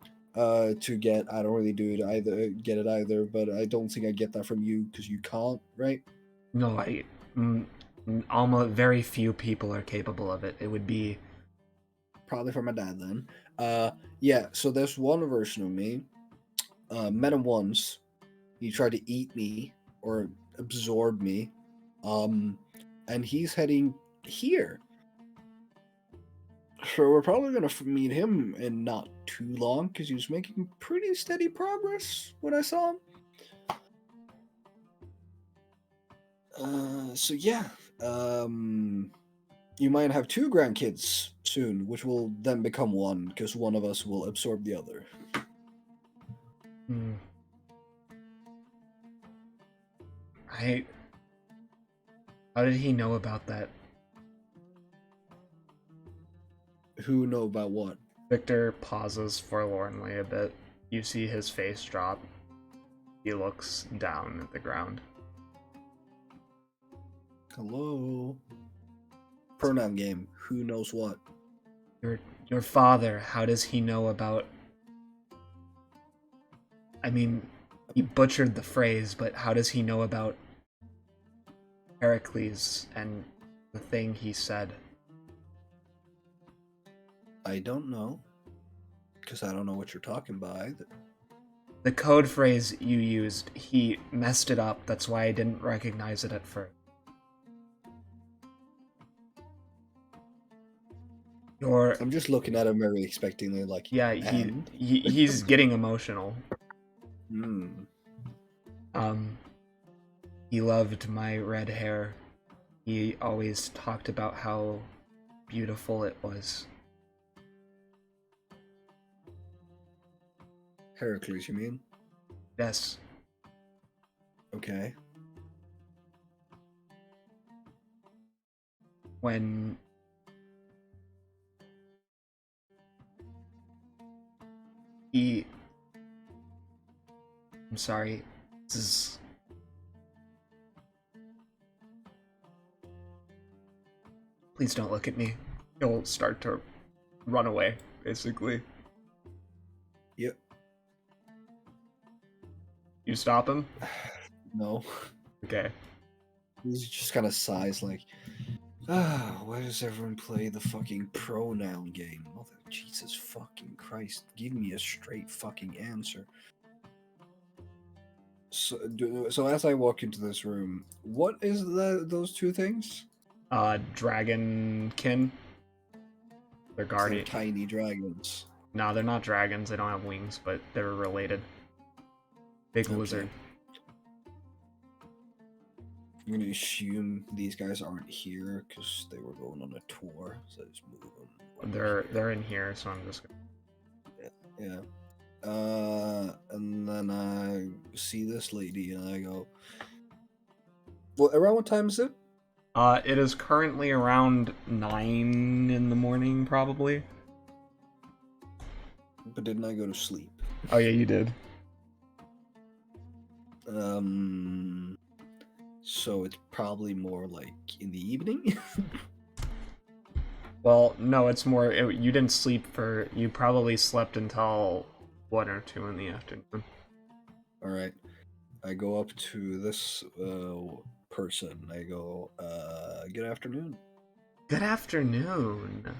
get. I don't really do it either. Get it either, but I don't think I get that from you because you can't, right? No, almost very few people are capable of it. It would be probably from my dad then. Yeah. So there's one version of me. Met him once. He tried to eat me or absorb me, and he's heading here. So we're probably going to meet him in not too long because he was making pretty steady progress when I saw him. So yeah, you might have 2 grandkids soon, which will then become 1 because one of us will absorb the other. How did he know about that? Who know about what? Victor pauses forlornly a bit. You see his face drop. He looks down at the ground. Hello? Pronoun game. Who knows what? Your father, how does he know about... I mean, he butchered the phrase, but how does he know about Heracles and the thing he said? I don't know. Because I don't know what you're talking about either. The code phrase you used, he messed it up. That's why I didn't recognize it at first. I'm just looking at him very expectingly, like... Yeah, he's getting emotional. He loved my red hair. He always talked about how beautiful it was. Heracles, you mean? Yes. Okay. When he... I'm sorry. This is... Please don't look at me. He'll start to run away, basically. Yep. You stop him? No. Okay. He just kind of sighs like, why does everyone play the fucking pronoun game? Mother, Jesus fucking Christ, give me a straight fucking answer. So as I walk into this room, what is those two things? Dragonkin. They're They're guardian. tiny dragons. No, they're not dragons. They don't have wings, but they're related. Big Okay. lizard. I'm gonna assume these guys aren't here because they were going on a tour, so I just move them. They're in here, so I'm just gonna... Yeah. And then I see this lady and I go, well, around what time is it? It is currently around 9 in the morning, probably. But didn't I go to sleep? Oh yeah, you did. So it's probably more like in the evening. Well, no, it's more... you didn't sleep for... You probably slept until 1 or 2 in the afternoon. Alright. I go up to this person. I go, good afternoon. Good afternoon.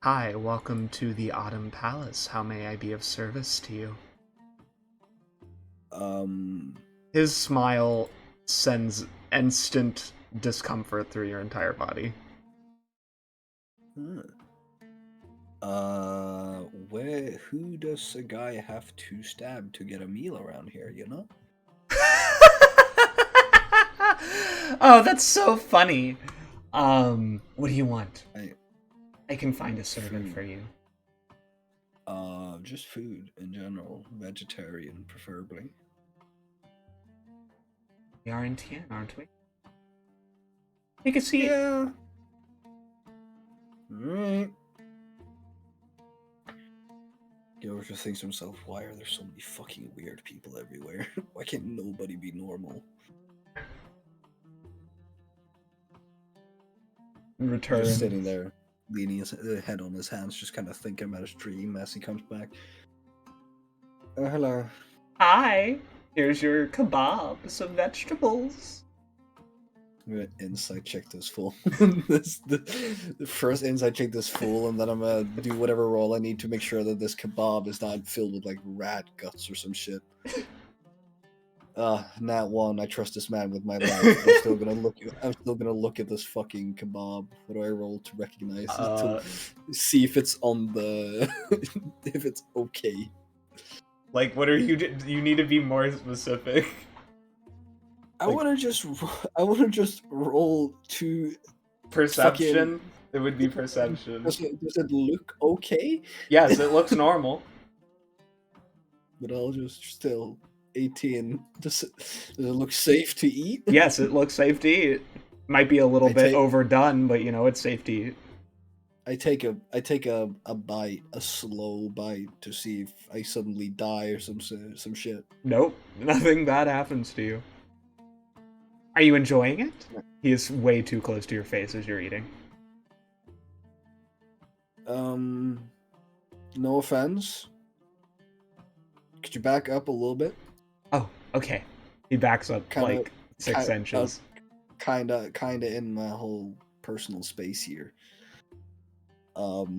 Hi, welcome to the Autumn Palace. How may I be of service to you? His smile sends instant discomfort through your entire body. Who does a guy have to stab to get a meal around here, you know? Oh, that's so funny. What do you want? I can find a servant Food. for you. Just food in general, vegetarian preferably. We are in Tien, aren't we? You can see... Yeah. Alright. Gilrock just thinks to himself, why are there so many fucking weird people everywhere? Why can't nobody be normal? Return. Just sitting there, leaning his head on his hands, just kind of thinking about his dream as he comes back. Hello. Hi, here's your kebab, some vegetables. I'm gonna insight check this fool. The first insight check this fool, and then I'm gonna do whatever roll I need to make sure that this kebab is not filled with like rat guts or some shit. Nat 1. I trust this man with my life. I'm still gonna look at this fucking kebab. What do I roll to recognize it? To see if it's on the if it's okay. Like, what are you? You need to be more specific. I want to just roll to Perception. It would be perception. Does it look okay? Yes, it looks normal. But I'll just still 18. Does it look safe to eat? Yes, it looks safe to eat. Might be a little bit overdone, but you know it's safe to eat. I take a bite, a slow bite, to see if I suddenly die or some shit. Nope, nothing bad happens to you. Are you enjoying it? He is way too close to your face as you're eating. No offense. Could you back up a little bit? Oh, okay. He backs up like 6 inches. Kinda in my whole personal space here. No,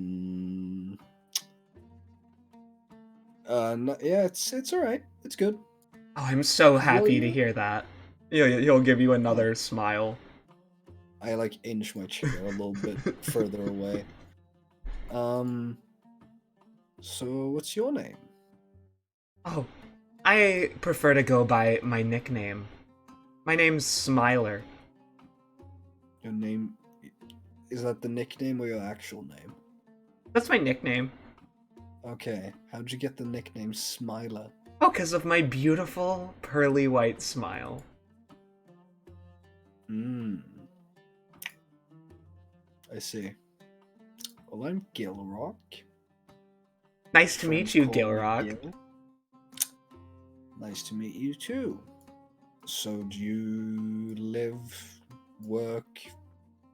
yeah, it's all right. It's good. Oh, I'm so happy to hear that. He'll give you another smile. I like inch my chair a little bit further away. So what's your name? Oh, I prefer to go by my nickname. My name's Smiler. Your name, is that the nickname or your actual name? That's my nickname. Okay, how'd you get the nickname Smiler? Oh, because of my beautiful, pearly white smile. I see. Well, I'm Gilrock. Nice to meet Friends you, call me Gilrock. Gil. Nice to meet you too. So, do you live, work?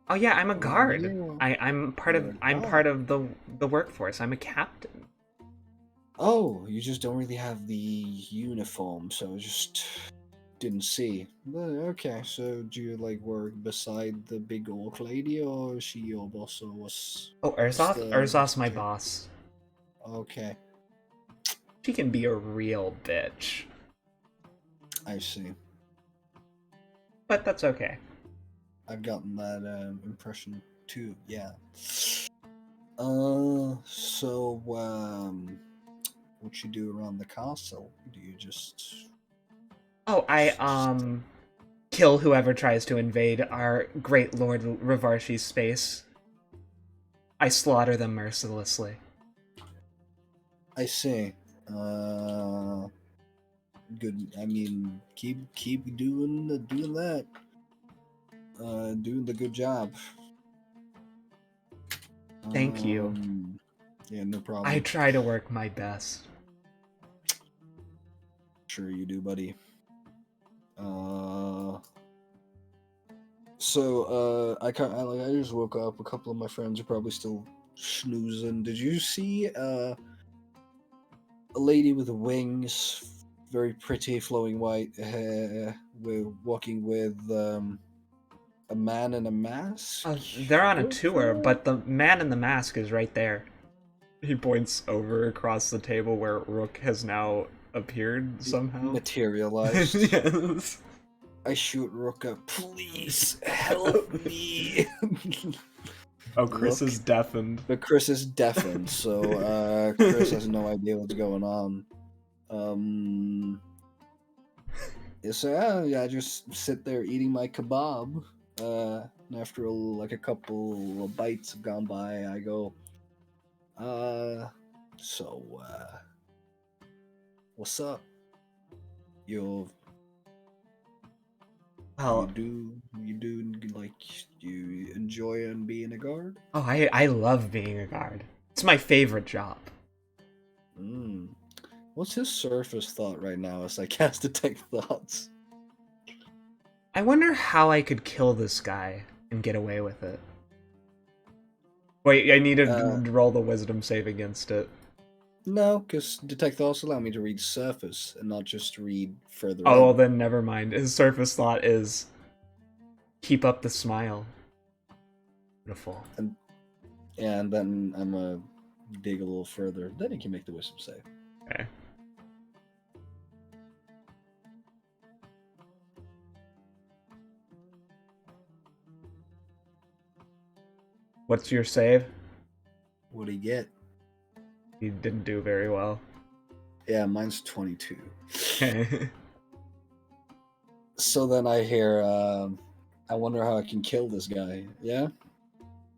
Oh yeah, I'm a guard. Yeah. I'm part You're of a I'm guard. part of the workforce. I'm a captain. Oh, you just don't really have the uniform, so I just didn't see. But, okay, so do you like work beside the big orc lady, or is she your boss, or what's Oh, Urzoth? the- Urzoth's my okay. boss. Okay, She can be a real bitch, I see. but that's okay. I've gotten that impression too. Yeah. So what you do around the castle? Do you just? Oh, I kill whoever tries to invade our great Lord Rivarshi's space. I slaughter them mercilessly. I see. Good. I mean, keep doing that. Doing the good job. Thank you. Yeah, no problem. I try to work my best. Sure you do, buddy. So I just woke up. A couple of my friends are probably still snoozing. Did you see a lady with wings, very pretty, flowing white hair, walking with a man in a mask? They're on a Go tour, for it. but the man in the mask is right there. He points over across the table where Rook has now appeared somehow. Materialized. Yes. I shoot Rook up. Please help me. Oh, Chris Look. is deafened. But Chris is deafened, so Chris has no idea what's going on. I just sit there eating my kebab. And after a couple of bites have gone by, I go, what's up? You Well, do like you enjoy being a guard? oh, I love being a guard. It's my favorite job. What's his surface thought right now as I cast Detect Thoughts? I wonder how I could kill this guy and get away with it. Wait, I need to roll the wisdom save against it. No, because Detect Thoughts allow me to read surface and not just read further. Oh, well, in. then never mind. His surface thought is keep up the smile. Beautiful. And then I'm gonna dig a little further. Then he can make the wisdom save. Okay. What's your save? What'd he get? He didn't do very well. Yeah, mine's 22. Okay. So then I hear, I wonder how I can kill this guy. Yeah?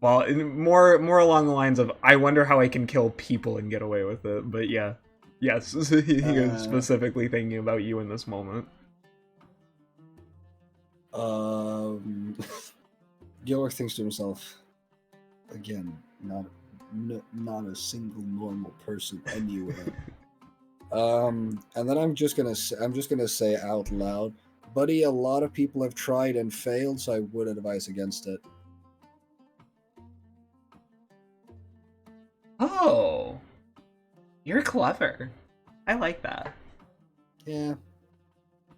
Well, more along the lines of, I wonder how I can kill people and get away with it. But yeah, yes, he is specifically thinking about you in this moment. Gilrock thinks to himself, again, not a single normal person anywhere. And then I'm just gonna say out loud, buddy, a lot of people have tried and failed, so I would advise against it. Oh, you're clever. I like that. Yeah.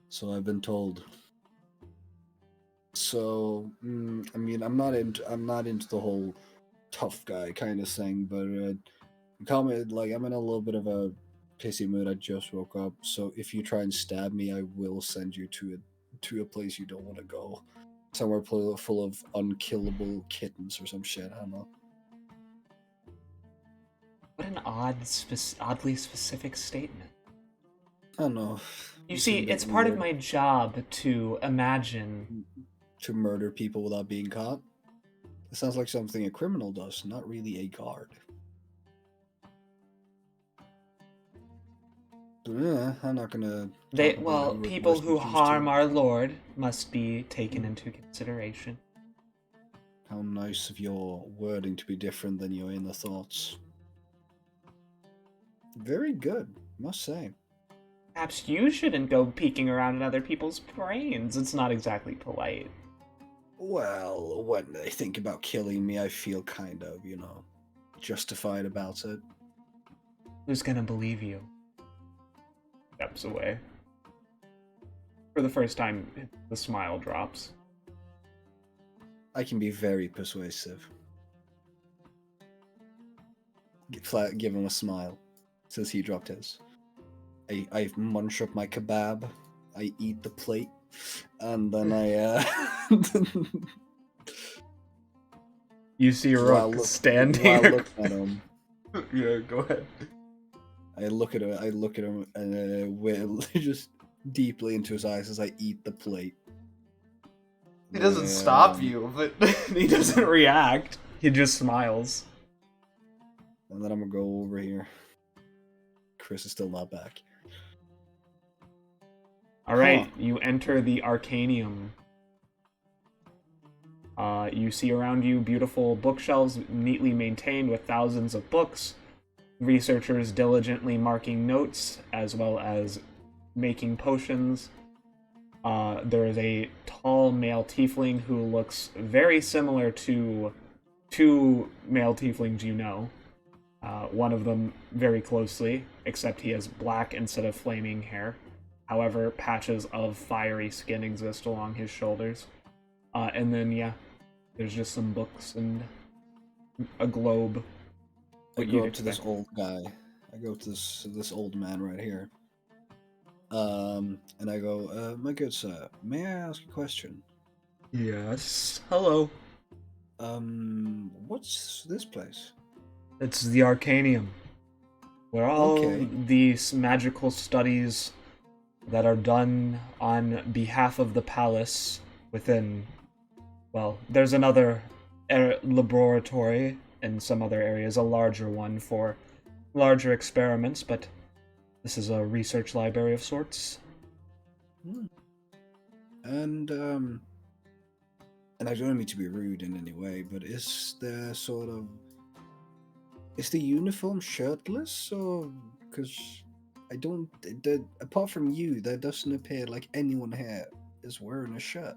So I've been told. So I mean, I'm not into the whole tough guy kind of thing, but I'm in a little bit of a pissy mood. I just woke up, so if you try and stab me, I will send you to a place you don't want to go, somewhere full of unkillable kittens or some shit. I don't know. What an oddly specific statement. I don't know. You You see, seem a bit it's part of weird. my job to imagine. To murder people without being caught. It sounds like something a criminal does, not really a guard. But yeah, I'm not gonna. People who harm our Lord must be taken into consideration. How nice of your wording to be different than your inner thoughts. Very good, must say. Perhaps you shouldn't go peeking around in other people's brains. It's not exactly polite. Well, when they think about killing me, I feel kind of, justified about it. Who's gonna believe you? Steps away. For the first time, the smile drops. I can be very persuasive. Give him a smile, says he dropped his. I munch up my kebab, I eat the plate, and then You see Rook standing. While looking at him, Yeah, go ahead. I look at him, and will just deeply into his eyes as I eat the plate. He doesn't stop you, but he doesn't react. He just smiles. And then I'm gonna go over here. Chris is still not back. Alright, you enter the Arcanium. You see around you beautiful bookshelves neatly maintained with thousands of books, researchers diligently marking notes as well as making potions. There is a tall male tiefling who looks very similar to two male tieflings you know. One of them very closely, except he has black instead of flaming hair. However, patches of fiery skin exist along his shoulders. And then, yeah, there's just some books and a globe. I go up to this old guy. I go to this old man right here. And I go, my good sir, may I ask a question? Yes. Hello. What's this place? It's the Arcanium, where all Okay. these magical studies that are done on behalf of the palace within, well, there's another laboratory in some other areas, a larger one for larger experiments, but this is a research library of sorts. And I don't mean to be rude in any way, but is the uniform shirtless, or because apart from you, there doesn't appear like anyone here is wearing a shirt,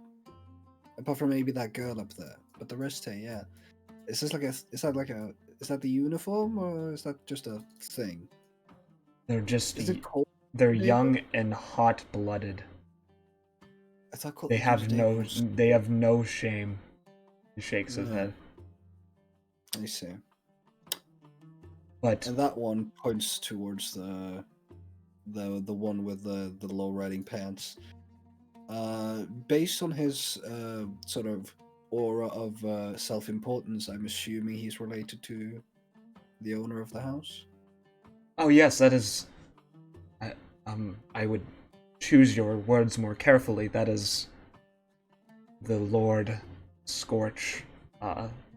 apart from maybe that girl up there. But the rest here, yeah. Is that the uniform, or is that just a thing? They're just Is it cold? they're young and hot-blooded. I thought They have no shame. He shakes his Yeah. head. I see. But And that one points towards the one with the low riding pants. Based on his sort of aura of self-importance, I'm assuming he's related to the owner of the house. oh yes, that is. I would choose your words more carefully. That is the Lord Scorch,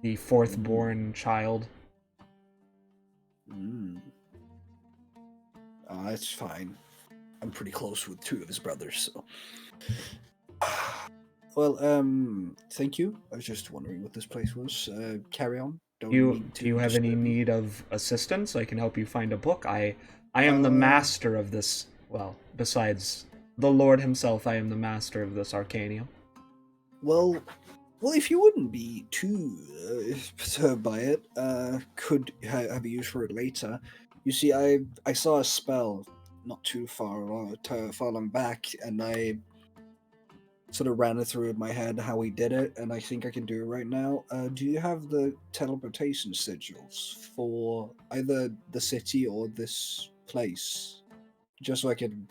the fourth-born child. It's fine. I'm pretty close with two of his brothers, so. Well, thank you. I was just wondering what this place was. Carry on. Do you have any need of assistance? I can help you find a book. I am the master of this. Well, besides the Lord himself, I am the master of this Arcanium. Well, if you wouldn't be too perturbed by it, could have a use for it later. You see, I saw a spell not too far long back, and I sort of ran it through in my head how he did it, and I think I can do it right now. Do you have the teleportation sigils for either the city or this place? Just so I could,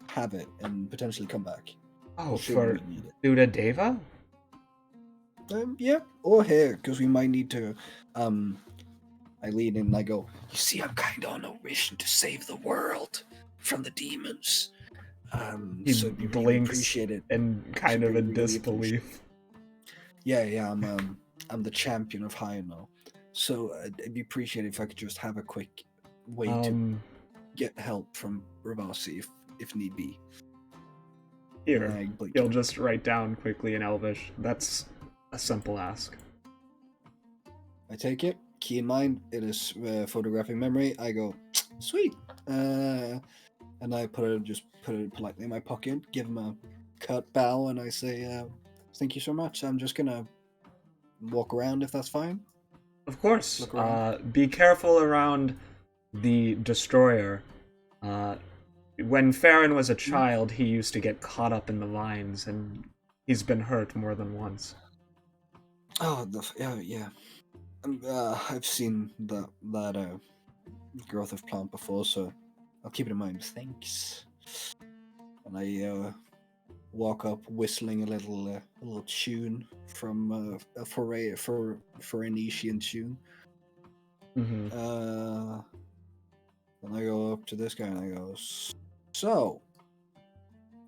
have it and potentially come back. Oh, Should for we need it. Duda Deva? Yeah, or here, because we might need to. I lean in and I go, you see, I'm kind of on a mission to save the world. from the demons. He So it'd be really blinks appreciated. in kind Should of be a really disbelief. Yeah, I'm the champion of high now. So it'd be appreciated if I could just have a quick way to get help from Ravasi if need be. Here, And I blink. he'll just write down quickly in Elvish. That's a simple ask. I take it, key in mind, it is photographic memory. I go, sweet. And I put it politely in my pocket, give him a cut bow, and I say, thank you so much. I'm just gonna walk around if that's fine. Of course. Look around. Be careful around the destroyer. When Ferrin was a child, he used to get caught up in the vines, and he's been hurt more than once. Oh, yeah. I've seen that growth of plant before, so I'll keep it in mind. Thanks. And I walk up whistling a little tune from a Phoenician tune. Mm-hmm. And I go up to this guy and I go, so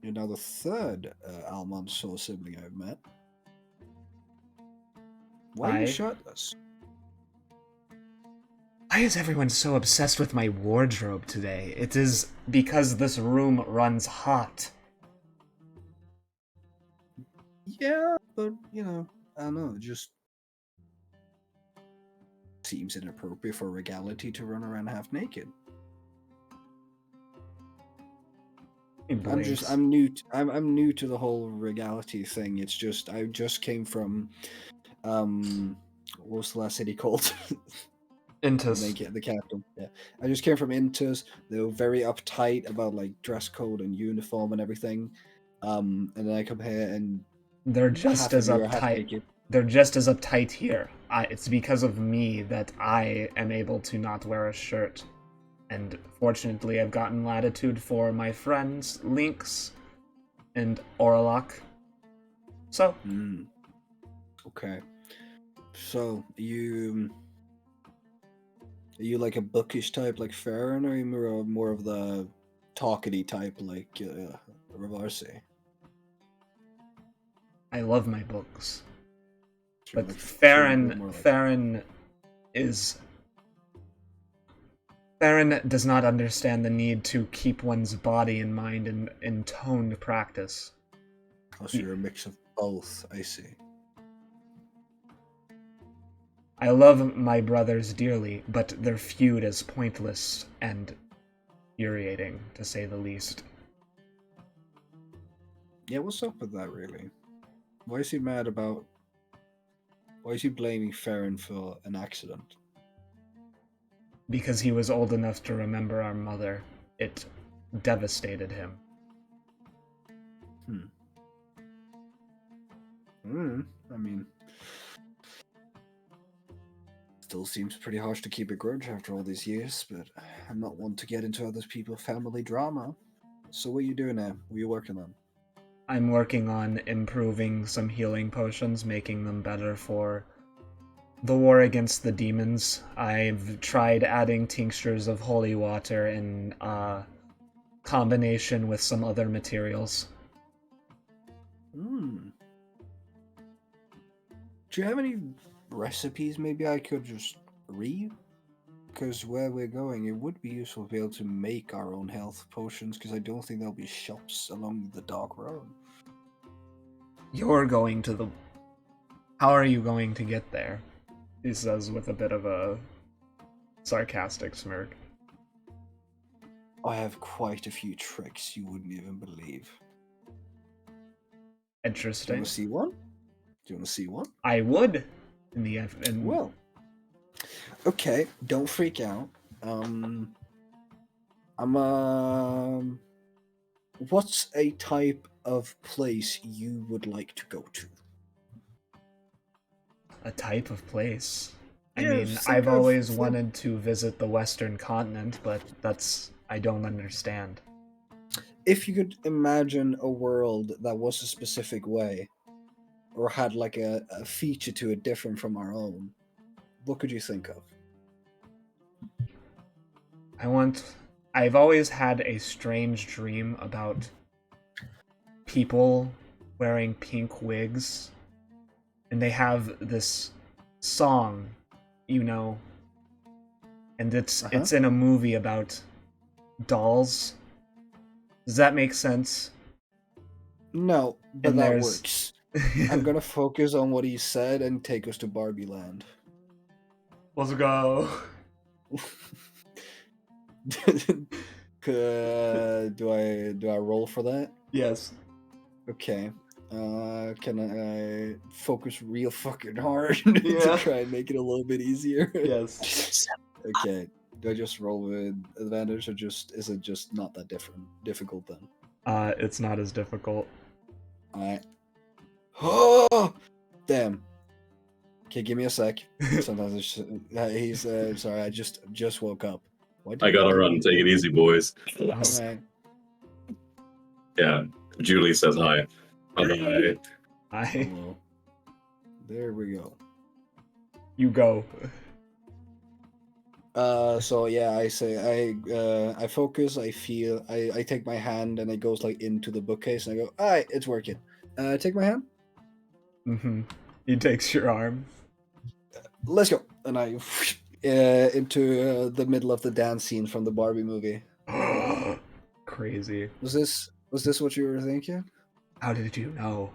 you're now the third Almond Soul sibling I've met. Why are you shirtless? Why is everyone so obsessed with my wardrobe today? It is because this room runs hot. Yeah, but I don't know, it just seems inappropriate for regality to run around half naked. I'm new to the whole regality thing. It's just I just came from what was the last city called? Intus. The capital. Yeah, I just came from Intus. They were very uptight about like dress code and uniform and everything. And then I come here and they're just as uptight. They're just as uptight here. It's because of me that I am able to not wear a shirt. And fortunately, I've gotten latitude for my friends, Lynx and Orlok. So. Okay. So, are you like a bookish type like Ferrin, or are you more of the talkity type like Ravasi? I love my books. Sure, But like Ferrin does not understand the need to keep one's body and mind in toned practice. Oh, so you're a mix of both, I see. I love my brothers dearly, but their feud is pointless and infuriating, to say the least. Yeah, what's up with that, really? Why is he blaming Ferrin for an accident? Because he was old enough to remember our mother. It devastated him. I mean, still seems pretty harsh to keep a grudge after all these years, but I'm not one to get into other people's family drama. So what are you doing now? What are you working on? I'm working on improving some healing potions, making them better for the war against the demons. I've tried adding tinctures of holy water in combination with some other materials. Do you have any recipes maybe I could just read? Because where we're going, it would be useful to be able to make our own health potions, because I don't think there'll be shops along the dark road. You're going to the... How are you going to get there? He says with a bit of a sarcastic smirk. I have quite a few tricks you wouldn't even believe. Interesting. Do you want to see one? Do you want to see one? I would. Well, okay. Don't freak out. What's a type of place you would like to go to? A type of place. Yeah, I mean, I've always wanted to visit the Western continent, but I don't understand. If you could imagine a world that was a specific way, or had like a feature to it different from our own, what could you think of? I want I've always had a strange dream about people wearing pink wigs, and they have this song, and it's in a movie about dolls. Does that make sense? No, but And that there's- works. I'm gonna focus on what he said and take us to Barbie Land. Let's go. Do I roll for that? Yes. Okay. Can I focus real fucking hard Yeah. to try and make it a little bit easier? Yes. Okay. Do I just roll with advantage, or is it just not that difficult then? It's not as difficult. Alright. Oh, damn. Okay, give me a sec. Sometimes it's he's sorry. I just woke up. Why I gotta run. Take it easy, boys. Alright. Yeah. Julie says hi. Hi. I. Hello. There we go. You go. So yeah, I say I focus. I feel. I take my hand and it goes like into the bookcase and I go, alright, it's working. Take my hand. Mm-hmm. He takes your arm. Let's go. And I into the middle of the dance scene from the Barbie movie. Crazy. Was this what you were thinking? How did you know?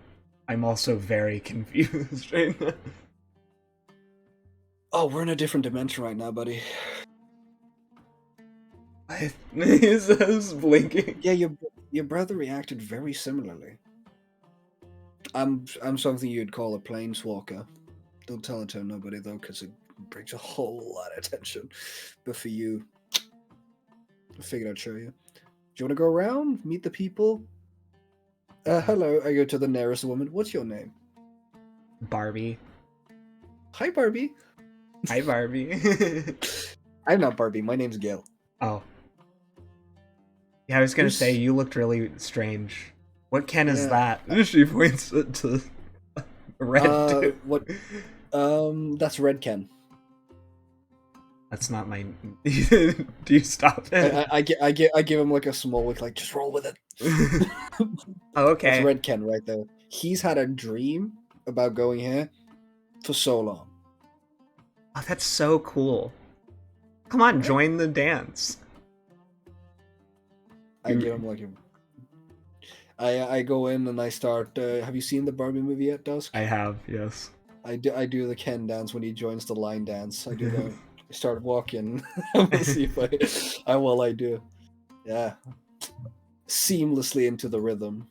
I'm also very confused right now. Oh, we're in a different dimension right now, buddy. What? He says, blinking. Yeah, your brother reacted very similarly. I'm something you'd call a planeswalker. Don't tell it to nobody though, because it brings a whole lot of attention. But for you, I figured I'd show you. Do you want to go around, meet the people? Hello, I go to the nearest woman. What's your name? Barbie. Hi, Barbie. Hi, Barbie. I'm not Barbie. My name's Gil. Oh. Yeah, I was gonna Who's- say, you looked really strange. What Ken is Yeah. that? She points it to red dude. What? That's Red Ken. That's not my... Do you stop it? I give him like a small look, like just roll with it. Oh, okay. That's Red Ken right there. He's had a dream about going here for so long. Oh, that's so cool. Come on, join the dance. I give him like a. I go in and I start. Have you seen the Barbie movie yet, Dusk? I have, yes. I do the Ken dance when he joins the line dance. I do the. I start walking. We'll see if I do. Yeah. Seamlessly into the rhythm.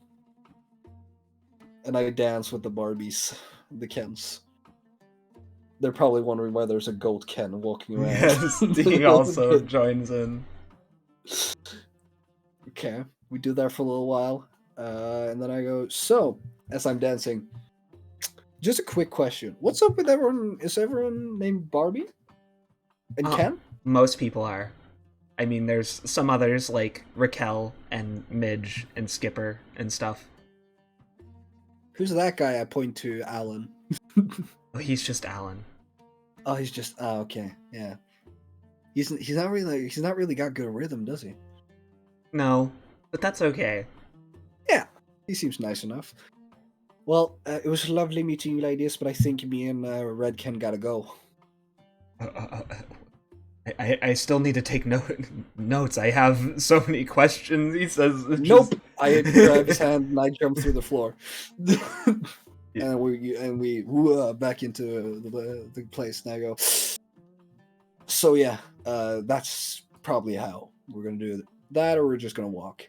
And I dance with the Barbies, the Kens. They're probably wondering why there's a goat Ken walking around. Yes, he also joins in. Okay, we do that for a little while. And then I go, so, as I'm dancing, just a quick question. What's up with everyone? Is everyone named Barbie? And Ken? Most people are. I mean, there's some others like Raquel and Midge and Skipper and stuff. Who's that guy I point to, Alan? Oh, he's just Alan. Oh, he's just, oh, okay, yeah. He's not really got good rhythm, does he? No, but that's okay. Yeah, he seems nice enough. Well, it was lovely meeting you, ladies, but I think me and Red Ken gotta go. I still need to take notes. I have so many questions. He says, Nope. I grab his hand and I jump through the floor, and we back into the place. And I go. So yeah, that's probably how we're gonna do that, or we're just gonna walk.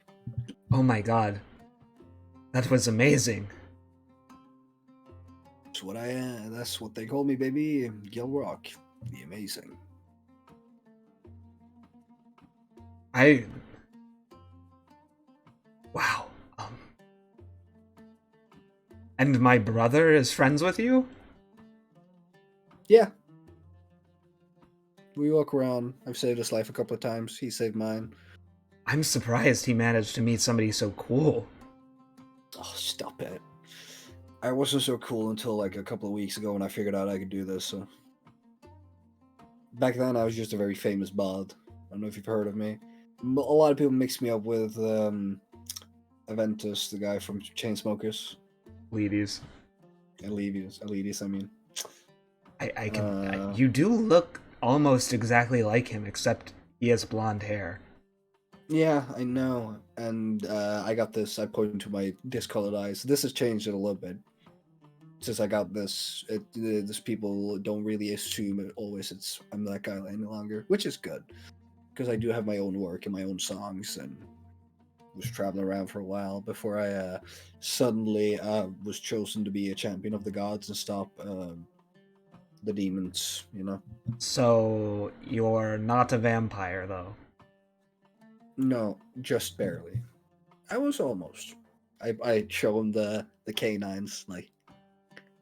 Oh my god, that was amazing. That's what that's what they call me, baby. Gilrock, the amazing. Wow. And my brother is friends with you? Yeah. We walk around. I've saved his life a couple of times. He saved mine. I'm surprised he managed to meet somebody so cool. Oh, stop it. I wasn't so cool until like a couple of weeks ago when I figured out I could do this. So back then I was just a very famous bard. I don't know if you've heard of me. A lot of people mix me up with Aventus, the guy from Chainsmokers. Ladies. Elides, I mean. I can. You do look almost exactly like him, except he has blonde hair. Yeah, I know. And I got this. I pointed to my discolored eyes. This has changed it a little bit since I got this. This people don't really assume I'm that guy any longer, which is good because I do have my own work and my own songs, and was traveling around for a while before I suddenly was chosen to be a champion of the gods and stop the demons. You know. So you're not a vampire, though. No, just barely. I was almost. I show him the canines. Like,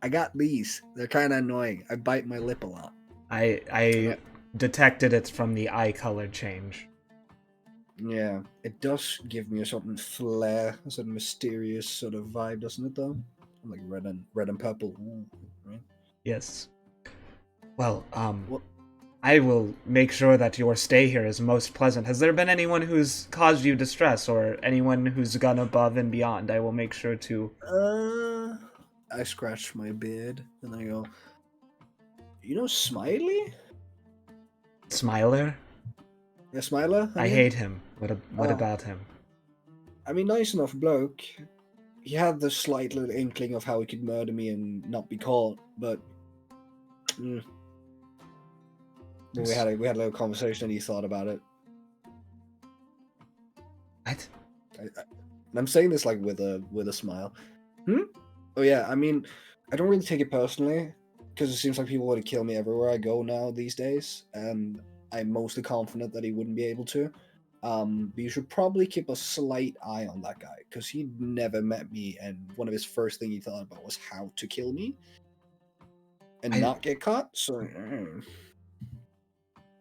I got these. They're kind of annoying. I bite my lip a lot. I detected it from the eye color change. Yeah, it does give me a certain flair, a certain mysterious sort of vibe, doesn't it? Though, like red and purple. Ooh, right? Yes. Well, What? I will make sure that your stay here is most pleasant. Has there been anyone who's caused you distress, or anyone who's gone above and beyond? I will make sure to. I scratch my beard and I go, you know, Smiley? Smiler? Yeah, Smiler. I hate him. What about him? I mean, nice enough bloke. He had the slight little inkling of how he could murder me and not be caught, but we had a little conversation and he thought about it. What? And I'm saying this like with a smile. Oh yeah, I mean, I don't really take it personally because it seems like people want to kill me everywhere I go now these days, and I'm mostly confident that he wouldn't be able to. But you should probably keep a slight eye on that guy because he never met me, and one of his first thing he thought about was how to kill me and not get caught. So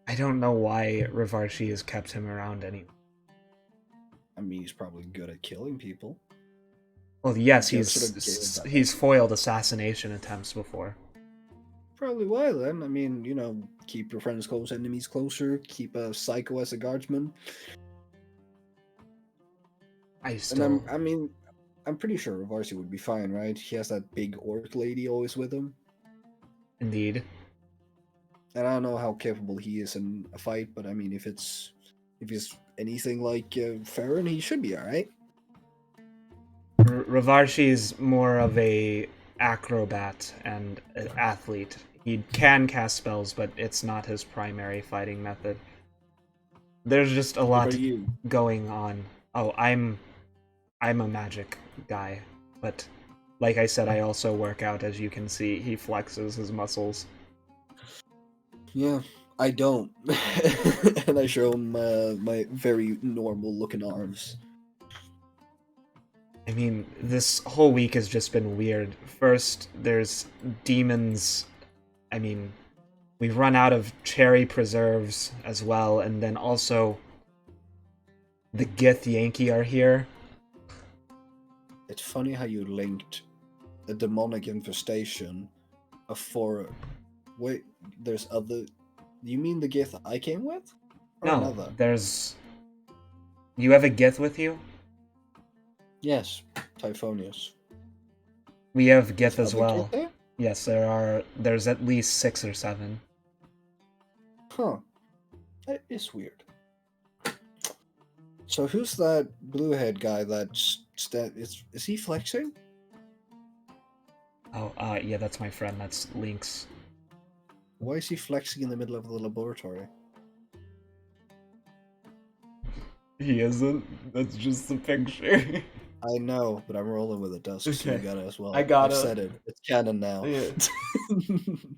I don't know why Rivarchi has kept him around anyway. I mean, he's probably good at killing people. Well, yes, Yeah, sort of he's foiled assassination attempts before. Probably why then. I mean, you know, keep your friends close, enemies closer. Keep a psycho as a guardsman. And I'm pretty sure Rivarchi would be fine, right? He has that big orc lady always with him. Indeed. And I don't know how capable he is in a fight, but I mean, if he's anything like Ferrin, he should be all right. Rivarchi is more of a acrobat and an athlete. He can cast spells, but it's not his primary fighting method. There's just a lot going on. Oh, I'm a magic guy, but like I said, I also work out. As you can see, he flexes his muscles. Yeah, I don't, and I show him my very normal-looking arms. I mean, this whole week has just been weird. First, there's demons. I mean, we've run out of cherry preserves as well, and then also the Gith Yankee are here. It's funny how you linked a demonic infestation for... Wait, there's other... You mean the Gith I came with? Or No, another? there's... You have a Gith with you? Yes, Typhonius. We have Gith as well. Gith there? Yes, there's at least 6 or 7. Huh. That is weird. So who's that blue-head guy is he flexing? Oh, yeah, that's my friend. That's Lynx. Why is he flexing in the middle of the laboratory? He isn't. That's just the picture. I know, but I'm rolling with a dust, so you Okay. got it as well. I got I've it. said it. It's canon now. Yeah.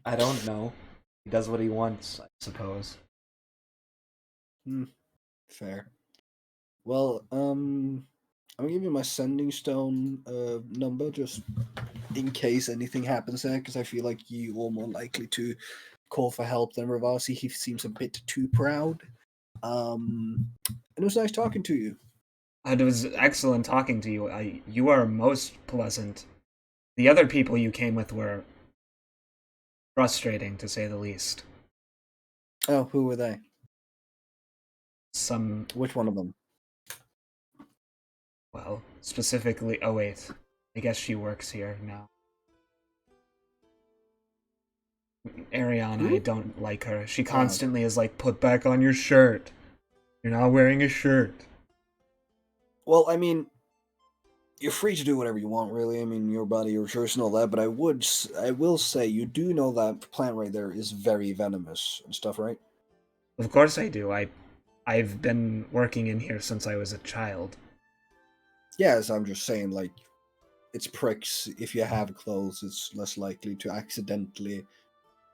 I don't know. He does what he wants, I suppose. Fair. Well, I'm gonna give you my sending stone number just in case anything happens there, because I feel like you are more likely to call for help than Ravasi. He seems a bit too proud. And it was nice talking to you. It was excellent talking to you. You are most pleasant. The other people you came with were frustrating, to say the least. Oh, who were they? Some, Which one of them? well, specifically. Oh wait, I guess she works here now. Ariana, I Who? don't like her. She constantly is like, "Put back on your shirt. You're not wearing a shirt." Well, I mean, you're free to do whatever you want, really. I mean, your body, your choice, and all that. But I will say, you do know that plant right there is very venomous and stuff, right? Of course I do. I've been working in here since I was a child. Yes, I'm just saying, like, it's pricks. If you have clothes, it's less likely to accidentally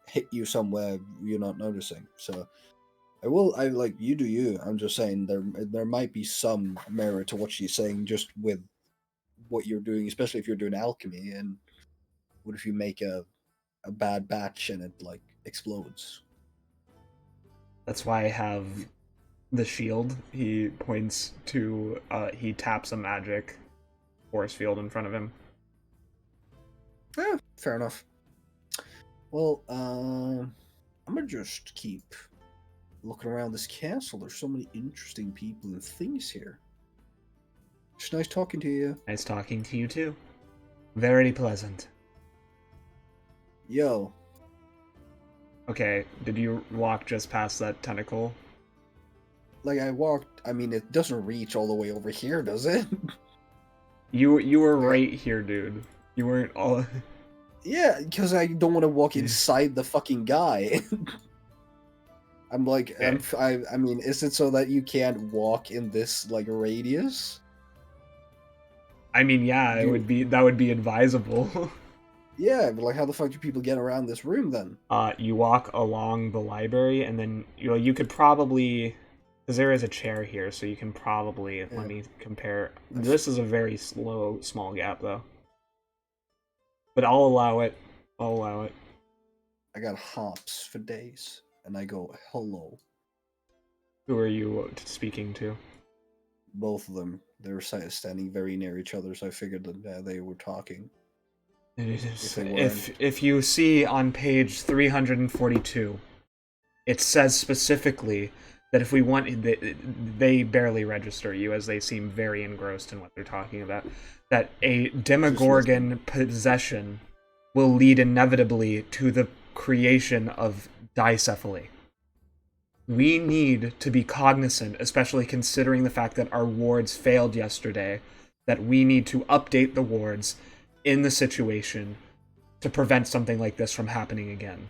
hit you somewhere you're not noticing. So I like you do you. I'm just saying there might be some merit to what she's saying just with what you're doing, especially if you're doing alchemy. And what if you make a bad batch and it like explodes? That's why I have the shield. He points to he taps a magic force field in front of him. Yeah, fair enough. Well, I'm gonna just keep looking around this castle. There's so many interesting people and things here. It's nice talking to you. Nice talking to you too. Very pleasant. Yo, Okay, did you walk just past that tentacle? like I walked. I mean, it doesn't reach all the way over here, does it? You were right here, dude. You weren't all. Yeah, because I don't want to walk inside the fucking guy. I'm like, Okay. I mean, is it so that you can't walk in this like radius? I mean, yeah, it would be that would be advisable. Yeah, but like, how the fuck do people get around this room then? You walk along the library, and then you could probably, because there is a chair here, so you can probably let me compare. This is a very small gap though, but I'll allow it. I'll allow it. I got hops for days, and I go hello. Who are you speaking to? Both of them. They were standing very near each other, so I figured that they were talking. It is, they weren't. if you see on page 342, it says specifically that if we want, they barely register you as they seem very engrossed in what they're talking about, that a Demogorgon possession will lead inevitably to the creation of dicephaly. We need to be cognizant, especially considering the fact that our wards failed yesterday, that we need to update the wards in the situation to prevent something like this from happening again.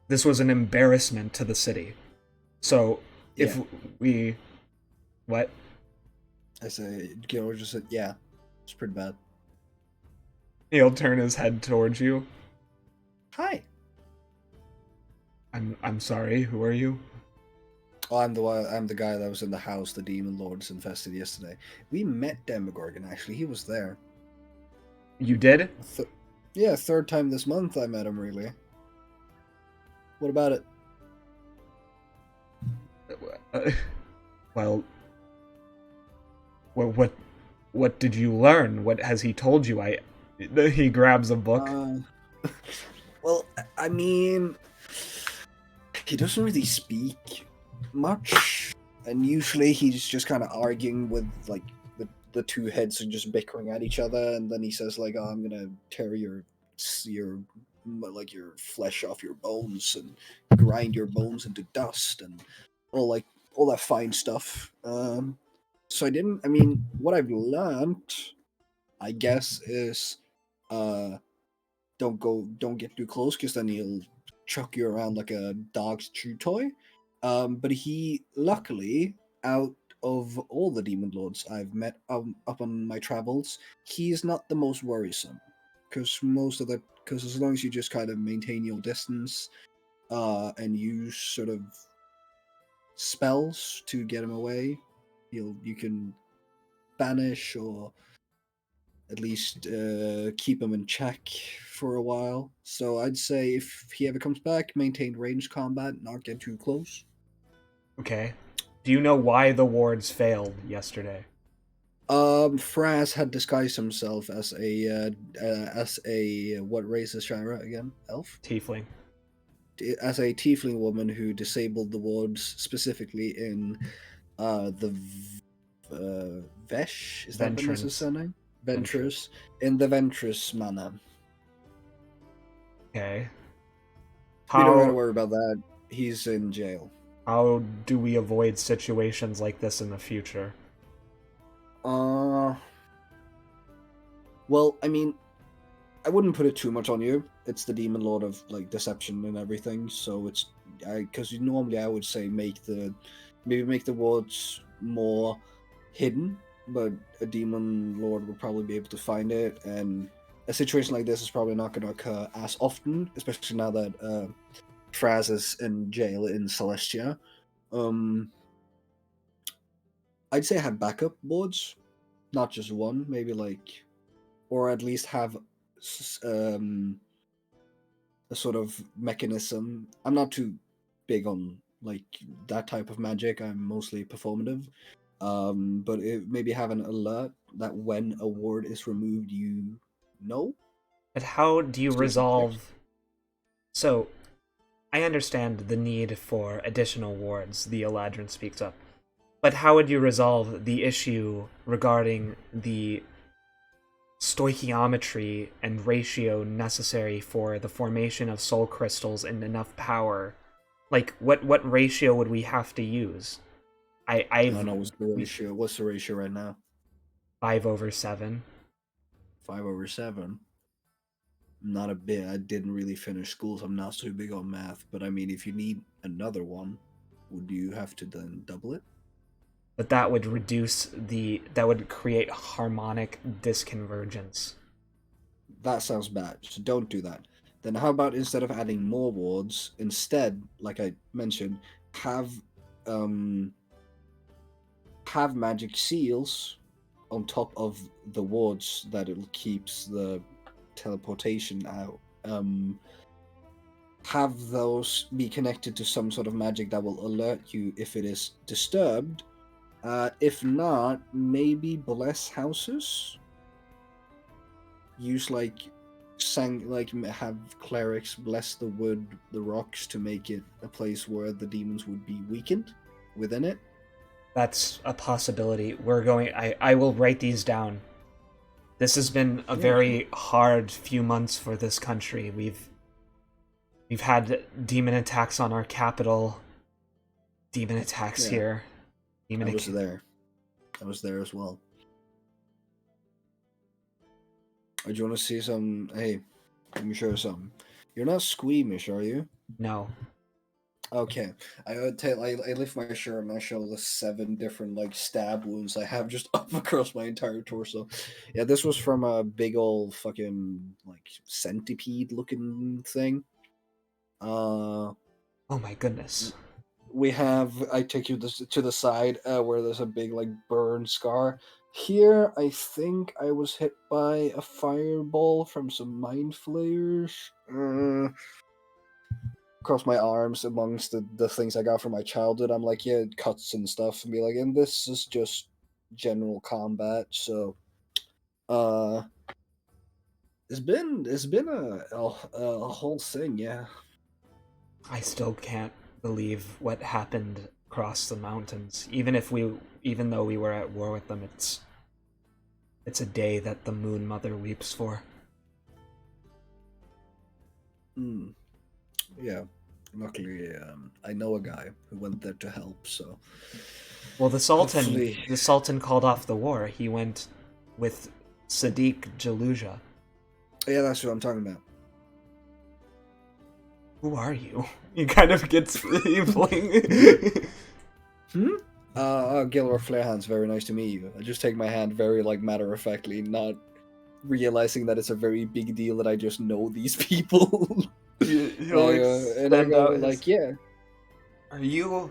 This was an embarrassment to the city. So if we... What? I say, Gilrock just said, yeah, it's pretty bad. He'll turn his head towards you. Hi. I'm sorry, who are you? Oh, I'm the guy that was in the house the demon lords infested yesterday. We met Demogorgon, actually. He was there. You did? Yeah, third time this month I met him, really. What about it? Well, what did you learn? What has he told you? He grabs a book. Well, I mean, he doesn't really speak much, and usually he's just kind of arguing with like the two heads are just bickering at each other, and then he says like, "Oh, I'm gonna tear your flesh off your bones and grind your bones into dust and all that fine stuff." So I mean, what I've learned, I guess, is don't get too close, because then he'll chuck you around like a dog's chew toy. But he, luckily, out of all the demon lords I've met up on my travels, he's not the most worrisome. Because as long as you just kind of maintain your distance, and use sort of spells to get him away, you can banish or at least keep him in check for a while. So I'd say if he ever comes back, maintain ranged combat, not get too close. Okay. Do you know why the wards failed yesterday? Fraz had disguised himself as a what race is Shira again? Elf? Tiefling. As a tiefling woman who disabled the wards specifically in Vesh, is that Vanessa's Ventrance. surname? Ventress. In the Ventress manor. Okay. You don't gotta How worry about that. He's in jail. how do we avoid situations like this in the future? Well, I mean, I wouldn't put it too much on you. It's the demon lord of like deception and everything, so it's because normally I would say make the wards more hidden, but a demon lord would probably be able to find it, and a situation like this is probably not going to occur as often, especially now that Fraz is in jail in Celestia. I'd say have backup boards, not just one, maybe like, or at least have a sort of mechanism. I'm not too big on like that type of magic. I'm mostly performative. But maybe have an alert that when a ward is removed, you know. But how do you So you can fix. resolve? So, I understand the need for additional wards. The Eladrin speaks up. But how would you resolve the issue regarding the stoichiometry and ratio necessary for the formation of soul crystals and enough power? Like, what ratio would we have to use? I don't know what's the ratio. What's the ratio right now? 5/7. 5/7. Not a bit. I didn't really finish school, so I'm not so big on math. But I mean, if you need another one, would you have to then double it? But that would that would create harmonic disconvergence. That sounds bad. So don't do that. Then how about instead of adding more wards, instead, like I mentioned, have magic seals on top of the wards that it keeps the teleportation out. Have those be connected to some sort of magic that will alert you if it is disturbed. If not, maybe bless houses. Use have clerics bless the wood, the rocks to make it a place where the demons would be weakened within it. That's a possibility. I will write these down. This has been a very hard few months for this country. We've had demon attacks on our capital. Demon attacks here. I was there. I was there as well. Do you want to see some? Hey, let me show you something. You're not squeamish, are you? No. Okay. I lift my shirt and I show the 7 different like stab wounds I have just up across my entire torso. Yeah, this was from a big old fucking like centipede looking thing. Oh my goodness. I take you to the side where there's a big like burn scar. Here, I think I was hit by a fireball from some mind flayers. Across my arms amongst the things I got from my childhood. I'm like, yeah, cuts and stuff, and be like, and this is just general combat. So, it's been a whole thing, yeah. I still can't believe what happened across the mountains. Even though we were at war with them, it's a day that the Moon Mother weeps for. Yeah. Luckily, I know a guy who went there to help. So, well, the Sultan called off the war. He went with Sadiq Jaluja. Yeah, that's what I'm talking about. Who are you? You kind of get evening. Gilrock Flarehands, very nice to meet you. I just take my hand very like matter-of-factly, not realizing that it's a very big deal that I just know these people. And I go like, yeah. Are you?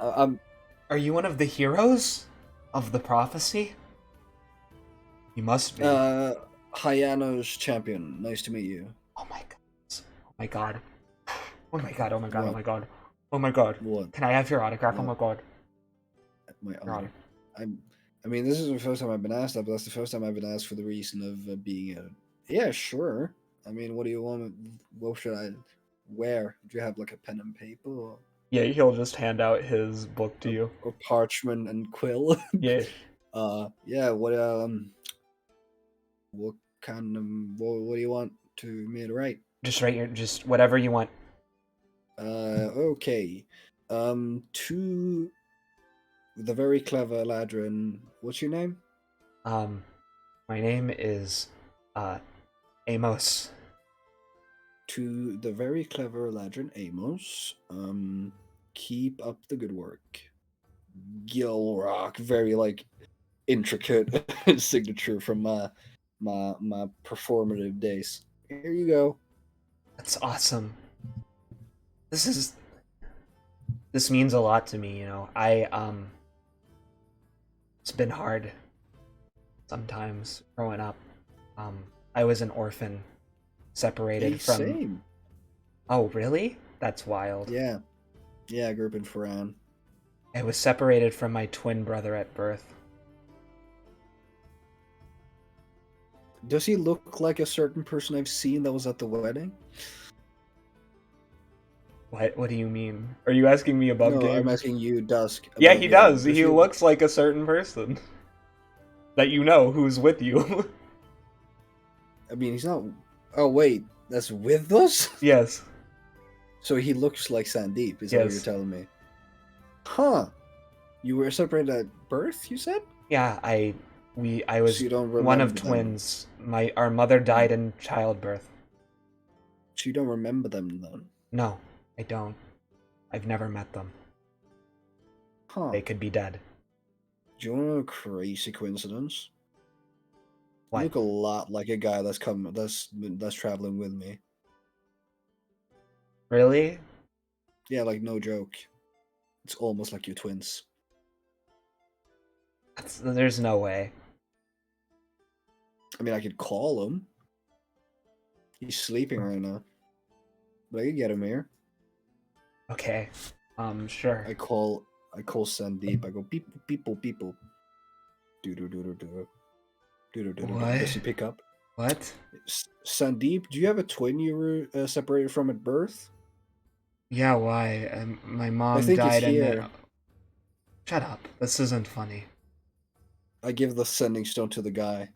Are you one of the heroes of the prophecy? You must be. Hyano's champion. Nice to meet you. Oh my god. Oh my god. Oh my god. Oh my god. What? Oh my god. Oh my god. What? Can I have your autograph? What? Oh my god. My autograph. I mean, this is the first time I've been asked that, but that's the first time I've been asked for the reason of being a. Yeah, sure. I mean, what do you want? What should I wear? Do you have like a pen and paper? Or... Yeah, he'll just hand out his book to you. Or parchment and quill. Yeah. Yeah. What kind of what do you want me to write? Just whatever you want. Okay. To the very clever Ladrin. What's your name? My name is Amos. To the very clever Ladrin Amos. Keep up the good work. Gilrock. Very like intricate signature from my performative days. Here you go. That's awesome. This means a lot to me, you know. It's been hard sometimes growing up. I was an orphan, separated Hey, from. same. Oh, really? That's wild. Yeah. Yeah, I grew up in Ferrin. I was separated from my twin brother at birth. Does he look like a certain person I've seen that was at the wedding? What do you mean? Are you asking me above No, game? I'm asking you, Dusk. Yeah, above he game. does. He looks like a certain person that you know who's with you. I mean, he's not. Oh wait, that's with us. Yes. So he looks like Sandeep. Is that what you're Yes. telling me? Huh? You were separated at birth. You said. Yeah, I was So you don't one of remember them. twins. Our mother died in childbirth. So you don't remember them then? No, I don't. I've never met them. Huh? They could be dead. Do you want to know a crazy coincidence? You What? look a lot like a guy that's traveling with me. Really? Yeah, like no joke. It's almost like you're twins. There's no way. I mean, I could call him. He's sleeping right now. But I could get him here. Okay. Sure. I call Sandeep. I go people. Do. What? Does he pick up? What? Sandeep, do you have a twin you were separated from at birth? Yeah, why? My mom think he's died and here. then... Shut up. This isn't funny. I give the sending stone to the guy.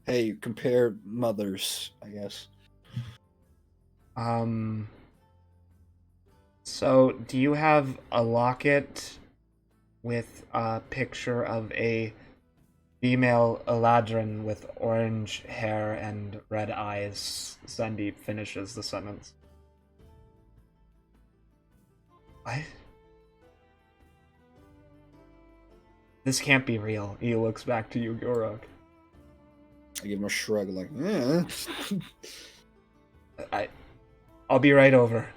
Hey, compare mothers, I guess. So, do you have a locket with a picture of a female Eladrin with orange hair and red eyes? Sandeep finishes the sentence. What? This can't be real. He looks back to you, Gilrock. I give him a shrug, like, eh. I'll be right over.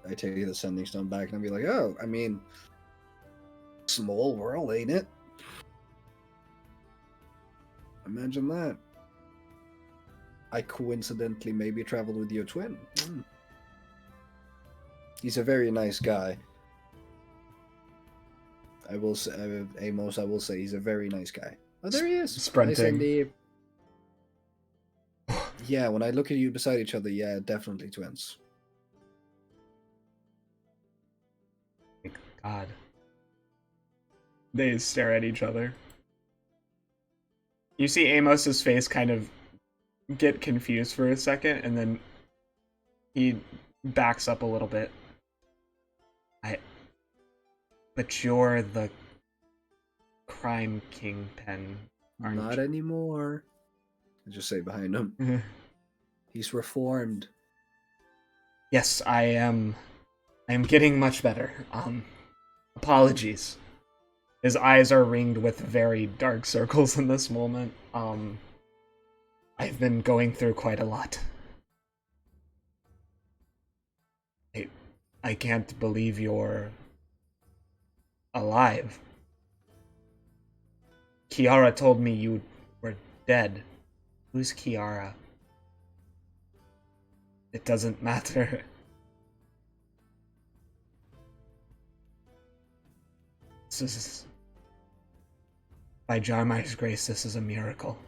I take the sending stone back and I'll be like, oh, I mean, small world, ain't it? Imagine that. I coincidentally maybe traveled with your twin. He's a very nice guy. I will say, Amos, I will say he's a very nice guy. Oh, there he is. Sprinting. Nice Sandeep. Yeah, when I look at you beside each other, yeah, definitely twins. God. They stare at each other. You see Amos's face kind of get confused for a second, and then he backs up a little bit. But you're the crime kingpin, aren't Not you? anymore. I just say behind him. He's reformed. Yes, I am getting much better. Apologies. His eyes are ringed with very dark circles in this moment. I've been going through quite a lot. I can't believe you're alive. Kiara told me you were dead. Who's Kiara? It doesn't matter. This is... By Jarmar's grace, this is a miracle.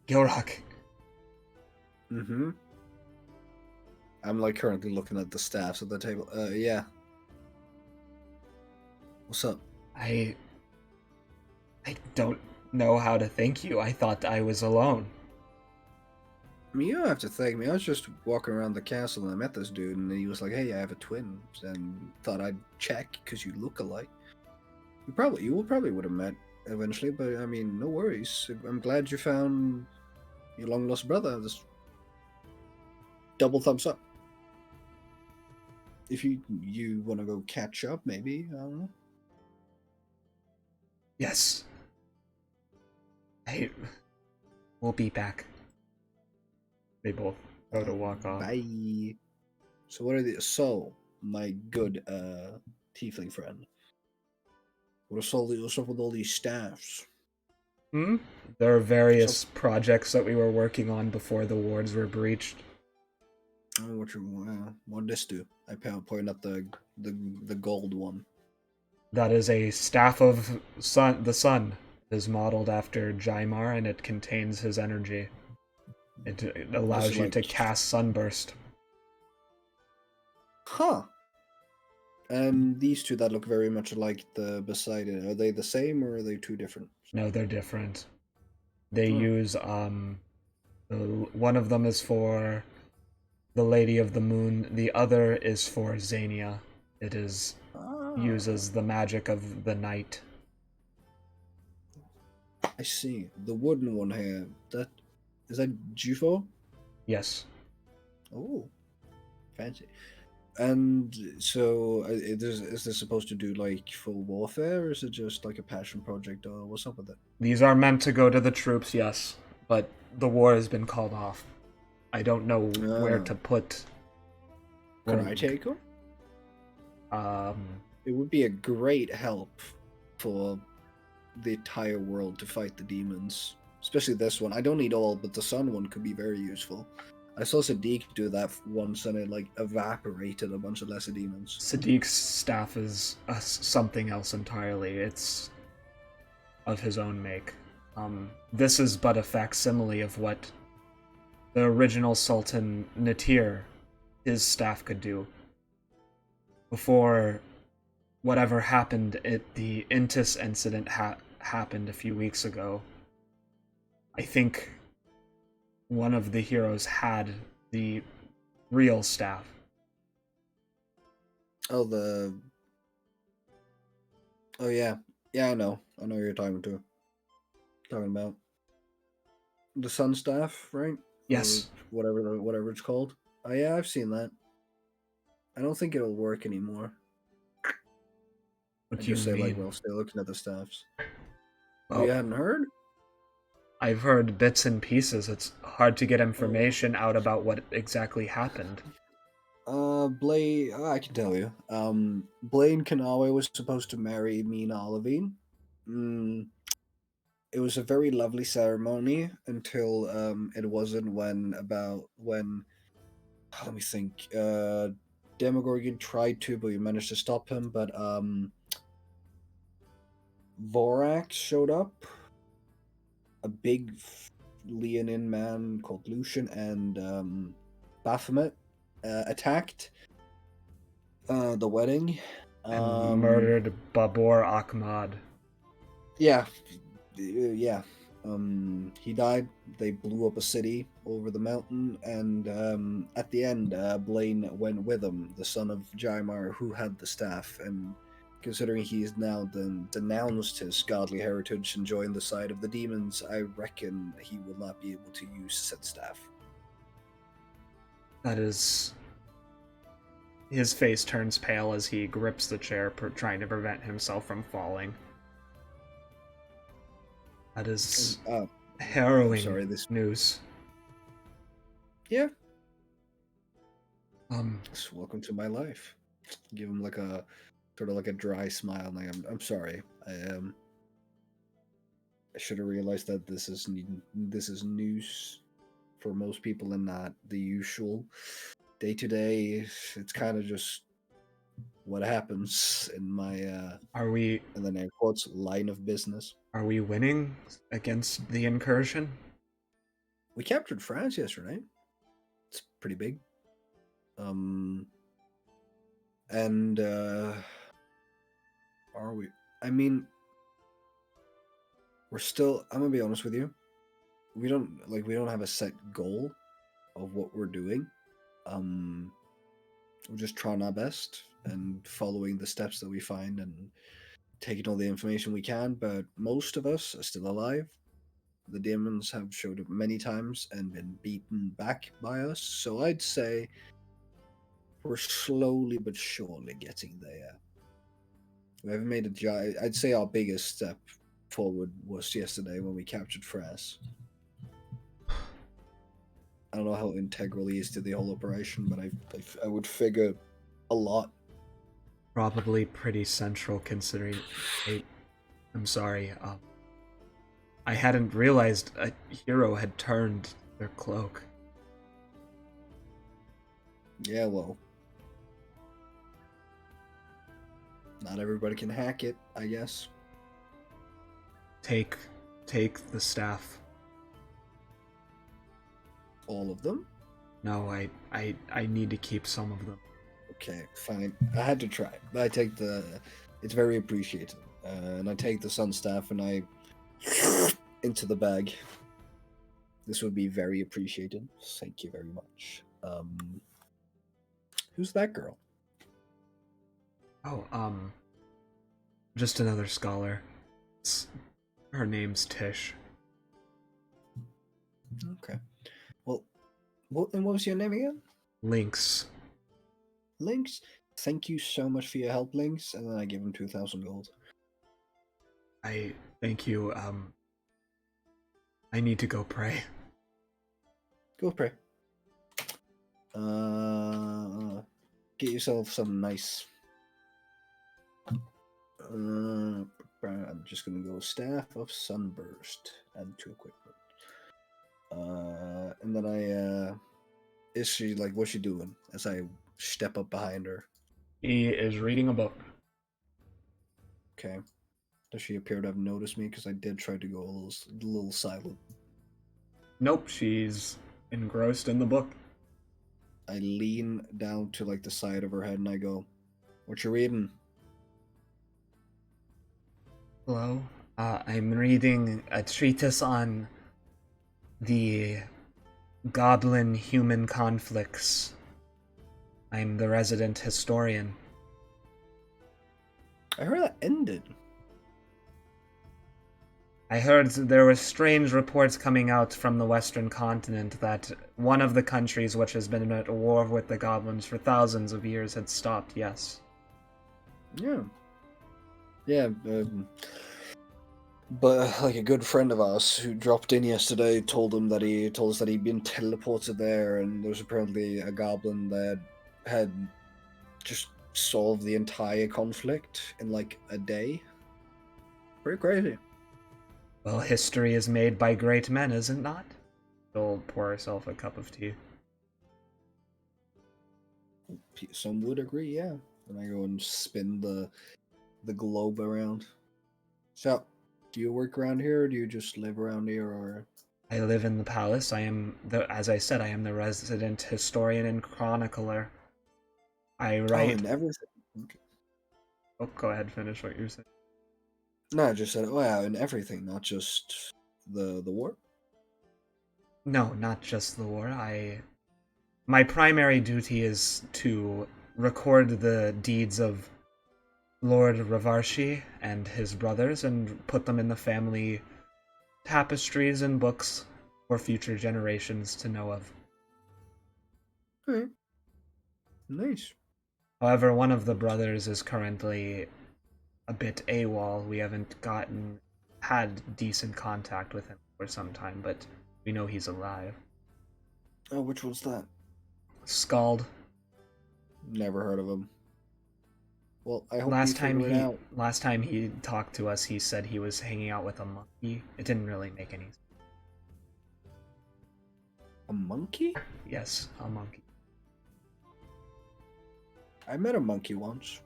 Gilrock, Mm-hmm. I'm like currently looking at the staffs at the table. Yeah. What's up? I don't know how to thank you. I thought I was alone. I mean, you don't have to thank me. I was just walking around the castle and I met this dude, and he was like, "Hey, I have a twin," and thought I'd check because you look alike. You probably would have met eventually, but I mean, no worries. I'm glad you found your long lost brother. Just double thumbs up. If you want to go catch up, maybe I don't know. Yes. We'll be back. They both go to walk off. Bye. So what are the my good tiefling friend? What's up with all these staffs? There are various projects that we were working on before the wards were breached. Oh, what this do? I point at the gold one. That is a staff of the sun. It is modeled after Jaimar, and it contains his energy. It allows you to cast Sunburst. Huh. And these two that look very much like the beside it, are they the same or are they two different? No, they're different. They use one of them is for the Lady of the Moon. The other is for Xania. It uses the magic of the night. I see. The wooden one here. Is that Jufo? Yes. Oh, fancy. And so, is this supposed to do like full warfare, or is it just like a passion project, or what's up with it? These are meant to go to the troops, yes, but the war has been called off. I don't know where to put. Can I take them? It would be a great help for the entire world to fight the demons, especially this one. I don't need all, but the sun one could be very useful. I saw Sadiq do that once, and it like evaporated a bunch of lesser demons. Sadiq's staff is something else entirely. It's of his own make. This is but a facsimile of what the original Sultan Natir, his staff, could do. Before whatever happened at the Intis incident happened a few weeks ago, I think one of the heroes had the real staff. Oh, yeah. Yeah, I know what you're talking about. The sun staff, right? Yes. Or whatever it's called. Oh yeah, I've seen that. I don't think it'll work anymore. What do you mean? Like, well, stay looking at the staffs. Oh, you hadn't heard? I've heard bits and pieces. It's hard to get information out about what exactly happened. Blaine, I can tell you. Blaine Kanawe was supposed to marry Mina Olivine. It was a very lovely ceremony until it wasn't when let me think. Demogorgon tried to, but we managed to stop him. But Vorax showed up. A big Leonin man called Lucian and Baphomet attacked the wedding. And murdered Babur Ahmad. Yeah. He died. They blew up a city over the mountain, and at the end, Blaine went with him, the son of Jaimar, who had the staff. And considering he's now denounced his godly heritage and joined the side of the demons, I reckon he will not be able to use said staff. That is... His face turns pale as he grips the chair, trying to prevent himself from falling. That is harrowing news. Yeah. So welcome to my life. Give him like a sort of like a dry smile. Like I'm sorry. I should have realized that this is news for most people and not the usual. Day to day, it's kind of just what happens in my Are we, and then air quotes, line of business. Are we winning against the incursion? We captured France yesterday. It's pretty big. And are we? I mean, we're still. I'm gonna be honest with you. We don't have a set goal of what we're doing. We're just trying our best and following the steps that we find and taking all the information we can. But most of us are still alive. The demons have showed up many times and been beaten back by us. So I'd say we're slowly but surely getting there. We haven't made a giant. I'd say our biggest step forward was yesterday when we captured Frass. I don't know how integral he is to the whole operation, but I would figure a lot. Probably pretty central considering. I'm sorry. I hadn't realized a hero had turned their cloak. Yeah, well, not everybody can hack it, I guess. Take the staff. All of them? No, I need to keep some of them. Okay, fine. I had to try. But I take the. It's very appreciated. And I take the sun staff and I into the bag. This would be very appreciated. Thank you very much. Who's that girl? Oh, just another scholar. Her name's Tish. Okay. Well, what was your name again? Lynx. Lynx? Thank you so much for your help, Lynx. And then I give him 2,000 gold. I thank you. I need to go pray. Go pray. Get yourself some nice. I'm just gonna go staff of sunburst, add to equipment. And then is she like, what's she doing? As I step up behind her. He is reading a book. Okay. Does she appear to have noticed me? Because I did try to go a little silent. Nope, she's engrossed in the book. I lean down to like the side of her head and I go, "What you reading?" Hello. I'm reading a treatise on the goblin-human conflicts. I'm the resident historian. I heard that ended. I heard there were strange reports coming out from the Western continent that one of the countries which has been at war with the goblins for thousands of years had stopped, yes. Yeah. Yeah, but like a good friend of ours who dropped in yesterday told us that he'd been teleported there, and there was apparently a goblin that had just solved the entire conflict in like a day. Pretty crazy. Well, history is made by great men, is it not? She'll pour herself a cup of tea. Some would agree, yeah. And I go and spin the globe around. So, do you work around here, or do you just live around here, or? I live in the palace. As I said, I am the resident historian and chronicler. I write. Oh, and everything. Okay. Oh, go ahead, finish what you're saying. No, I just said, oh yeah, and everything, not just the war. No, not just the war. My primary duty is to record the deeds of Lord Ravarshi and his brothers and put them in the family tapestries and books for future generations to know of. Okay. Nice. However, one of the brothers is currently a bit AWOL. We haven't had decent contact with him for some time, but we know he's alive. Oh, which one's that? Scald. Never heard of him. Well, I hope Last time he talked to us, he said he was hanging out with a monkey. It didn't really make any sense. A monkey? Yes, a monkey. I met a monkey once.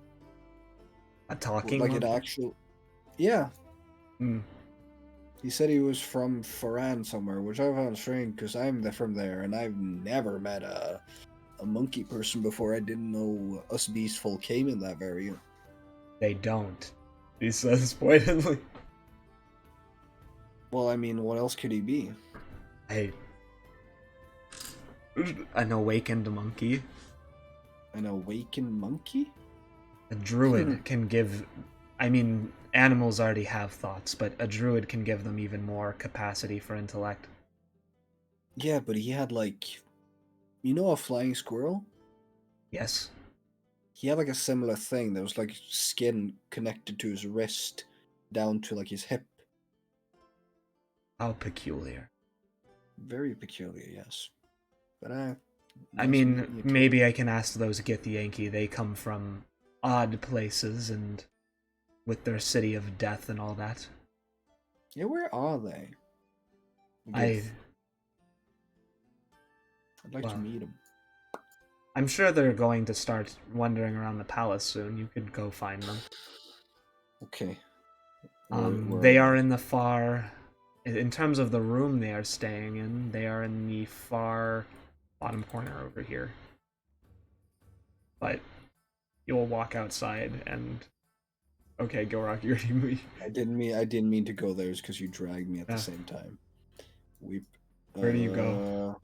A talking like monkey? An actual. Yeah. Hmm. He said he was from Ferrin somewhere, which I found strange because I'm from there, and I've never met a a monkey person before. I didn't know us beast folk came in that variant. They don't. He says pointedly. Well, I mean, what else could he be? An awakened monkey. An awakened monkey? A druid can give. I mean, animals already have thoughts, but a druid can give them even more capacity for intellect. Yeah, but he had like, you know, a flying squirrel. Yes. He had like a similar thing. There was like skin connected to his wrist, down to like his hip. How peculiar. Very peculiar, yes. But I mean, maybe I can ask those Githyanki. They come from odd places and with their city of death and all that. Yeah, where are they? I'd like to meet them. I'm sure they're going to start wandering around the palace soon. You could go find them. Okay. They are in the far... In terms of the room they are staying in, they are in the far bottom corner over here. But you'll walk outside and... Okay, Gilrock, you already moved. I didn't mean to go there because you dragged me at the same time. Where do you go?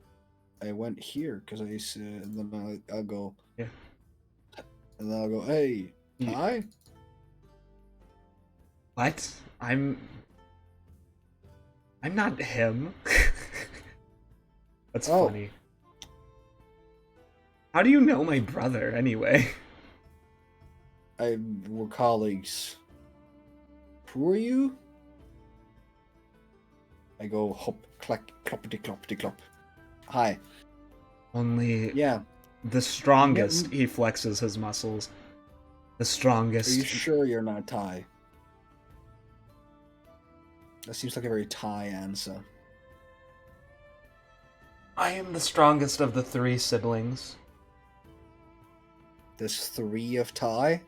I went here because I said, and then I'll go. Yeah. And then I'll go, hey, Ty? What? I'm not him. That's funny. How do you know my brother, anyway? We're colleagues. Who are you? I go, hop, clack, cloppity, cloppity, clop. Hi. Only... Yeah. The strongest, he flexes his muscles. The strongest... Are you sure you're not Ty? That seems like a very Thai answer. I am the strongest of the 3 siblings. There's 3 of Thai?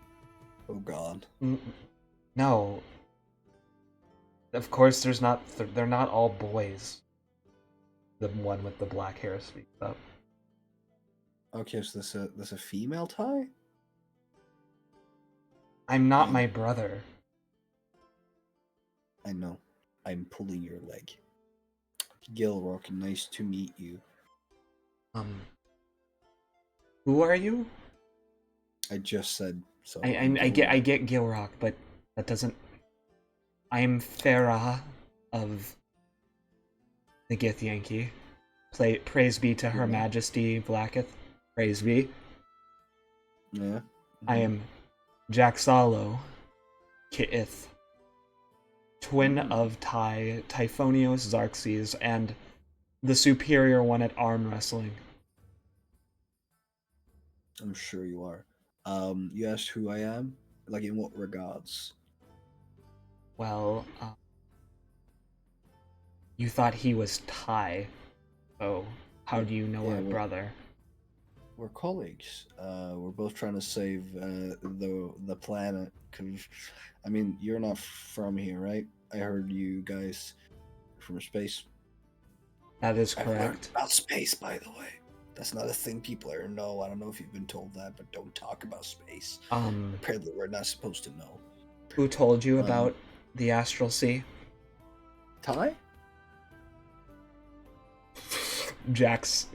Oh god. No. Of course there's not... They're not all boys. The one with the black hair speaks up. Okay, so there's a female Thai? I'm not my brother. I know. I'm pulling your leg. Gilrock, nice to meet you. Who are you? I just said so. I get Gilrock, but that doesn't... I'm Farah of the Githyanki. Praise be to Her Majesty Blacketh. Praise be. Yeah. I am Jaxalo Ki'ith, twin of Typhonios Xarxes, and the superior one at arm wrestling. I'm sure you are. You asked who I am? Like, in what regards? Well, you thought he was Ty, so how do you know our brother? We're colleagues. We're both trying to save the planet. Cause, I mean, you're not from here, right? I heard you guys from space. That is correct. About space, by the way. That's not a thing people ever know. I don't know if you've been told that, but don't talk about space. Apparently, we're not supposed to know. Who told you about the Astral Sea? Ty? Jax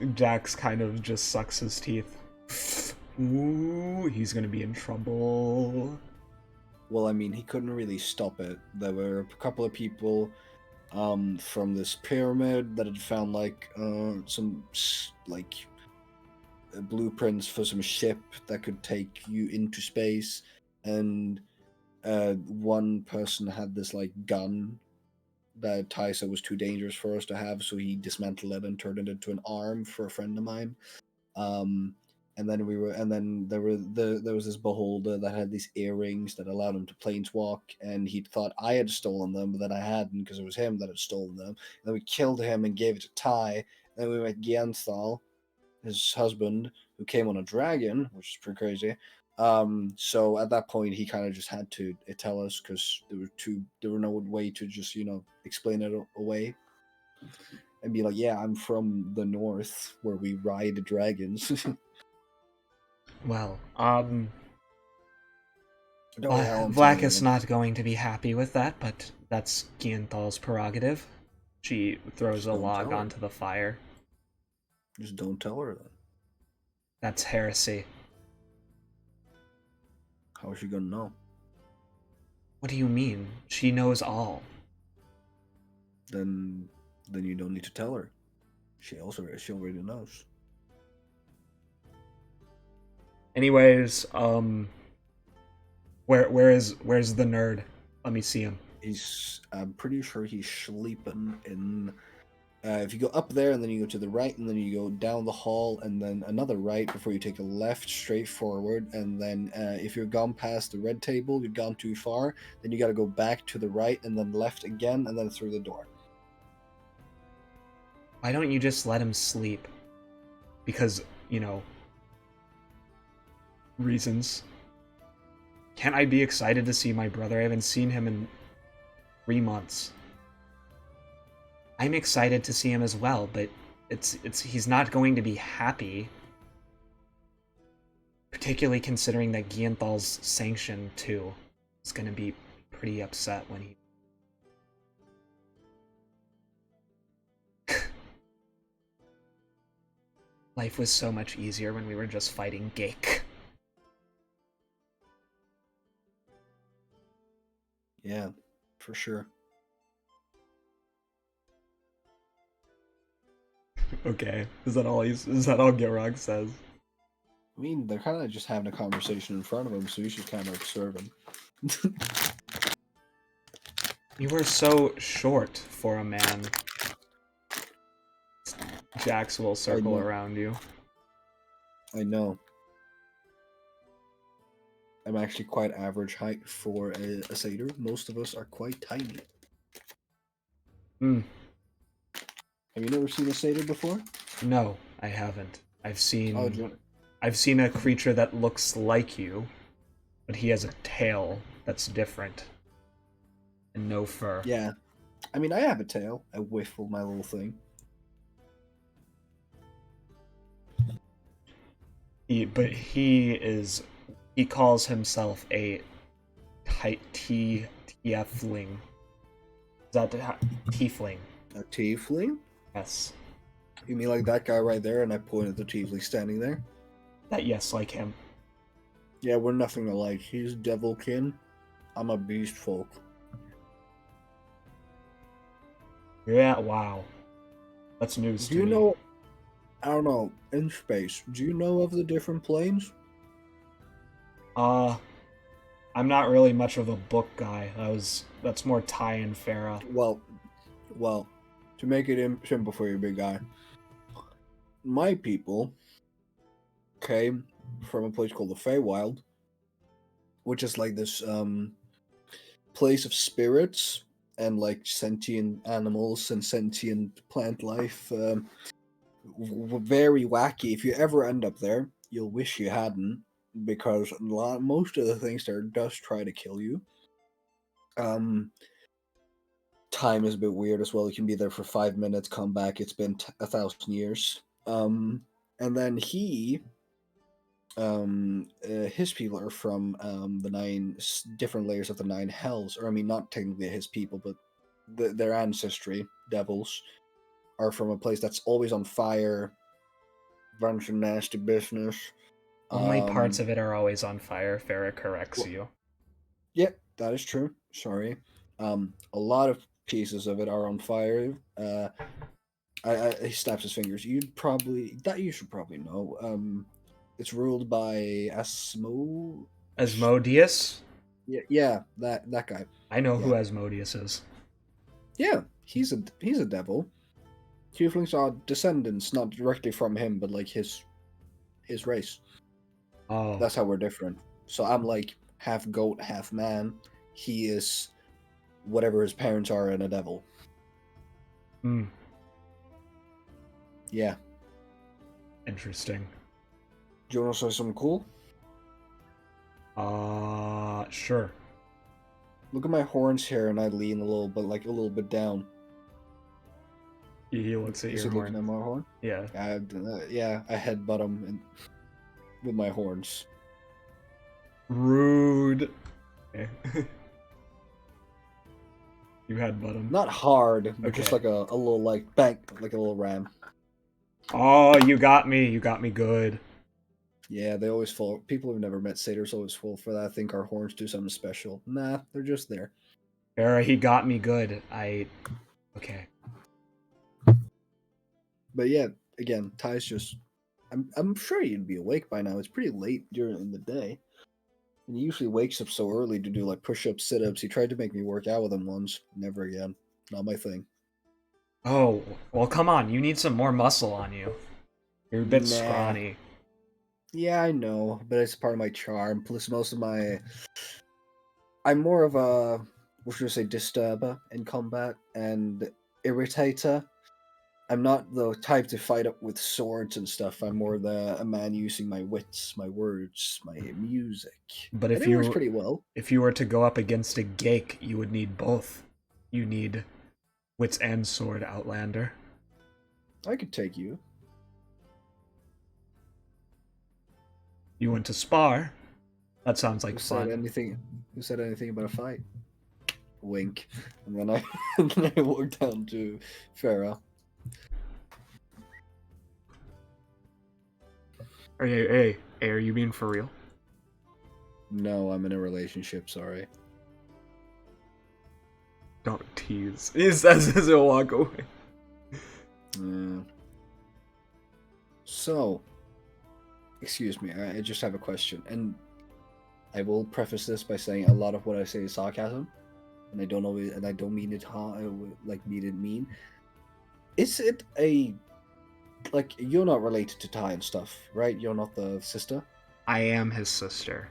kind of just sucks his teeth. Ooh, he's gonna be in trouble. Well, I mean, he couldn't really stop it. There were a couple of people from this pyramid that had found some blueprints for some ship that could take you into space, and one person had this then that Ty said was too dangerous for us to have, so he dismantled it and turned it into an arm for a friend of mine. And then there was this beholder that had these earrings that allowed him to planeswalk, and he thought I had stolen them, but then I hadn't because it was him that had stolen them. And then we killed him and gave it to Ty. And then we met Gianthal, his husband, who came on a dragon, which is pretty crazy. So at that point, he kind of just had to tell us because there were no way to just explain it away and be like, yeah, I'm from the north where we ride dragons. Well, Don't worry, how I'm Black telling is you. not going to be happy with that, but that's Gienthal's prerogative. She throws Just a don't log tell her. onto the fire. Just don't tell her then. That's heresy. How is she gonna know? What do you mean? She knows all. Then you don't need to tell her. She already knows. Anyways, where's the nerd? Let me see him. I'm pretty sure he's sleeping in. If you go up there and then you go to the right and then you go down the hall and then another right before you take a left straight forward, and then if you're gone past the red table, you've gone too far, then you got to go back to the right and then left again and then through the door. Why don't you just let him sleep? Because, reasons. Can't I be excited to see my brother? I haven't seen him in 3 months. I'm excited to see him as well, but he's not going to be happy. Particularly considering that Gienthal's sanction too is going to be pretty upset when he. Life was so much easier when we were just fighting Gake. Yeah, for sure. Okay, is that all Gilrock says? I mean, they're kind of just having a conversation in front of him, so you should kind of observe him. You were so short for a man. Jax will circle know. around you. I know. I'm actually quite average height for a satyr. Most of us are quite tiny. Hmm. Have you never seen a satyr before? No, I haven't. I've Oh, seen a creature that looks like you, but he has a tail that's different. And no fur. yeah. I mean, I have a tail. I whiffle my little thing. He calls himself a tiefling. Is that tiefling? A tiefling? Yes. You mean like that guy right there? And I point at the tiefling standing there. Yes, like him. Yeah, we're nothing alike. He's devilkin. I'm a beast folk. Yeah, wow. That's news Do to you me. know? I don't know. In space, do you know of the different planes? I'm not really much of a book guy. That's more Ty and Farah. Well, to make it simple for you, big guy. My people came from a place called the Feywild, which is like this place of spirits and like sentient animals and sentient plant life. Very wacky. If you ever end up there, you'll wish you hadn't, because most of the things there does try to kill you. Time is a bit weird as well. You can be there for 5 minutes, come back, it's been 1,000 years. And then his people are from the 9 different layers of the 9 hells, or I mean, not technically his people, but their ancestry, devils, are from a place that's always on fire, bunch of nasty business. Only parts of it are always on fire. Farah corrects you. Yeah, that is true. Sorry. A lot of pieces of it are on fire. He snaps his fingers. You should probably know. It's ruled by Asmodeus? Yeah, that guy. I know who Yeah. Asmodeus is. Yeah, he's a devil. Tieflings are descendants, not directly from him, but like his race. Oh. That's how we're different. So I'm like half goat, half man. He is whatever his parents are and a devil. Hmm. Yeah. Interesting. Do you want to say something cool? Sure. Look at my horns here, and I lean a little bit down. He looks at Is your he looking horn. at my horn? Yeah. I headbutt him, and with my horns. Rude. Okay. You headbutt him. Not hard, but just Okay. like a little like bang, like a little ram. Oh, you got me. You got me good. Yeah, they always fall. People who've never met satyrs always fall for that. I think our horns do something special. Nah, they're just there. Farah, he got me good. Okay. But yeah, again, Ty's just. I'm sure you'd be awake by now. It's pretty late during the day. And he usually wakes up so early to do like push-ups, sit-ups. He tried to make me work out with him once. Never again. Not my thing. Oh, well, come on. You need some more muscle on you. You're a bit Nah. scrawny. Yeah, I know, but it's part of my charm. Plus, most of my. I'm more of a. What should I say? Disturber in combat and irritator. I'm not the type to fight up with swords and stuff. I'm more a man using my wits, my words, my music. But And it works pretty well. if you were to go up against a geik, you would need both. You need wits and sword, Outlander. I could take you. You want to spar? That sounds like Who fun. said anything about a fight? Wink. And then I and then I walked down to Farah. Hey, are you being for real? No, I'm in a relationship. Sorry. Don't tease. He says as he'll walk away. Yeah. So, excuse me. I just have a question, and I will preface this by saying a lot of what I say is sarcasm, and I don't mean it mean. Is it a like you're not related to Ty and stuff, right? You're not the sister. I am his sister.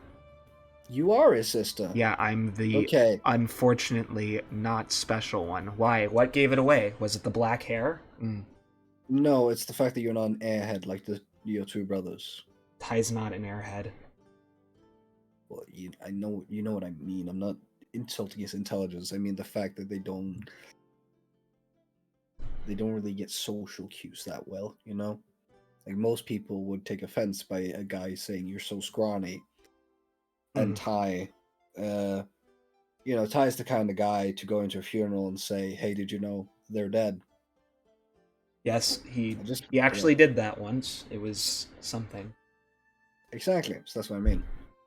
You are his sister. Yeah, I'm the unfortunately not special one. Why? What gave it away? Was it the black hair? No, it's the fact that you're not an airhead like your two brothers. Ty's not an airhead. Well, I know you know what I mean. I'm not insulting his intelligence. I mean the fact that they don't really get social cues that well, you know? Like most people would take offense by a guy saying you're so scrawny. And Ty, Ty's the kind of guy to go into a funeral and say, "Hey, did you know they're dead?" Yes, he actually did that once. It was something. Exactly. So that's what I mean.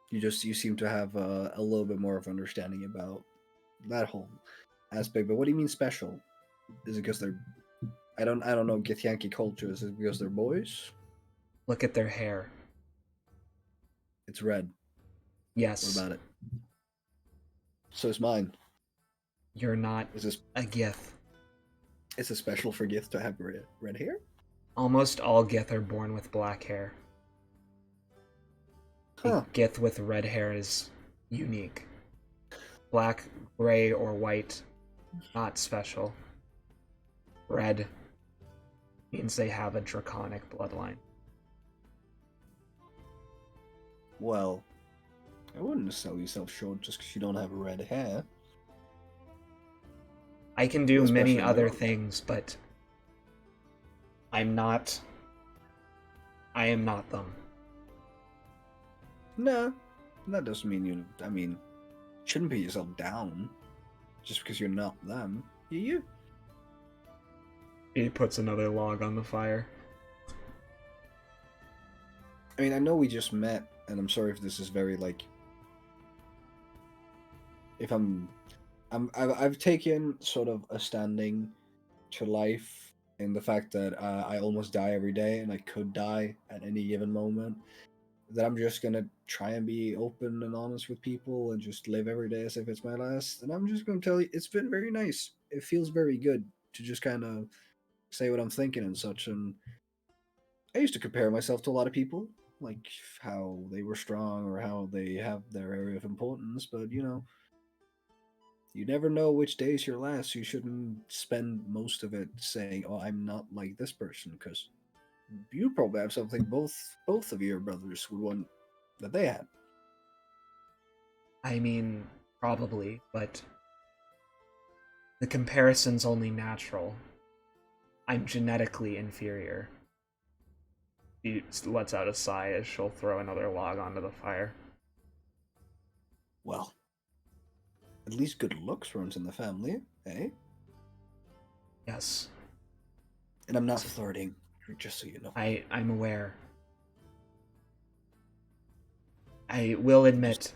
You seem to have a little bit more of understanding about that whole aspect. But what do you mean special? Is it because they're? I don't know Githyanki culture. Is it because they're boys? Look at their hair. It's red. Yes. What about it? So is mine. You're not a Gith. Is it special for Gith to have red hair? Almost all Gith are born with black hair. Huh. A Gith with red hair is unique. Black, gray, or white, not special. Red means they have a draconic bloodline. Well, I wouldn't sell yourself short just because you don't have red hair. I can do Especially many in other Europe. things, but I am not them. Nah, that doesn't mean you. I mean, shouldn't put yourself down just because you're not them. You. He puts another log on the fire. I mean, I know we just met, and I'm sorry if this is very like. If I've taken sort of a standing to life in the fact that I almost die every day, and I could die at any given moment. That I'm just gonna try and be open and honest with people and just live every day as if it's my last. And I'm just gonna tell you, it's been very nice. It feels very good to just kind of say what I'm thinking and such. And I used to compare myself to a lot of people, like how they were strong or how they have their area of importance. But you never know which day is your last. You shouldn't spend most of it saying, "Oh, I'm not like this person," because you probably have something both of your brothers would want that they had. I mean, probably, but the comparison's only natural. I'm genetically inferior. She lets out a sigh as she'll throw another log onto the fire. Well, at least good looks runs in the family, eh? Yes, And I'm not flirting, just so you know. I'm aware. I will admit,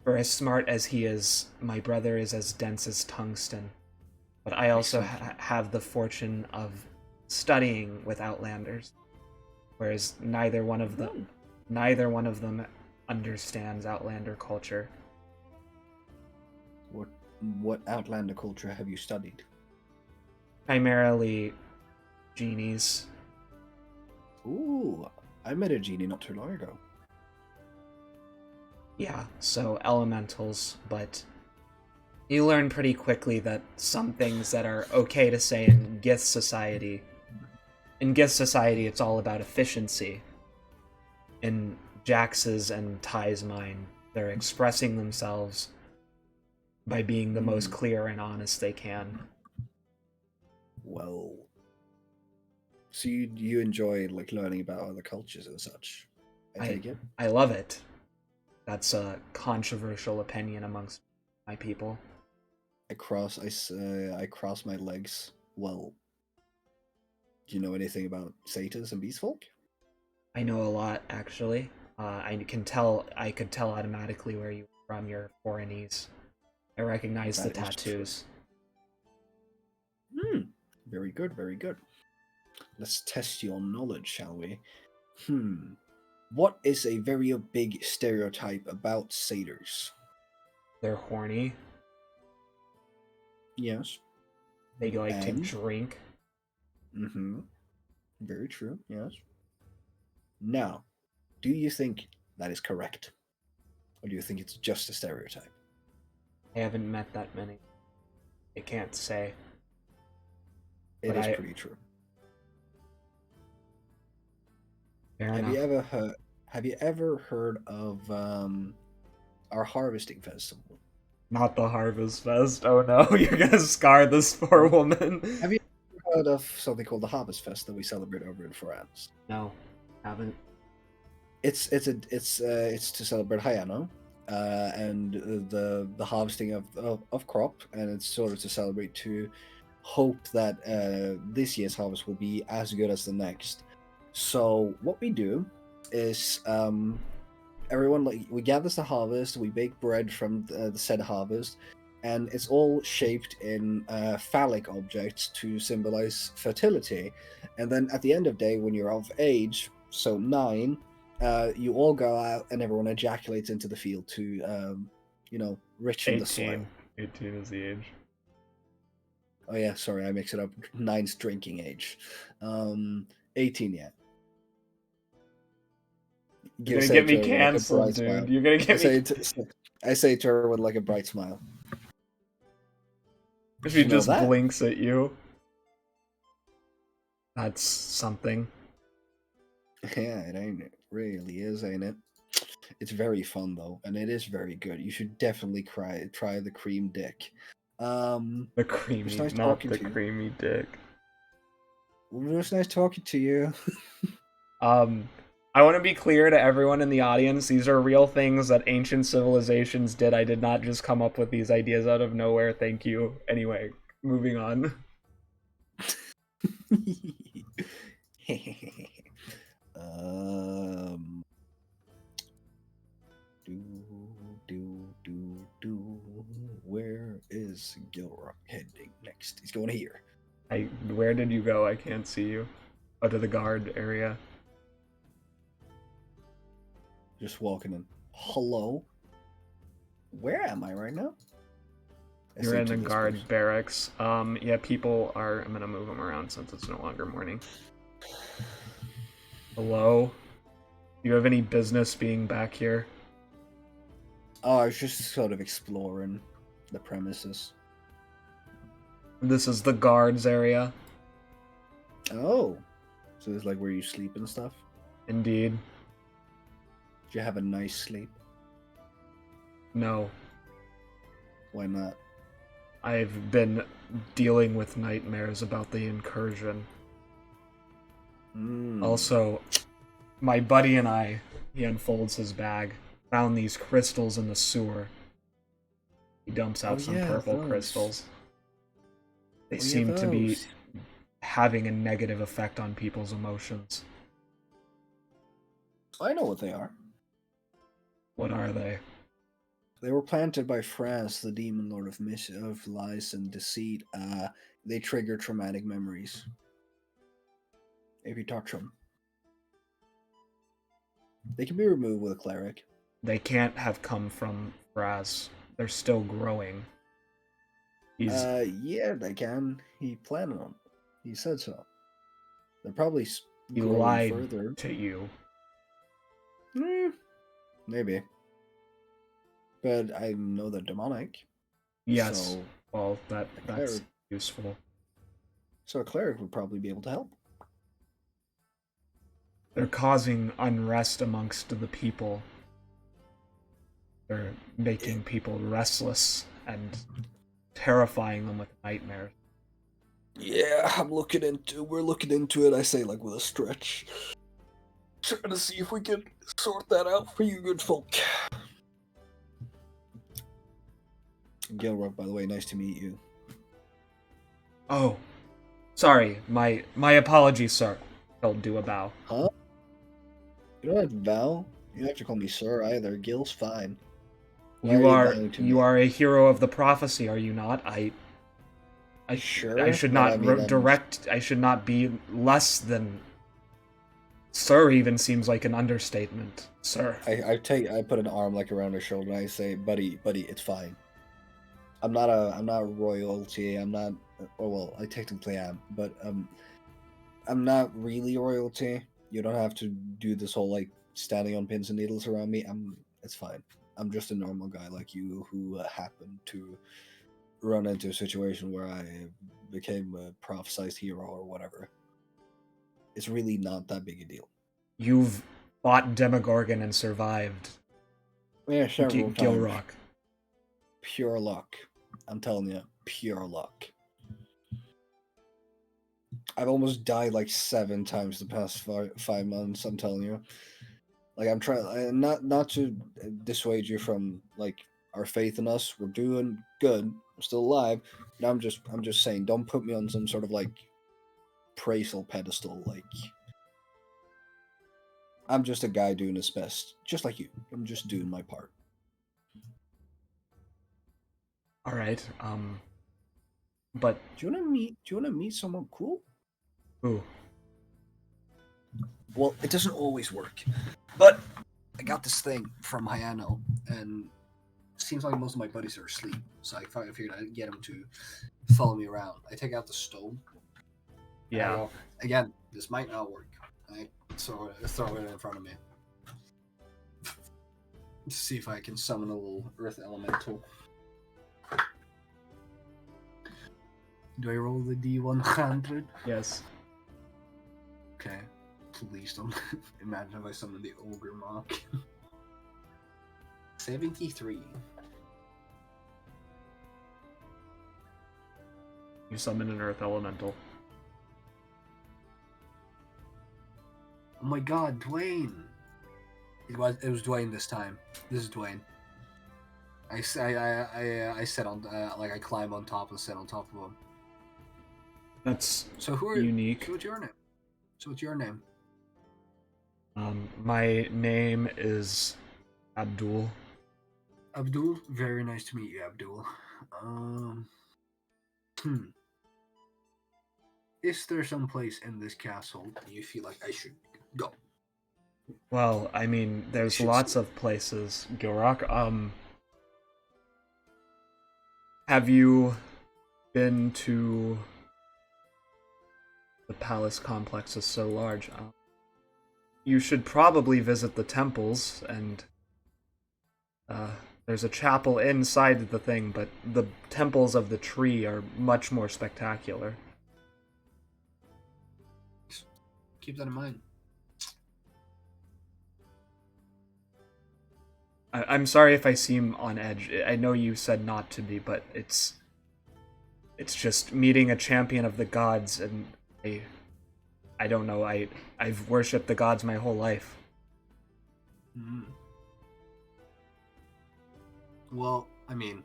for as smart as he is, my brother is as dense as tungsten. But I also have the fortune of studying with Outlanders, whereas neither one of them understands Outlander culture. What Outlander culture have you studied? Primarily genies. Ooh, I met a genie not too long ago. Yeah, so elementals, but you learn pretty quickly that some things that are okay to say in Gith society, it's all about efficiency. In Jax's and Ty's mind, they're expressing themselves by being the most clear and honest they can. Well, so you enjoy like learning about other cultures and such. I take it. I love it. That's a controversial opinion amongst my people. I cross my legs. Well, do you know anything about satyrs and beastfolk? I know a lot, actually. I could tell automatically where you're from your foreignese. I recognize the tattoos. Very good, very good. Let's test your knowledge, shall we? What is a very big stereotype about satyrs? They're horny. Yes. They like to And? drink. Very true, yes. Now, do you think that is correct? Or do you think it's just a stereotype? I haven't met that many. I can't say. It is pretty true. Fair Have enough. you ever heard of our harvesting festival? Not the Harvest Fest. Oh no, you're gonna scar this poor woman. Have you ever heard of something called the Harvest Fest that we celebrate over in France? No, haven't. It's to celebrate Hayano, and the harvesting of crop, and it's sort of to celebrate to hope that this year's harvest will be as good as the next. So what we do is everyone we gathers the harvest, we bake bread from the said harvest, and it's all shaped in phallic objects to symbolize fertility. And then at the end of the day, when you're of age, so 9, you all go out and everyone ejaculates into the field to, richen the soil. 18 is the age. Oh yeah, sorry, I mix it up. 9's drinking age. 18, yeah. You're gonna get me canceled, dude. You're gonna get me. I say to her with like a bright smile. She just blinks at you. That's something. Yeah, it really is, ain't it? It's very fun though, and it is very good. You should definitely try the cream dick. The creamy, nice not the creamy dick. It was nice talking to you. I want to be clear to everyone in the audience, these are real things that ancient civilizations did. I did not just come up with these ideas out of nowhere. Thank you. Anyway, moving on. Where is Gilrock heading next? He's going here. Where did you go? I can't see you. Oh, to the guard area. Just walking in. Hello? Where am I right now? You're in the guard barracks. Yeah, people are... I'm gonna move them around since it's no longer morning. Hello? Do you have any business being back here? Oh, I was just sort of exploring the premises. This is the guards area. Oh. So it's like where you sleep and stuff? Indeed. Did you have a nice sleep? No. Why not? I've been dealing with nightmares about the incursion. Also, my buddy and I, he unfolds his bag, found these crystals in the sewer. He dumps out some purple crystals. They seem to be having a negative effect on people's emotions. I know what they are. What are they? They were planted by France, the demon lord of lies and deceit. They trigger traumatic memories if you touch them. They can be removed with a cleric. They can't have come from Raz. They're still growing. Yeah, they can. He planned on. He said so. They're probably He growing lied further. to you. Maybe. But I know they're demonic. Yes. So Well, that's useful. So a cleric would probably be able to help. They're causing unrest amongst the people. They're making people restless and terrifying them with nightmares. Yeah, we're looking into it, I say, like, with a stretch. Trying to see if we can sort that out for you good folk. Gilrock, by the way, nice to meet you. Oh, sorry, my apologies, sir. He'll do a bow. Huh? You don't have to bow. You don't have to call me sir either. Gil's fine. You are a hero of the prophecy, are you not? Sure. I should not I should not be less than. Sir even seems like an understatement, sir. I put an arm like around her shoulder and I say, buddy, it's fine. I'm not royalty. I'm not. Oh well, I technically am, but I'm not really royalty. You don't have to do this whole like standing on pins and needles around me. It's fine. I'm just a normal guy like you who happened to run into a situation where I became a prophesized hero or whatever. It's really not that big a deal. You've fought Demogorgon and survived. Yeah, several times. Gilrock. Pure luck. I'm telling you, pure luck. I've almost died like 7 times the past 5 months. I'm telling you. Like I'm trying not to dissuade you from like our faith in us. We're doing good. I'm still alive. But I'm just saying, don't put me on some sort of like praisal pedestal. Like I'm just a guy doing his best, just like you. I'm just doing my part. All right. But do you want to meet someone cool? Who? Well, it doesn't always work, but I got this thing from Hyano, and it seems like most of my buddies are asleep, so I figured I'd get them to follow me around. I take out the stone. Yeah. Go, again, this might not work. I throw it in front of me. To see if I can summon a little earth elemental. Do I roll the D100? Yes. Okay. Please don't imagine if I summon the ogre mock. 73. You summon an earth elemental. Oh my god, Dwayne! It was Dwayne this time. This is Dwayne. I sit on like I climb on top and sit on top of him. That's so who are unique. So what's your name? My name is Abdul. Abdul, very nice to meet you, Abdul. Is there some place in this castle you feel like I should go? Well, I mean, there's lots of places, Gilrock. Have you been to the palace complex? Is so large. You should probably visit the temples, and there's a chapel inside the thing, but the temples of the tree are much more spectacular. Keep that in mind. I'm sorry if I seem on edge. I know you said not to be, but it's just meeting a champion of the gods, and I I don't know. I've worshipped the gods my whole life. Mm. Well, I mean,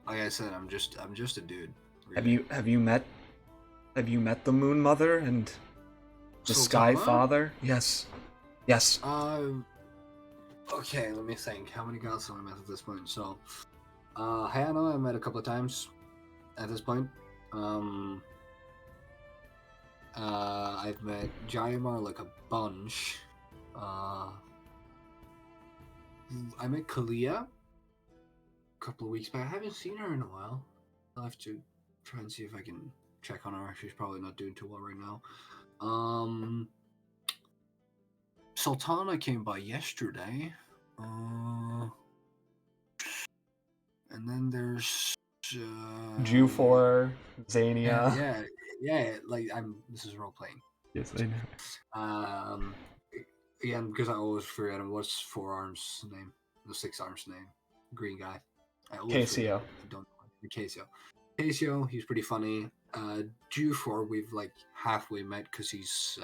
like I said, I'm just a dude. Really. Have you met the Moon Mother and the Sky Soltanna? Father? Yes. Yes. Okay, let me think. How many gods have I met at this point? So, Hannah I met a couple of times at this point. I've met Jayamar like a bunch. I met Kalia a couple of weeks back. I haven't seen her in a while. I'll have to try and see if I can check on her. She's probably not doing too well right now. Soltanna came by yesterday. And then there's Jufor, Zania. Yeah. Like this is role playing. Yes, I know. Yeah, because I always forget him. What's Four Arms' name? The Six Arms' name? Green guy. I always forget. Casio. I don't know. Casio. Casio, he's pretty funny. Jufor, we've like halfway met because he's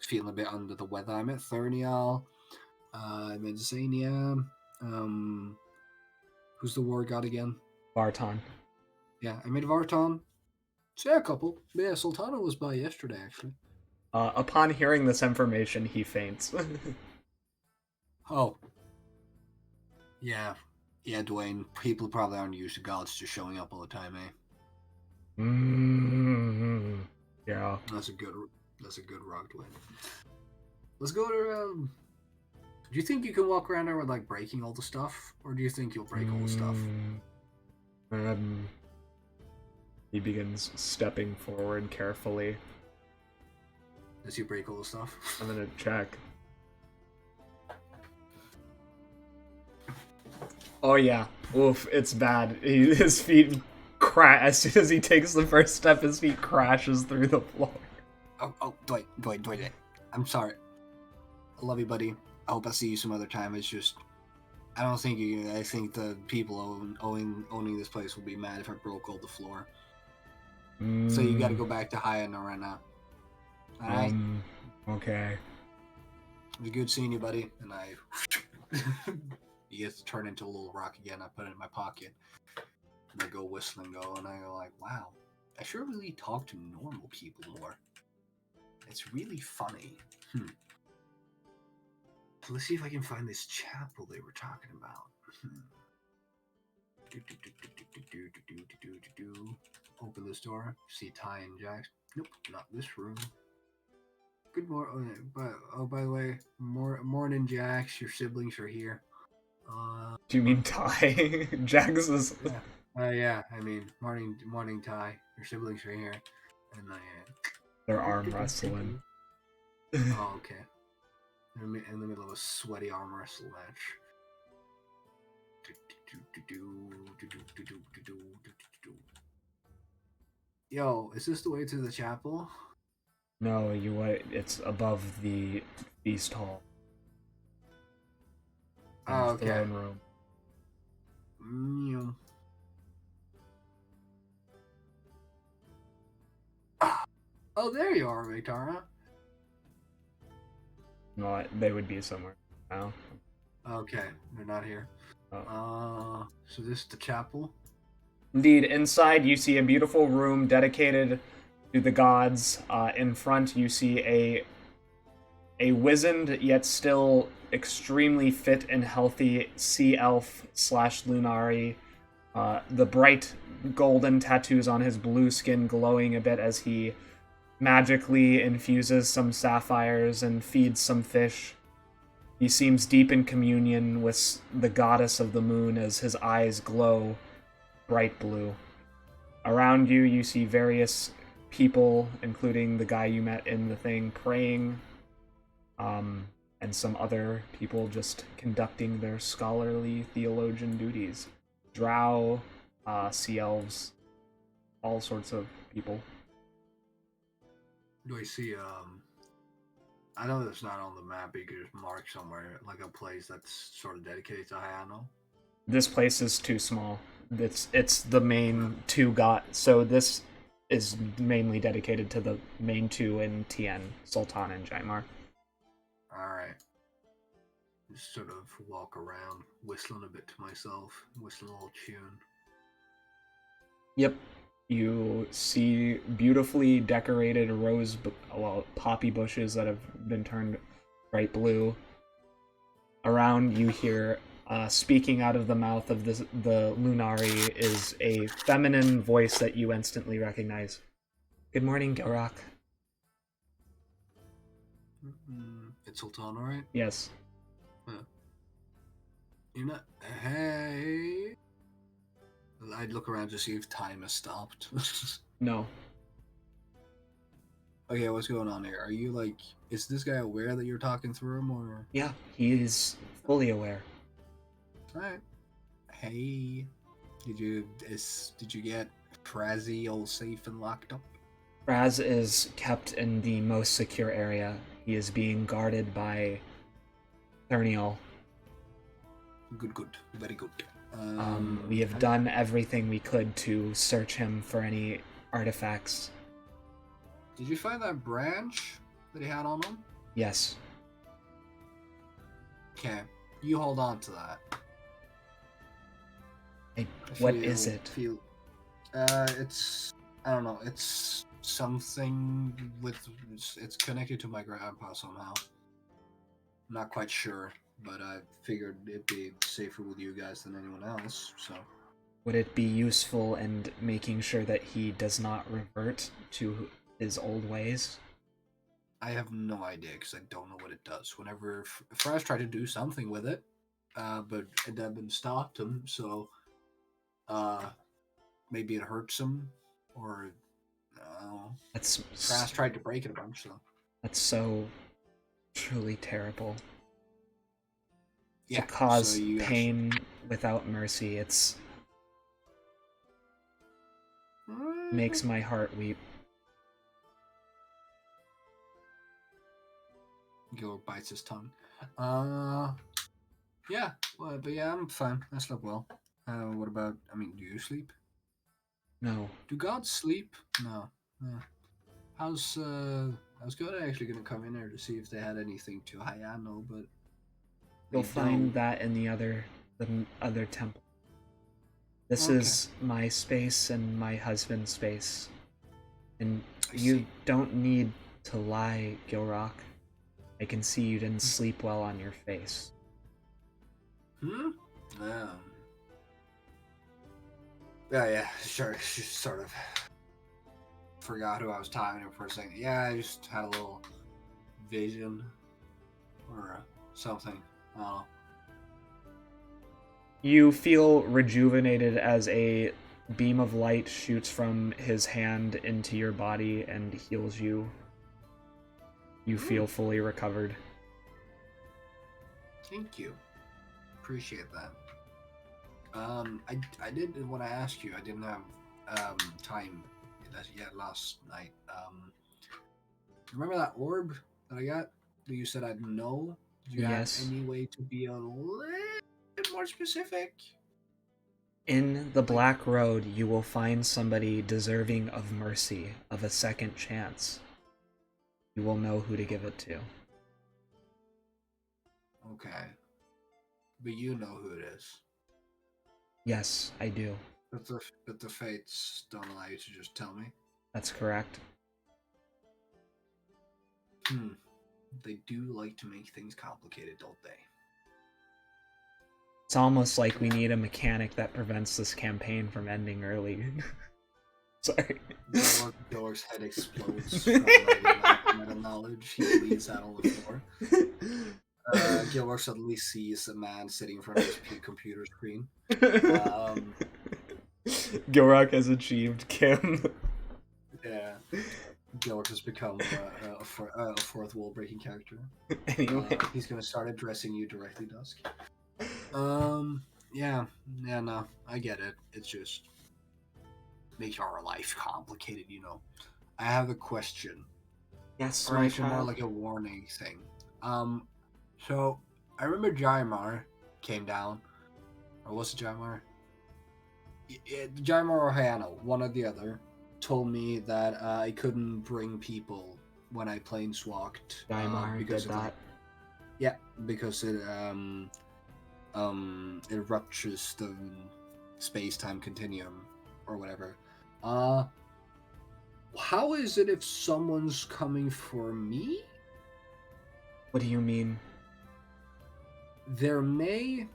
feeling a bit under the weather. I met Thernial. I met Zania. Who's the war god again? Barton. Yeah, I met Varton. So yeah, a couple. But yeah, Soltanna was by yesterday, actually. Upon hearing this information, he faints. Oh. Yeah. Yeah, Dwayne. People probably aren't used to gods just showing up all the time, eh? Yeah. That's a good rock, Dwayne. Let's go to do you think you can walk around there with like breaking all the stuff? Or do you think you'll break all the stuff? He begins stepping forward carefully. Does he break all the stuff? I'm gonna check. Oh yeah. Oof, it's bad. His feet crash. As soon as he takes the first step, his feet crashes through the floor. Oh, Dwight. I'm sorry. I love you, buddy. I hope I see you some other time. It's just, I don't think you. I think the people owning this place will be mad if I broke all the floor. So you got to go back to Ariana right now. All right. Okay. It was good seeing you, buddy. And I, he gets to turn into a little rock again. I put it in my pocket. And I go whistling, and I go like, wow, I should really talk to normal people more. It's really funny. Let's see if I can find this chapel they were talking about. Open this door. See Ty and Jax. Nope, not this room. Good morning. By the way, morning, Jax. Your siblings are here. Do you mean Ty? Jax is. Yeah. I mean, morning, Ty. Your siblings are here, and They're arm wrestling. Oh, okay. In the middle of a sweaty arm wrestle match. Yo, is this the way to the chapel? No, it's above the feast hall. Oh, okay. Throne room. Oh, there you are, Vaytara. No, they would be somewhere now. Okay, they're not here. Oh. So this is the chapel? Indeed, inside you see a beautiful room dedicated to the gods. In front you see a wizened yet still extremely fit and healthy sea elf / Lunari. The bright golden tattoos on his blue skin glowing a bit as he magically infuses some sapphires and feeds some fish. He seems deep in communion with the goddess of the moon as his eyes glow bright blue. Around you, you see various people, including the guy you met in the thing, praying, and some other people just conducting their scholarly theologian duties. Drow, sea elves, all sorts of people. Do I see, I know it's not on the map, but you could just mark somewhere, like a place that's sort of dedicated to Hayano. This place is too small. it's the main two so this is mainly dedicated to the main two in TN, Soltanna and Jaimar. Alright. Just sort of walk around, whistling a bit to myself, whistling a little tune. Yep. You see beautifully decorated poppy bushes that have been turned bright blue. Around you hear, speaking out of the mouth of the Lunari is a feminine voice that you instantly recognize. Good morning, Gilrock. It's Soltanna, right? Yes. You're not. Hey. I'd look around to see if time has stopped. No. Okay, what's going on here? Are you like, is this guy aware that you're talking through him, or? Yeah, he is fully aware. Alright. Hey, did you get Prazzy all safe and locked up? Raz is kept in the most secure area. He is being guarded by Thernial. Good, very good. We have done everything we could to search him for any artifacts. Did you find that branch that he had on him? Yes. Okay, you hold on to that. What is it? It's, I don't know, it's something with, it's connected to my grandpa somehow. I'm not quite sure, but I figured it'd be safer with you guys than anyone else, so. Would it be useful in making sure that he does not revert to his old ways? I have no idea, because I don't know what it does. Whenever Fraz tried to do something with it, but it had been stopped him, so maybe it hurts him, or Fraz tried to break it a bunch, so. That's so truly terrible. Yeah, to cause so pain without mercy, it's makes my heart weep. Gilrock bites his tongue. Yeah, well, but yeah, I'm fine. I slept well. What about, I mean, do you sleep? No. Do gods sleep? No. How's God actually gonna come in there to see if they had anything to Hayano, but you'll find that in the other temple. This is my space and my husband's space. And you don't need to lie, Gilrock. I can see you didn't sleep well on your face. Yeah, sure. Just sort of forgot who I was talking to for a second. Yeah, I just had a little vision or something. I don't know. You feel rejuvenated as a beam of light shoots from his hand into your body and heals you. You feel fully recovered. Thank you. Appreciate that. I did, when I asked you, I didn't have time yet last night. Remember that orb that I got that you said I'd know? Do you have any way to be a little bit more specific? In the Black Road, you will find somebody deserving of mercy, of a second chance. You will know who to give it to. Okay. But you know who it is. Yes, I do. But the fates don't allow you to just tell me? That's correct. They do like to make things complicated, don't they? It's almost like we need a mechanic that prevents this campaign from ending early. Sorry. Gilrock's head explodes from meta knowledge. He bleeds out on the floor. Gilrock suddenly sees a man sitting in front of his computer screen. Gilrock has achieved Kim. Yeah. Gilrock has become a fourth wall breaking character. Anyway. He's gonna start addressing you directly, Dusk. Yeah, no, I get it. It's just makes our life complicated, you know. I have a question. Yes, or actually more like a warning thing. So I remember Jaimar came down, or was it Jaimar? Jaimar or Hayano, one or the other, told me that I couldn't bring people when I planeswalked. Daimar because did it, that. like, yeah, because it ruptures the space-time continuum or whatever. How is it if someone's coming for me? What do you mean? There may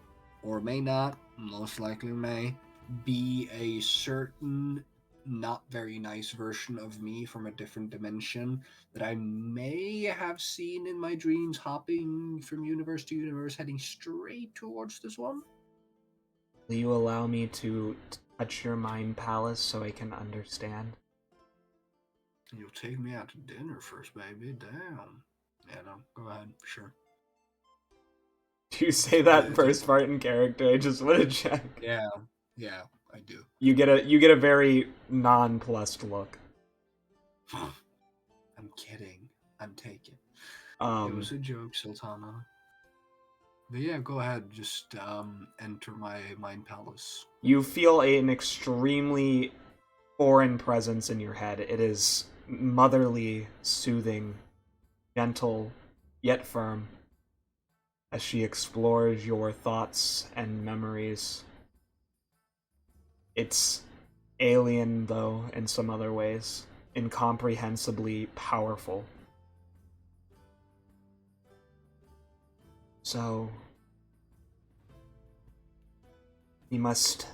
or may not, most likely may, be a certain not very nice version of me from a different dimension that I may have seen in my dreams hopping from universe to universe heading straight towards this one. Will you allow me to touch your mind palace so I can understand? You'll take me out to dinner first, baby. Damn. Yeah, no, go ahead. Sure. Do you say that first part in character? I just want to check. Yeah, I do. You get a very nonplussed look. I'm kidding. I'm taken. It Um, was a joke, Soltanna. But yeah, go ahead. Just enter my mind palace. you feel an extremely foreign presence in your head. It is motherly, soothing, gentle, yet firm, as she explores your thoughts and memories. It's alien, though, in some other ways, incomprehensibly powerful. So, you must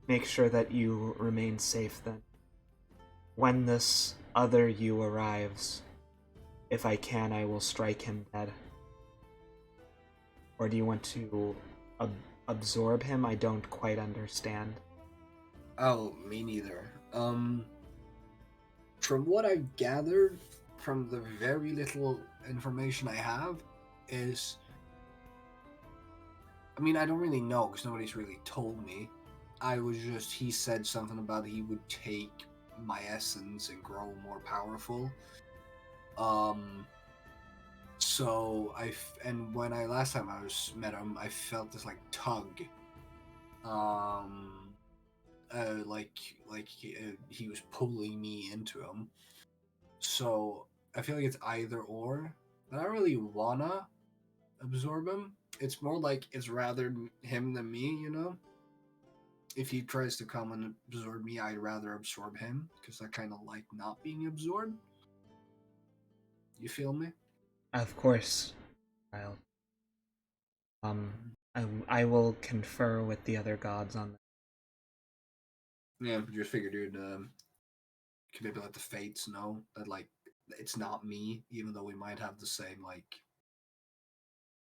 make sure that you remain safe then. When this other you arrives, if I can, I will strike him dead. Or do you want to absorb him? I don't quite understand. Oh, me neither. From what I've gathered, from the very little information I have, is... I mean, I don't really know, because nobody's really told me. He said something about he would take my essence and grow more powerful. So and when I last time met him, I felt this like tug. He was pulling me into him. So I feel like it's either or. But I don't really wanna absorb him. It's more like it's rather him than me, you know? If he tries to come and absorb me, I'd rather absorb him, because I kind of like not being absorbed. You feel me? Of course, child. I will confer with the other gods on that. Yeah, just figured, dude, could maybe let the fates know that, like, it's not me, even though we might have the same, like,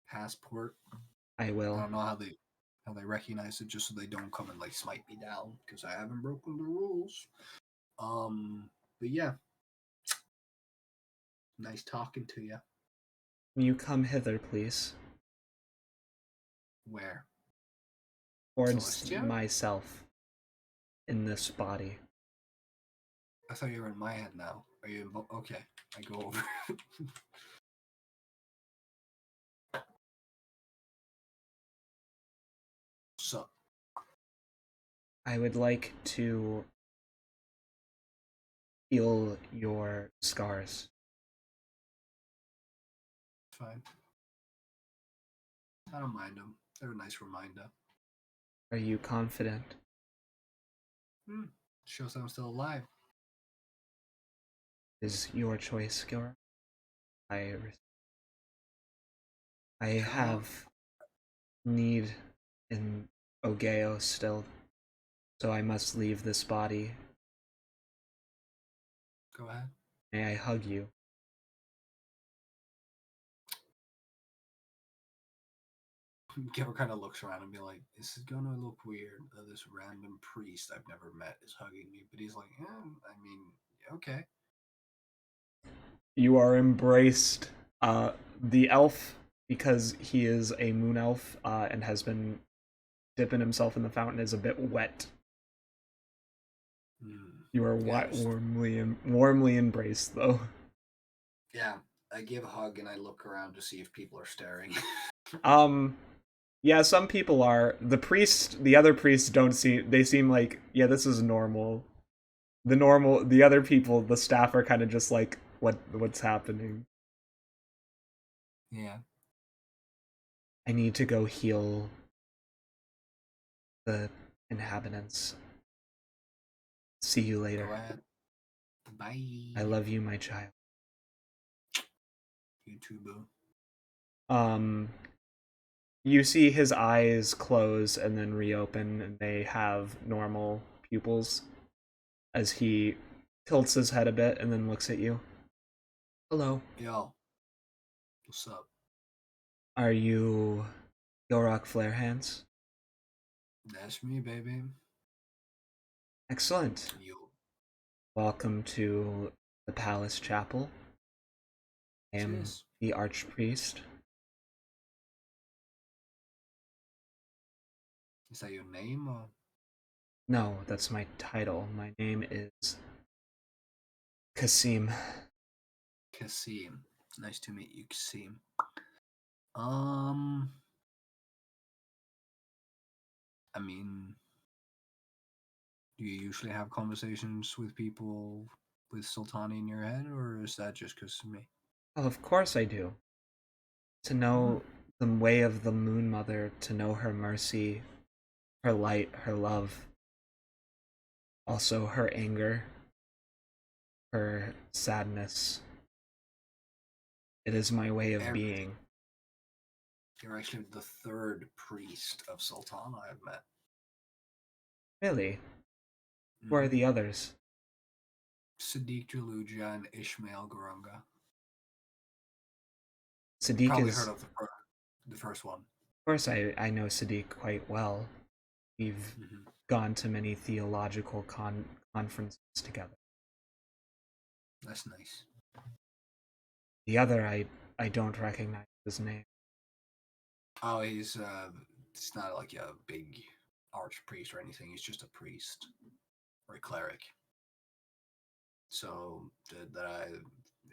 passport. I I will. don't know how they recognize it, just so they don't come and like smite me down, because I haven't broken the rules. But yeah, nice talking to you. Will you come hither, please? Where? Towards Celestia? myself. In this body. I thought you were in my head now. Are you in okay, I go over. So, I would like to heal your scars. fine. I don't mind them. They're a nice reminder. Are you confident? Shows I'm still alive. Is your choice, Gilrock? I have need in Ogeo still, so I must leave this body. Go ahead. May I hug you? Gilrock kind of looks around and be like, "This is gonna look weird. This random priest I've never met is hugging me." But he's like, I mean, okay. You are embraced. The elf, because he is a moon elf and has been dipping himself in the fountain, is a bit wet. You are warmly embraced, though. Yeah, I give a hug and I look around to see if people are staring. Yeah, some people are. The other priests don't seem. They seem like, yeah, this is normal. The other people, the staff are kind of just like, what's happening? Yeah. I need to go heal the inhabitants. See you Go later. ahead. Bye. I love you, my child. You too, boo. You see his eyes close and then reopen, and they have normal pupils as he tilts his head a bit and then looks at you. Hello. Yo. What's up? Are you Gilrock Flarehands? That's me, baby. Excellent. Yo. Welcome to the Palace Chapel. I am Cheers. the Archpriest. Is that your name or No, that's my title. My name is Kasim. Kasim? Nice to meet you, Kasim. I mean, do you usually have conversations with people with Soltanna in your head, or is that just because of me? Oh, of course I do. To know the way of the Moon Mother, to know her mercy, her light, her love, also her anger, her sadness. It is my way of Everything. being. You're actually the third priest of Soltanna I've met. Really? Who are Mhm. the others? Sadiq Jaluja and Ishmael Garunga. Sadiq Probably is... heard of the first one. Of course, I know Sadiq quite well. We've gone to many theological conferences together. That's nice. The other, I don't recognize his name. Oh, he's it's not like a big archpriest or anything. He's just a priest or a cleric. So that I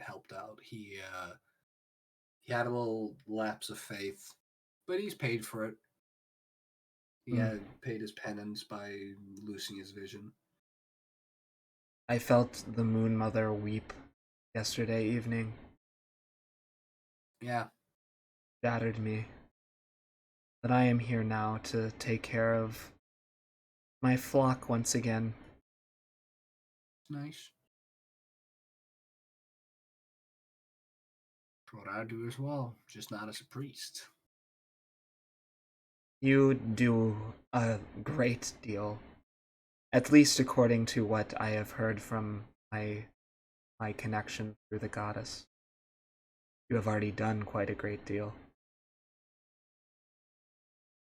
helped out. He had a little lapse of faith, but he's paid for it. He had paid his penance by losing his vision. I felt the Moon Mother weep yesterday evening. Yeah. Shattered me. But I am here now to take care of my flock once again. Nice. What I do as well, just not as a priest. You do a great deal, at least according to what I have heard from my connection through the goddess. You have already done quite a great deal.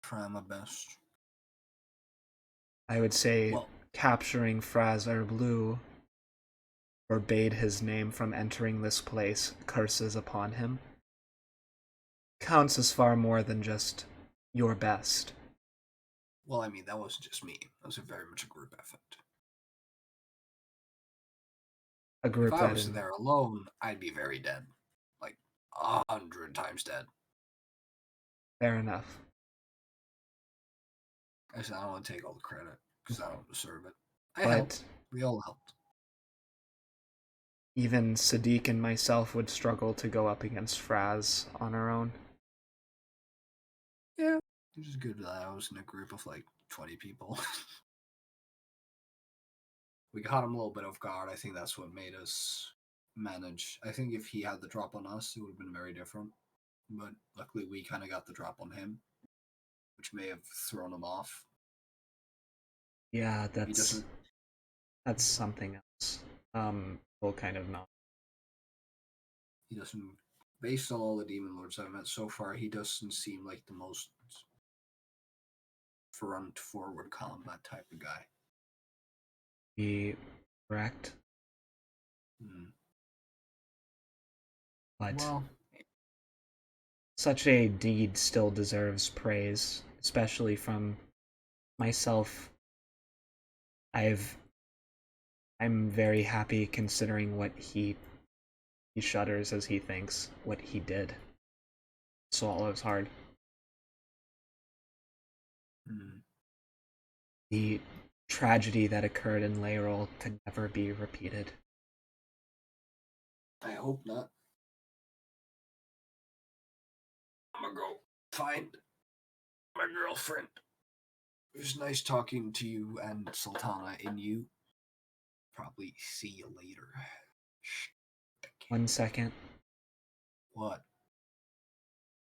Try my best. I would say Well, capturing Frazar Blue forbade his name from entering this place, curses upon him, counts as far more than just your best. well, I mean, that wasn't just me. That was very much a group effort. A group If I that was there alone, I'd be very dead. Like 100 times dead. Fair enough. I said I don't want to take all the credit because I don't deserve it. I But helped. We all helped. even Sadiq and myself would struggle to go up against Fraz on our own. Yeah. It was good that I was in a group of like 20 people. We caught him a little bit off guard. I think that's what made us manage. I think if he had the drop on us, it would have been very different. But luckily, we kind of got the drop on him, which may have thrown him off. Yeah, He doesn't. that's something else. We'll kind of not. He doesn't. Based on all the demon lords I've met so far, he doesn't seem like the most front forward combat type of guy. Be correct. But Well, such a deed still deserves praise, especially from myself. I'm very happy considering what he shudders as he thinks what he did. Swallows hard. The tragedy that occurred in Leyrol could never be repeated. I hope not. I'm gonna go find my girlfriend. It was nice talking to you and Soltanna and you. Probably see you later. 1 second. What?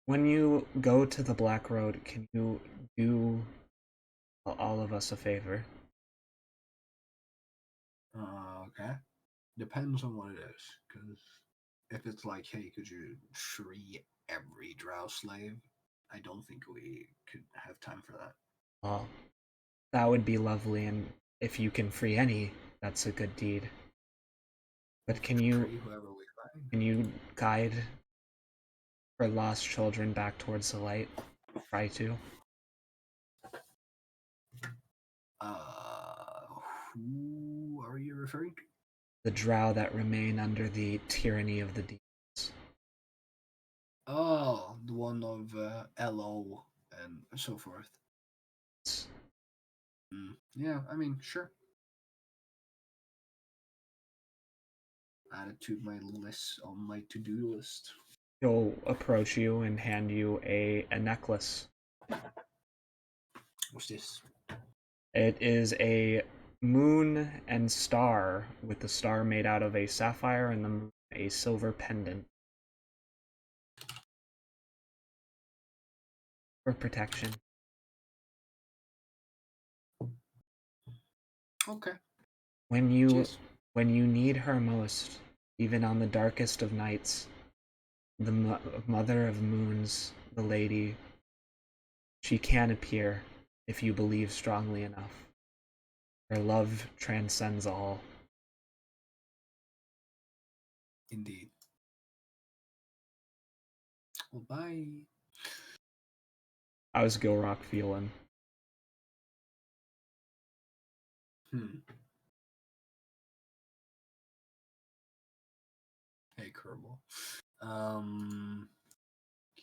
When you go to the Black Road, can you do all of us a favor? Okay. Depends on what it is. Because if it's like, hey, could you free every drow slave? I don't think we could have time for that. Well, that would be lovely, and if you can free any, that's a good deed. But can you Free whoever we find. can you guide our lost children back towards the light? Try to. Who are you referring to? The drow that remain under the tyranny of the demons. Oh, the one of LO and so forth. Yeah, I mean, sure. Add it to my list on my to-do list. He'll approach you and hand you a necklace. What's this? It is a moon and star, with the star made out of a sapphire and the moon a silver pendant. For protection. Okay. When you Cheers. need her most, even on the darkest of nights, the mother of moons, the lady, she can appear if you believe strongly enough. Her love transcends all. Indeed. Well, bye. How's Gilrock feeling? Hey, Kerbal.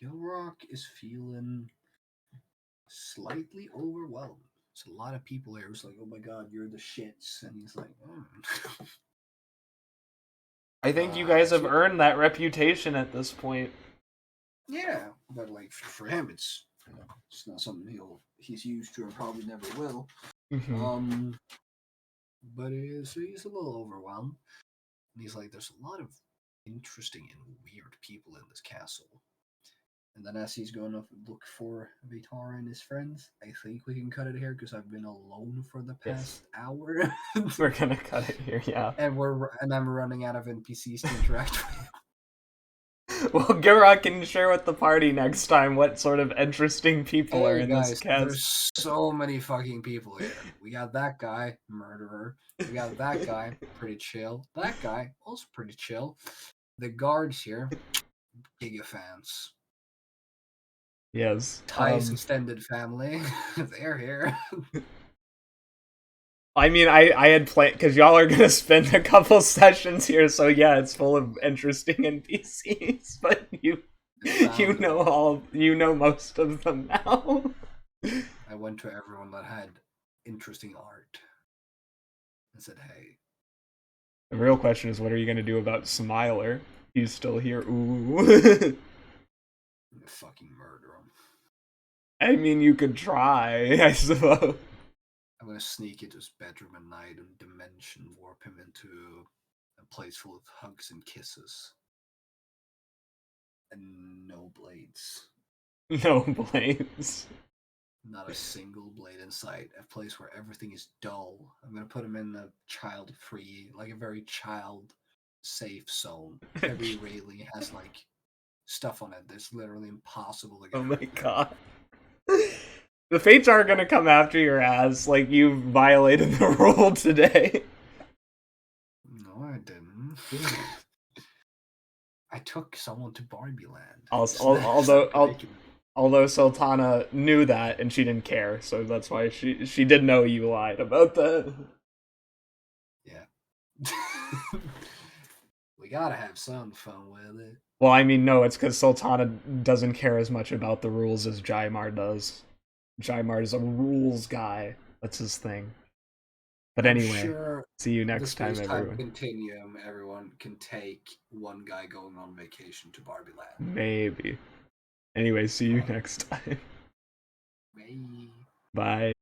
Gilrock is feeling slightly overwhelmed. There's a lot of people here who's like, oh my god, you're the shits. And he's like, I think you guys have shit. earned that reputation at this point. Yeah, but like for him, it's not something he's used to or probably never will. Mm-hmm. But he's a little overwhelmed. And he's like, there's a lot of interesting and weird people in this castle. And then as he's going to look for Vaytara and his friends, I think we can cut it here because I've been alone for the past hour. We're gonna cut it here, yeah. And I'm running out of NPCs to interact with. Well, Gilrock can share with the party next time what sort of interesting people are in guys, this cast. There's so many fucking people here. We got that guy, murderer. We got that guy, pretty chill. That guy, also pretty chill. The guards here, giga fans. Yes. Ty's extended family, they're here. I mean, I had planned, because y'all are gonna spend a couple sessions here, so yeah, it's full of interesting NPCs, but you know most of them now. I went to everyone that had interesting art and said, hey. The real question is, what are you gonna do about Smiler? He's still here. Ooh. Fucking murder him. I mean, you could try, I suppose. I'm gonna sneak into his bedroom at night and dimension warp him into a place full of hugs and kisses. And no blades. No blades. Not a single blade in sight. A place where everything is dull. I'm gonna put him in a child-free, like a very child-safe zone. Every railing has like stuff on it that's literally impossible to get. Oh my god. The fates aren't gonna come after your ass like you violated the rule today. No, I didn't. I took someone to Barbie Land. Although Soltanna knew that and she didn't care, so that's why she did know you lied about that. Yeah. We gotta have some fun with it. Well, I mean, no, it's because Soltanna doesn't care as much about the rules as Jaimar does. Jaimar's a rules guy. That's his thing. But I'm anyway, sure see you the next time, space-time everyone. continuum, everyone can take one guy going on vacation to Barbie Land. Maybe. Anyway, see you next time. Bye. Bye.